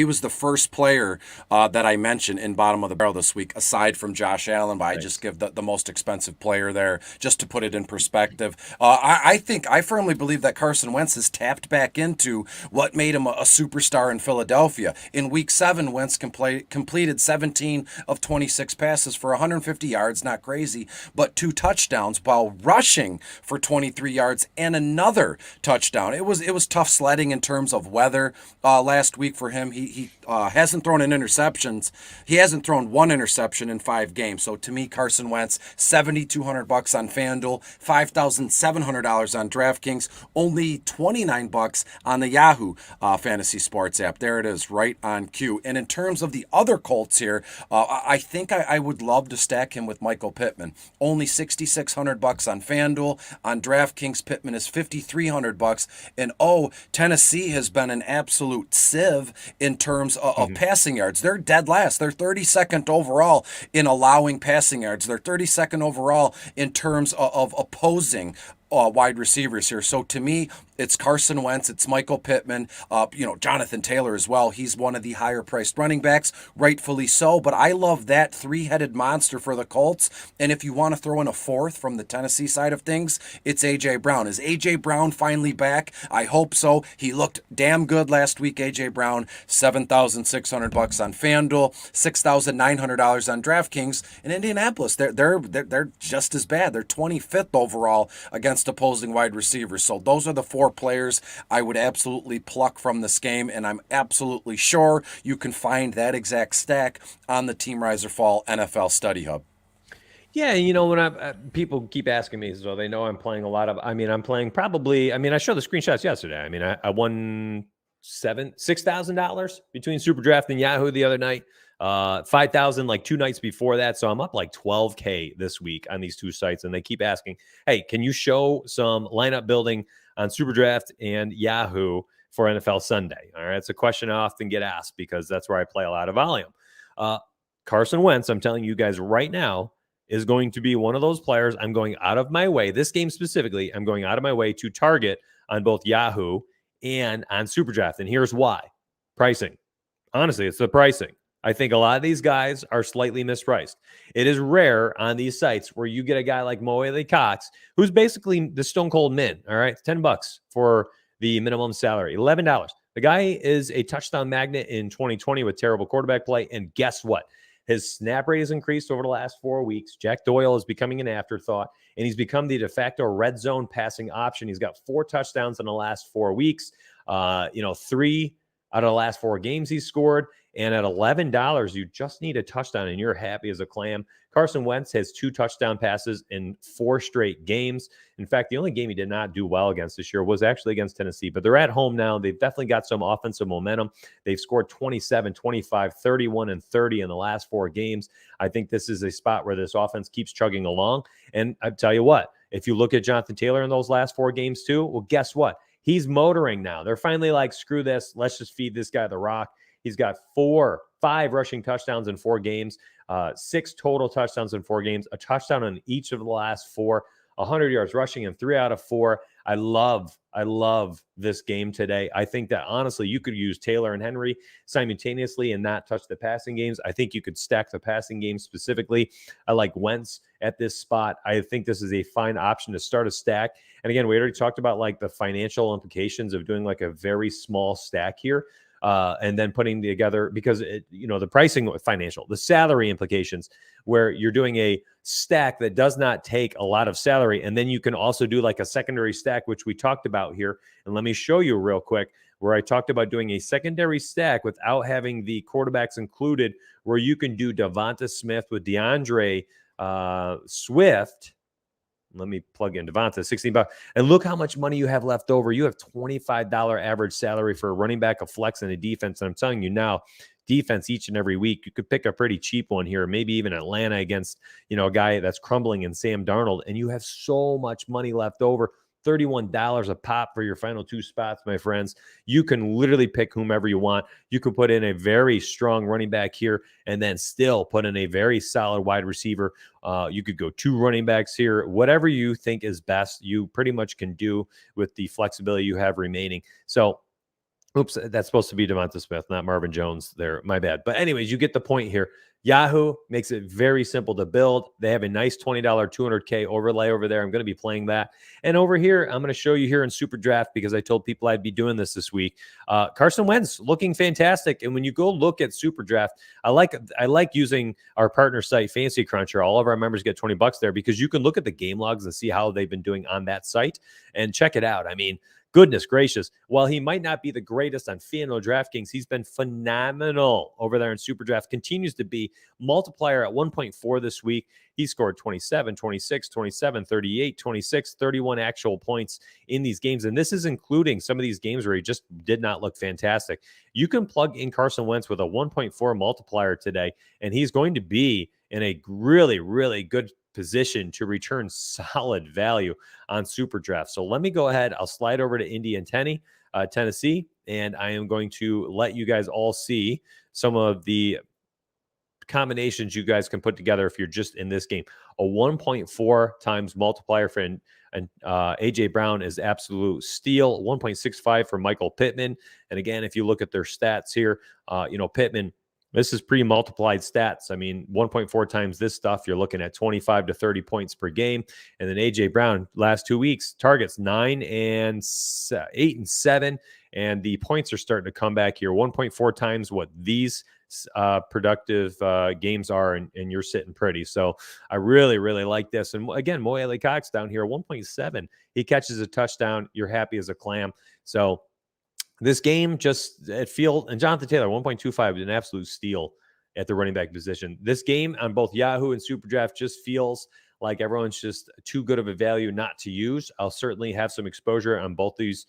was the first player that I mentioned in bottom of the barrel this week, aside from Josh Allen, but I just give the most expensive player there just to put it in perspective. I firmly believe that Carson Wentz has tapped back into what made him a superstar in Philadelphia. In week 7, Wentz completed 17 of 26 passes for 150 yards, not crazy, but 2 touchdowns while rushing for 23 yards and another touchdown. It was tough sledding in terms of weather last week for him. He hasn't thrown an interceptions. He hasn't thrown 1 interception in 5 games. So to me, Carson Wentz, $7,200 on FanDuel, $5,700 on DraftKings, only $29 on the Yahoo Fantasy Sports app. There it is, right on cue. And in terms of the other Colts here, I think I would love to stack him with Michael Pittman. Only $6,600 on FanDuel. On DraftKings, Pittman is $5,300. And Tennessee has been an absolute sieve in terms of passing yards. They're dead last. They're 32nd overall in allowing passing yards. They're 32nd overall in terms of opposing wide receivers here. So to me, it's Carson Wentz, it's Michael Pittman, Jonathan Taylor as well. He's one of the higher priced running backs, rightfully so. But I love that 3-headed monster for the Colts. And if you want to throw in a 4th from the Tennessee side of things, it's A.J. Brown. Is A.J. Brown finally back? I hope so. He looked damn good last week, A.J. Brown. $7,600 on FanDuel, $6,900 on DraftKings. In Indianapolis, they're just as bad. They're 25th overall against opposing wide receivers. So those are the 4 players I would absolutely pluck from this game, and I'm absolutely sure you can find that exact stack on the Team Riser Fall NFL Study Hub. Yeah, when people keep asking me, so they know I'm playing a lot of. I'm playing probably. I showed the screenshots yesterday. I won $6,000 between SuperDraft and Yahoo the other night. 5,000 like 2 nights before that. So I'm up like 12K this week on these 2 sites. And they keep asking, hey, can you show some lineup building on SuperDraft and Yahoo for NFL Sunday? All right, it's a question I often get asked because that's where I play a lot of volume. Carson Wentz, I'm telling you guys right now, is going to be one of those players I'm going out of my way, this game specifically, I'm going out of my way to target on both Yahoo and on SuperDraft. And here's why. Pricing. Honestly, it's the pricing. I think a lot of these guys are slightly mispriced. It is rare on these sites where you get a guy like Mo Cox, who's basically the Stone Cold Min. All right, $10 for the minimum salary, $11. The guy is a touchdown magnet in 2020 with terrible quarterback play. And guess what? His snap rate has increased over the last 4 weeks. Jack Doyle is becoming an afterthought, and he's become the de facto red zone passing option. He's got 4 touchdowns in the last 4 weeks. 3 out of the last 4 games he's scored. And at $11, you just need a touchdown, and you're happy as a clam. Carson Wentz has 2 touchdown passes in 4 straight games. In fact, the only game he did not do well against this year was actually against Tennessee. But they're at home now. They've definitely got some offensive momentum. They've scored 27, 25, 31, and 30 in the last 4 games. I think this is a spot where this offense keeps chugging along. And I tell you what, if you look at Jonathan Taylor in those last 4 games too, well, guess what? He's motoring now. They're finally like, screw this. Let's just feed this guy the rock. He's got 5 rushing touchdowns in 4 games, 6 total touchdowns in 4 games, a touchdown in each of the last 4, 100 yards rushing in 3 out of 4. I love this game today. I think that honestly, you could use Taylor and Henry simultaneously and not touch the passing games. I think you could stack the passing games specifically. I like Wentz at this spot. I think this is a fine option to start a stack. And again, we already talked about like the financial implications of doing like a very small stack here. And then putting together, because the pricing financial, the salary implications, where you're doing a stack that does not take a lot of salary. And then you can also do like a secondary stack, which we talked about here. And let me show you real quick where I talked about doing a secondary stack without having the quarterbacks included, where you can do Devonta Smith with DeAndre Swift. Let me plug in Devonta, $16. And look how much money you have left over. You have $25 average salary for a running back, a flex, and a defense. And I'm telling you now, defense each and every week, you could pick a pretty cheap one here, maybe even Atlanta against, a guy that's crumbling in Sam Darnold. And you have so much money left over. $31 a pop for your final 2 spots, my friends. You can literally pick whomever you want. You could put in a very strong running back here and then still put in a very solid wide receiver. You could go 2 running backs here. Whatever you think is best, you pretty much can do with the flexibility you have remaining. So, oops, that's supposed to be Devonta Smith, not Marvin Jones there. My bad. But anyways, you get the point here. Yahoo makes it very simple to build. They have a nice $20 200K overlay over there. I'm going to be playing that. And over here, I'm going to show you here in Super Draft, because I told people I'd be doing this week. Carson Wentz looking fantastic. And when you go look at Super Draft, I like using our partner site, Fancy Cruncher. All of our members get $20 there, because you can look at the game logs and see how they've been doing on that site and check it out. I mean, goodness gracious. While he might not be the greatest on FanDuel Draftkings, he's been phenomenal over there in SuperDraft. Continues to be multiplier at 1.4 this week. He scored 27, 26, 27, 38, 26, 31 actual points in these games. And this is including some of these games where he just did not look fantastic. You can plug in Carson Wentz with a 1.4 multiplier today, and he's going to be in a really, really good position to return solid value on Super Draft. So let me go ahead. I'll slide over to Indy and Tennessee, and I am going to let you guys all see some of the combinations you guys can put together if you're just in this game. A 1.4 times multiplier for A.J. Brown is absolute steal. 1.65 for Michael Pittman. And again, if you look at their stats here, Pittman, this is pre-multiplied stats. I mean, 1.4 times this stuff, you're looking at 25 to 30 points per game. And then A.J. Brown, last 2 weeks, targets 9 and 8 and 7. And the points are starting to come back here. 1.4 times what these productive games are, and you're sitting pretty. So I really, really like this. And again, Mo Cox down here, 1.7. He catches a touchdown. You're happy as a clam. So this game just at field, and Jonathan Taylor, 1.25, an absolute steal at the running back position. This game on both Yahoo and SuperDraft just feels like everyone's just too good of a value not to use. I'll certainly have some exposure on both these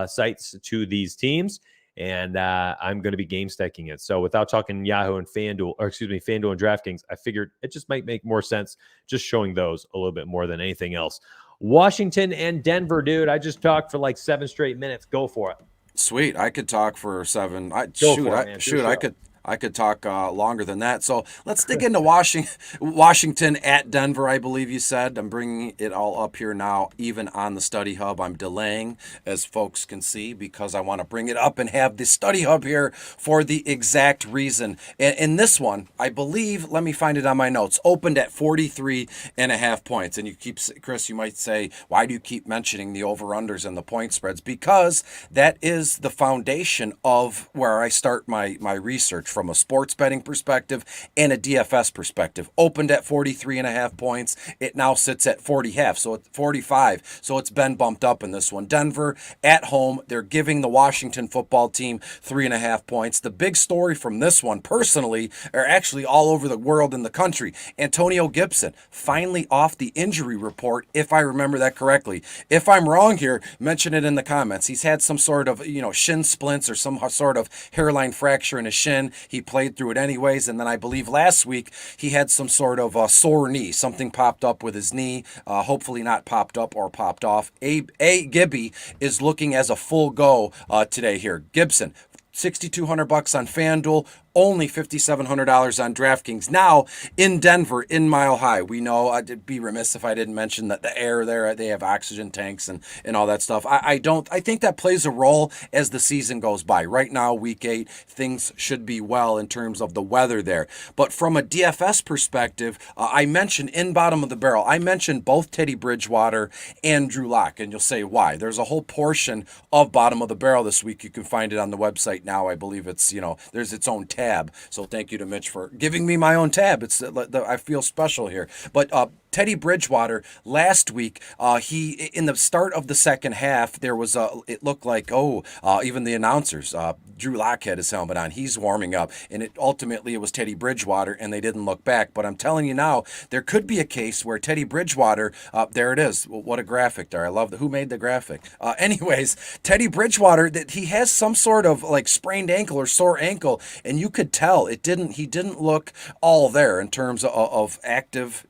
sites to these teams, and I'm going to be game stacking it. So without talking Yahoo and FanDuel, FanDuel and DraftKings, I figured it just might make more sense just showing those a little bit more than anything else. Washington and Denver, dude. I just talked for like 7 straight minutes. Go for it. Sweet. I could talk for seven. Go for it, man. It's your I show. could talk longer than that. So let's dig into Washington at Denver. I believe you said. I'm bringing it all up here now, even on the study hub. I'm delaying, as folks can see, because I want to bring it up and have the study hub here for the exact reason. In this one, I believe. Let me find it on my notes. Opened at 43.5 points. And you keep, Chris, you might say, why do you keep mentioning the over-unders and the point spreads? Because that is the foundation of where I start my research from a sports betting perspective and a DFS perspective. Opened at 43.5 points. It now sits at 40.5, so it's 45. So it's been bumped up in this one. Denver at home, they're giving the Washington football team 3.5 points. The big story from this one, personally, are actually all over the world and the country. Antonio Gibson, finally off the injury report, if I remember that correctly. If I'm wrong here, mention it in the comments. He's had some sort of, shin splints or some sort of hairline fracture in his shin. He played through it anyways. And then I believe last week he had some sort of sore knee. Something popped up with his knee. Hopefully not popped up or popped off. Gibby is looking as a full go today here. Gibson, $6,200 on FanDuel, only $5,700 on Draftkings. Now in Denver, in Mile High, we know I'd be remiss if I didn't mention that the air there, they have oxygen tanks and all that stuff. I think that plays a role as the season goes by. Right now, week 8, things should be well in terms of the weather there. But from a DFS perspective, I mentioned in bottom of the barrel, I mentioned both Teddy Bridgewater and Drew Lock, and you'll say why. There's a whole portion of bottom of the barrel this week. You can find it on the website now. I believe it's, there's its own tab. So thank you to Mitch for giving me my own tab. I feel special here. But Teddy Bridgewater last week, he in the start of the second half, there was it looked like even the announcers, Drew Lock had his helmet on. He's warming up, and it was Teddy Bridgewater, and they didn't look back. But I'm telling you now, there could be a case where Teddy Bridgewater, there it is. What a graphic there! I love who made the graphic. Anyways, Teddy Bridgewater, that he has some sort of like sprained ankle or sore ankle, and you could tell he didn't look all there in terms of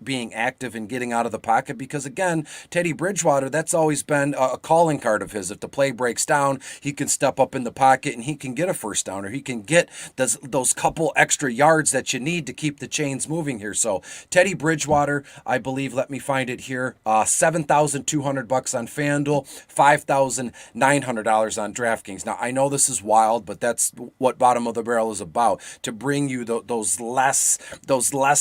being active and getting out of the pocket, because again, Teddy Bridgewater, that's always been a calling card of his. If the play breaks down, he can step up in the pocket and he can get a first down, or he can get those couple extra yards that you need to keep the chains moving here. So Teddy Bridgewater, I believe, let me find it here, $7,200 on FanDuel, $5,900 on DraftKings. Now I know this is wild, but that's what bottom of the barrel is about, to bring you those less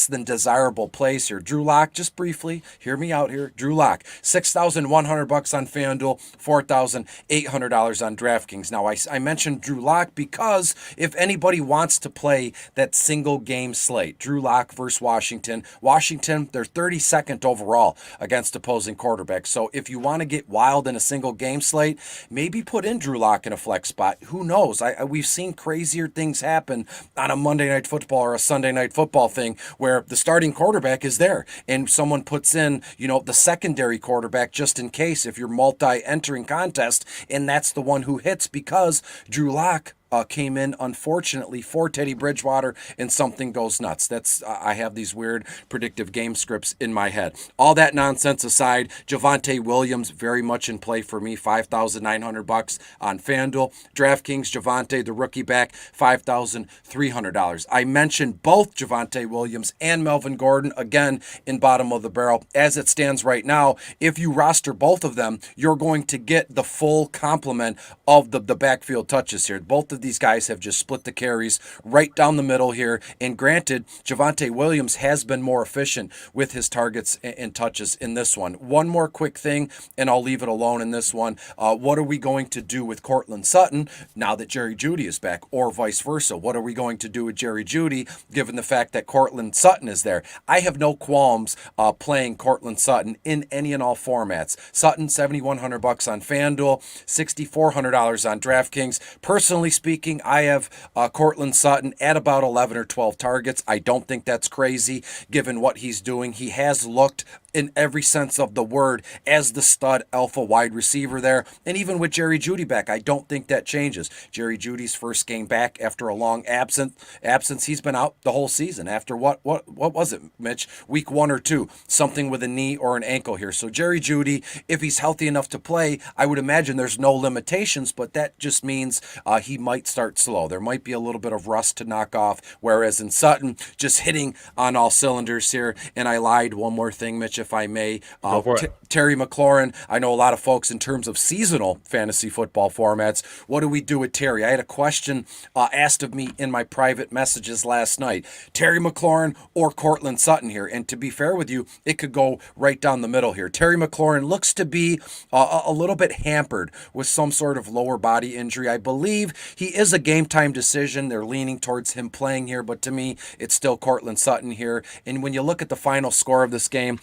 than desirable plays here. Drew Lock, just briefly, hear me out here. Drew Lock, $6,100 on FanDuel, $4,800 on DraftKings. Now I mentioned Drew Lock because if anybody wants to play that single game slate, Drew Lock versus Washington, they're 32nd overall against opposing quarterbacks. So if you want to get wild in a single game slate, maybe put in Drew Lock in a flex spot. Who knows? We've seen crazier things happen on a Monday Night Football or a Sunday Night Football thing where the starting quarterback is there and someone puts in, the secondary quarterback just in case if you're multi-entering contest, and that's the one who hits, because Drew Lock came in, unfortunately, for Teddy Bridgewater, and something goes nuts. I have these weird predictive game scripts in my head. All that nonsense aside, Javonte Williams very much in play for me, $5,900 on FanDuel. DraftKings, Javonte, the rookie back, $5,300. I mentioned both Javonte Williams and Melvin Gordon, again, in bottom of the barrel. As it stands right now, if you roster both of them, you're going to get the full complement of the backfield touches here. Both of these guys have just split the carries right down the middle here. And granted, Javonte Williams has been more efficient with his targets and touches in this one. One more quick thing, and I'll leave it alone in this one. What are we going to do with Cortland Sutton now that Jerry Jeudy is back, or vice versa? What are we going to do with Jerry Jeudy given the fact that Cortland Sutton is there? I have no qualms playing Cortland Sutton in any and all formats. Sutton, $7,100 on FanDuel, $6,400 on DraftKings. Personally speaking, I have Cortland Sutton at about 11 or 12 targets. I don't think that's crazy given what he's doing. He has looked in every sense of the word as the stud alpha wide receiver there. And even with Jerry Jeudy back, I don't think that changes. Jerry Jeudy's first game back after a long absence. He's been out the whole season after what was it, Mitch? Week 1 or 2, something with a knee or an ankle here. So Jerry Jeudy, if he's healthy enough to play, I would imagine there's no limitations, but that just means he might start slow. There might be a little bit of rust to knock off, whereas in Sutton, just hitting on all cylinders here. And I lied, one more thing, Mitch, if I may. Go for it. Terry McLaurin, I know a lot of folks in terms of seasonal fantasy football formats. What do we do with Terry? I had a question asked of me in my private messages last night. Terry McLaurin or Cortland Sutton here? And to be fair with you, it could go right down the middle here. Terry McLaurin looks to be a little bit hampered with some sort of lower body injury. I believe he is a game time decision. They're leaning towards him playing here, but to me, it's still Cortland Sutton here. And when you look at the final score of this game,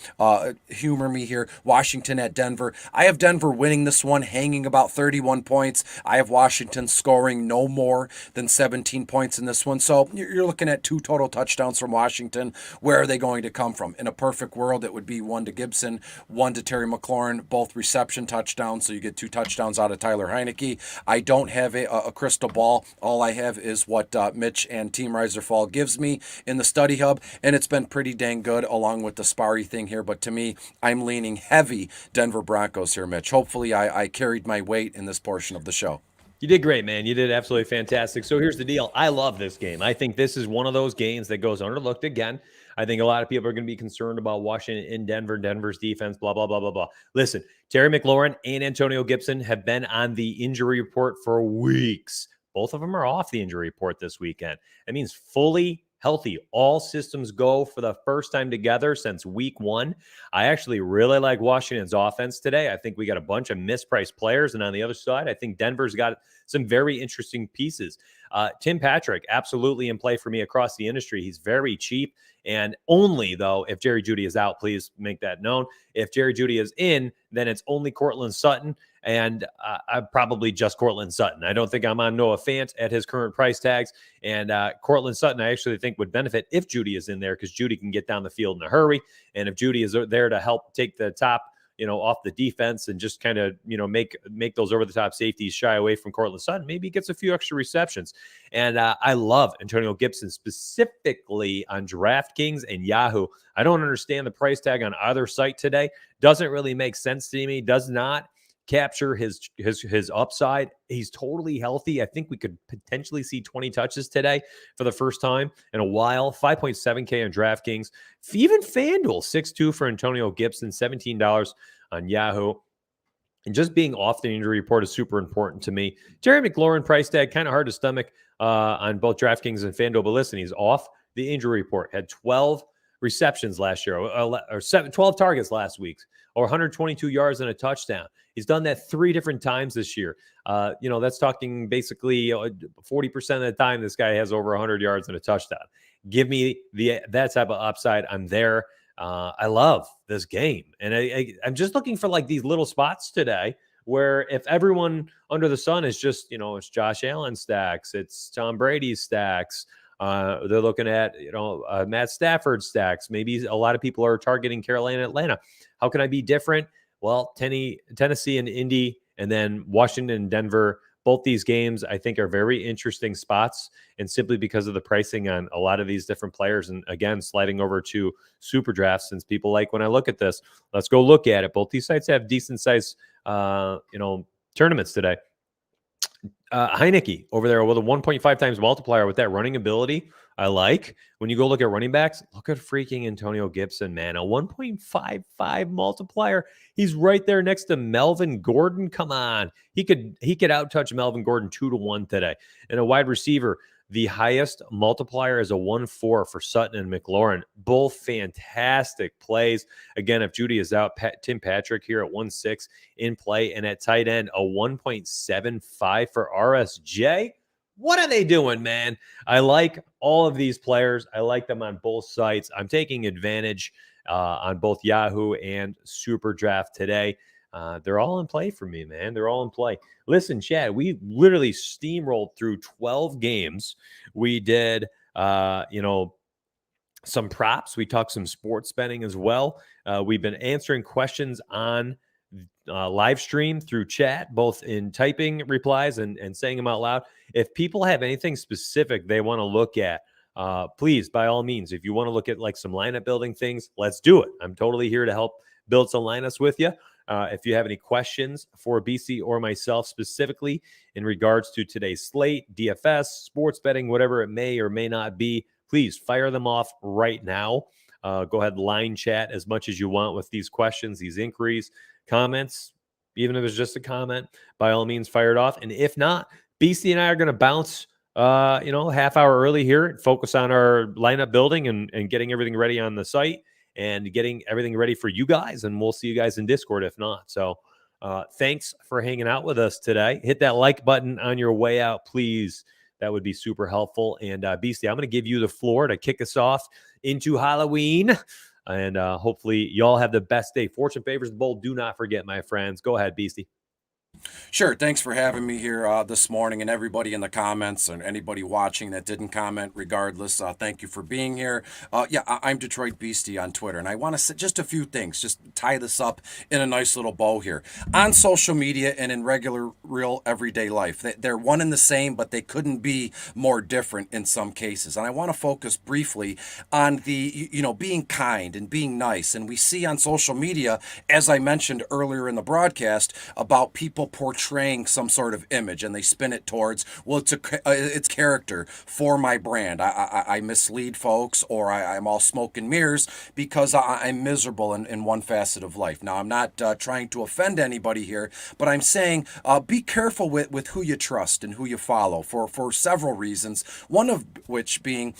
humor me here, Washington at Denver. I have Denver winning this one, hanging about 31 points. I have Washington scoring no more than 17 points in this one. So you're looking at 2 total touchdowns from Washington. Where are they going to come from? In a perfect world, it would be 1 to Gibson, 1 to Terry McLaurin, both reception touchdowns. So you get 2 touchdowns out of Tyler Heineke. I don't have a crystal ball. All I have is what Mitch and Team Riserfall gives me in the study hub, and it's been pretty dang good along with the Sparry thing here. But to me, I'm leaning heavy Denver Broncos here, Mitch. Hopefully I carried my weight in this portion of the show. You did great, man. You did absolutely fantastic. So here's the deal. I love this game. I think this is one of those games that goes underlooked again. I think a lot of people are going to be concerned about Washington in Denver, Denver's defense, blah, blah, blah, blah, blah. Listen, Terry McLaurin and Antonio Gibson have been on the injury report for weeks. Both of them are off the injury report this weekend. That means fully healthy. All systems go for the first time together since week 1. I actually really like Washington's offense today. I think we got a bunch of mispriced players. And on the other side, I think Denver's got some very interesting pieces. Tim Patrick, absolutely in play for me across the industry. He's very cheap. And only, though, if Jerry Jeudy is out, please make that known. If Jerry Jeudy is in, then it's only Cortland Sutton. And I'm probably just Cortland Sutton. I don't think I'm on Noah Fant at his current price tags. And Cortland Sutton, I actually think would benefit if Jeudy is in there because Jeudy can get down the field in a hurry. And if Jeudy is there to help take the top, off the defense and just kind of, make those over-the-top safeties shy away from Cortland Sutton, maybe he gets a few extra receptions. And I love Antonio Gibson specifically on DraftKings and Yahoo. I don't understand the price tag on either site today. Doesn't really make sense to me. Does not capture his upside. He's totally healthy. I think we could potentially see 20 touches today for the first time in a while. 5.7K on DraftKings. Even FanDuel, 6.2 for Antonio Gibson, $17 on Yahoo. And just being off the injury report is super important to me. Terry McLaurin price tag, kind of hard to stomach on both DraftKings and FanDuel. But listen, he's off the injury report. Had 12 receptions last year, or 12 targets last week, or 122 yards and a touchdown. He's done that 3 different times this year. That's talking basically 40% of the time this guy has over 100 yards and a touchdown. Give me that type of upside. I'm there. I love this game. And I'm just looking for like these little spots today where if everyone under the sun is just, it's Josh Allen stacks, it's Tom Brady stacks, they're looking at, Matt Stafford stacks. Maybe a lot of people are targeting Carolina, Atlanta. How can I be different? Well, Tennessee and Indy, and then Washington and Denver. Both these games, I think, are very interesting spots, and simply because of the pricing on a lot of these different players. And again, sliding over to Super Drafts, since people like when I look at this, let's go look at it. Both these sites have decent size, tournaments today. Heineke over there with a 1.5 times multiplier with that running ability. I like. When you go look at running backs, look at freaking Antonio Gibson, man. A 1.55 multiplier. He's right there next to Melvin Gordon. Come on. He could outtouch Melvin Gordon 2-1 today. And a wide receiver, the highest multiplier is a 1.4 for Sutton and McLaurin. Both fantastic plays. Again, if Jeudy is out, Tim Patrick here at 1.6 in play. And at tight end, a 1.75 for RSJ. What are they doing, man? I like all of these players. I like them on both sites. I'm taking advantage on both Yahoo and Super Draft today. They're all in play for me, man. They're all in play. Listen, Chad, we literally steamrolled through 12 games. We did, some props. We talked some sports betting as well. We've been answering questions on live stream through chat, both in typing replies and saying them out loud. If people have anything specific they want to look at, please, by all means, if you want to look at like some lineup building things, let's do it. I'm totally here to help build some lineups with you. If you have any questions for BC or myself specifically in regards to today's slate, DFS, sports betting, whatever it may or may not be, please fire them off right now. Go ahead, line chat as much as you want with these questions, these inquiries, comments, even if it's just a comment, by all means, fire it off. And if not, BC and I are going to bounce, half hour early here, focus on our lineup building and getting everything ready on the site and getting everything ready for you guys. And we'll see you guys in Discord if not. So thanks for hanging out with us today. Hit that like button on your way out, please. That would be super helpful. And Beastie, I'm going to give you the floor to kick us off into Halloween. And hopefully y'all have the best day. Fortune favors the bold. Do not forget, my friends. Go ahead, Beastie. Sure. Thanks for having me here this morning, and everybody in the comments and anybody watching that didn't comment, regardless. Thank you for being here. I'm Detroit Beastie on Twitter, and I want to say just a few things, just tie this up in a nice little bow here. On social media and in regular, real, everyday life, they're one and the same, but they couldn't be more different in some cases. And I want to focus briefly on the, being kind and being nice. And we see on social media, as I mentioned earlier in the broadcast, about people portraying some sort of image, and they spin it towards, well, it's character for my brand. I mislead folks, or I'm all smoke and mirrors because I'm miserable in one facet of life. Now, I'm not trying to offend anybody here, but I'm saying be careful with who you trust and who you follow for several reasons. One of which being,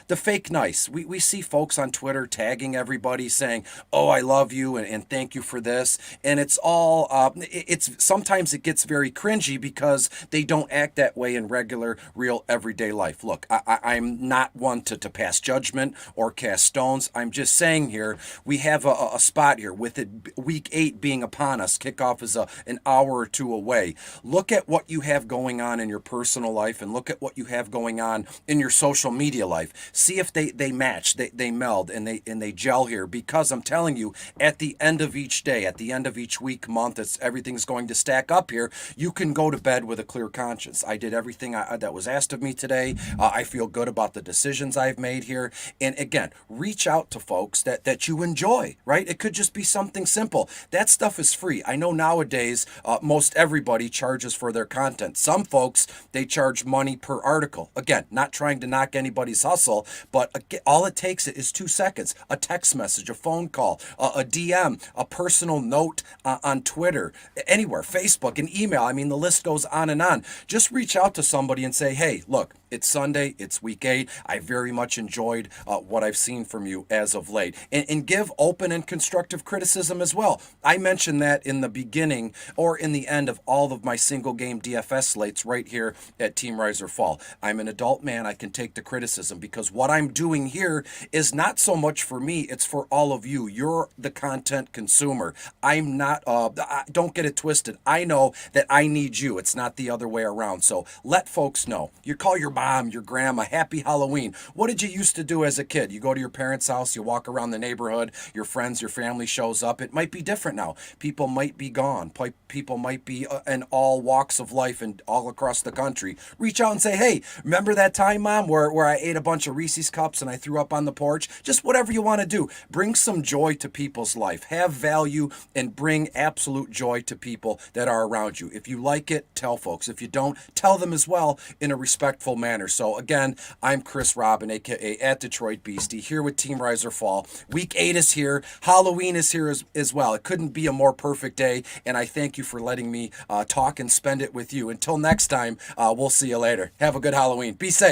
the fake nice. We see folks on Twitter tagging everybody saying, oh, I love you and thank you for this. And it's all, sometimes it gets very cringy because they don't act that way in regular, real, everyday life. Look, I'm not one to pass judgment or cast stones. I'm just saying here, we have a spot here with it, week 8 being upon us. Kickoff is an hour or two away. Look at what you have going on in your personal life and look at what you have going on in your social media life. See if they match, they meld, and they gel here, because I'm telling you, at the end of each day, at the end of each week, month, everything's going to stack up here. You can go to bed with a clear conscience. I did everything that was asked of me today. I feel good about the decisions I've made here. And again, reach out to folks that you enjoy, right? It could just be something simple. That stuff is free. I know nowadays most everybody charges for their content. Some folks, they charge money per article. Again, not trying to knock anybody's hustle, but all it takes is 2 seconds, a text message, a phone call, a DM, a personal note on Twitter, anywhere, Facebook, an email. I mean, the list goes on and on. Just reach out to somebody and say, hey, look, it's Sunday, it's week 8. I very much enjoyed what I've seen from you as of late. And give open and constructive criticism as well. I mentioned that in the beginning or in the end of all of my single game DFS slates right here at Team Rise or Fall. I'm an adult man. I can take the criticism because what I'm doing here is not so much for me. It's for all of you. You're the content consumer. I'm not, don't get it twisted. I know that I need you. It's not the other way around. So let folks know. You call your mom, your grandma, happy Halloween. What did you used to do as a kid? You go to your parents' house, you walk around the neighborhood, your friends, your family shows up. It might be different now. People might be gone. People might be in all walks of life and all across the country. Reach out and say, hey, remember that time, Mom, where I ate a bunch of Reese's Cups and I threw up on the porch? Just whatever you want to do. Bring some joy to people's life. Have value and bring absolute joy to people that are around you. If you like it, tell folks. If you don't, tell them as well in a respectful manner. So again, I'm Chris Robin, aka at Detroit Beastie, here with Team Rise or Fall. Week 8 is here. Halloween is here as well. It couldn't be a more perfect day, and I thank you for letting me talk and spend it with you. Until next time, we'll see you later. Have a good Halloween. Be safe.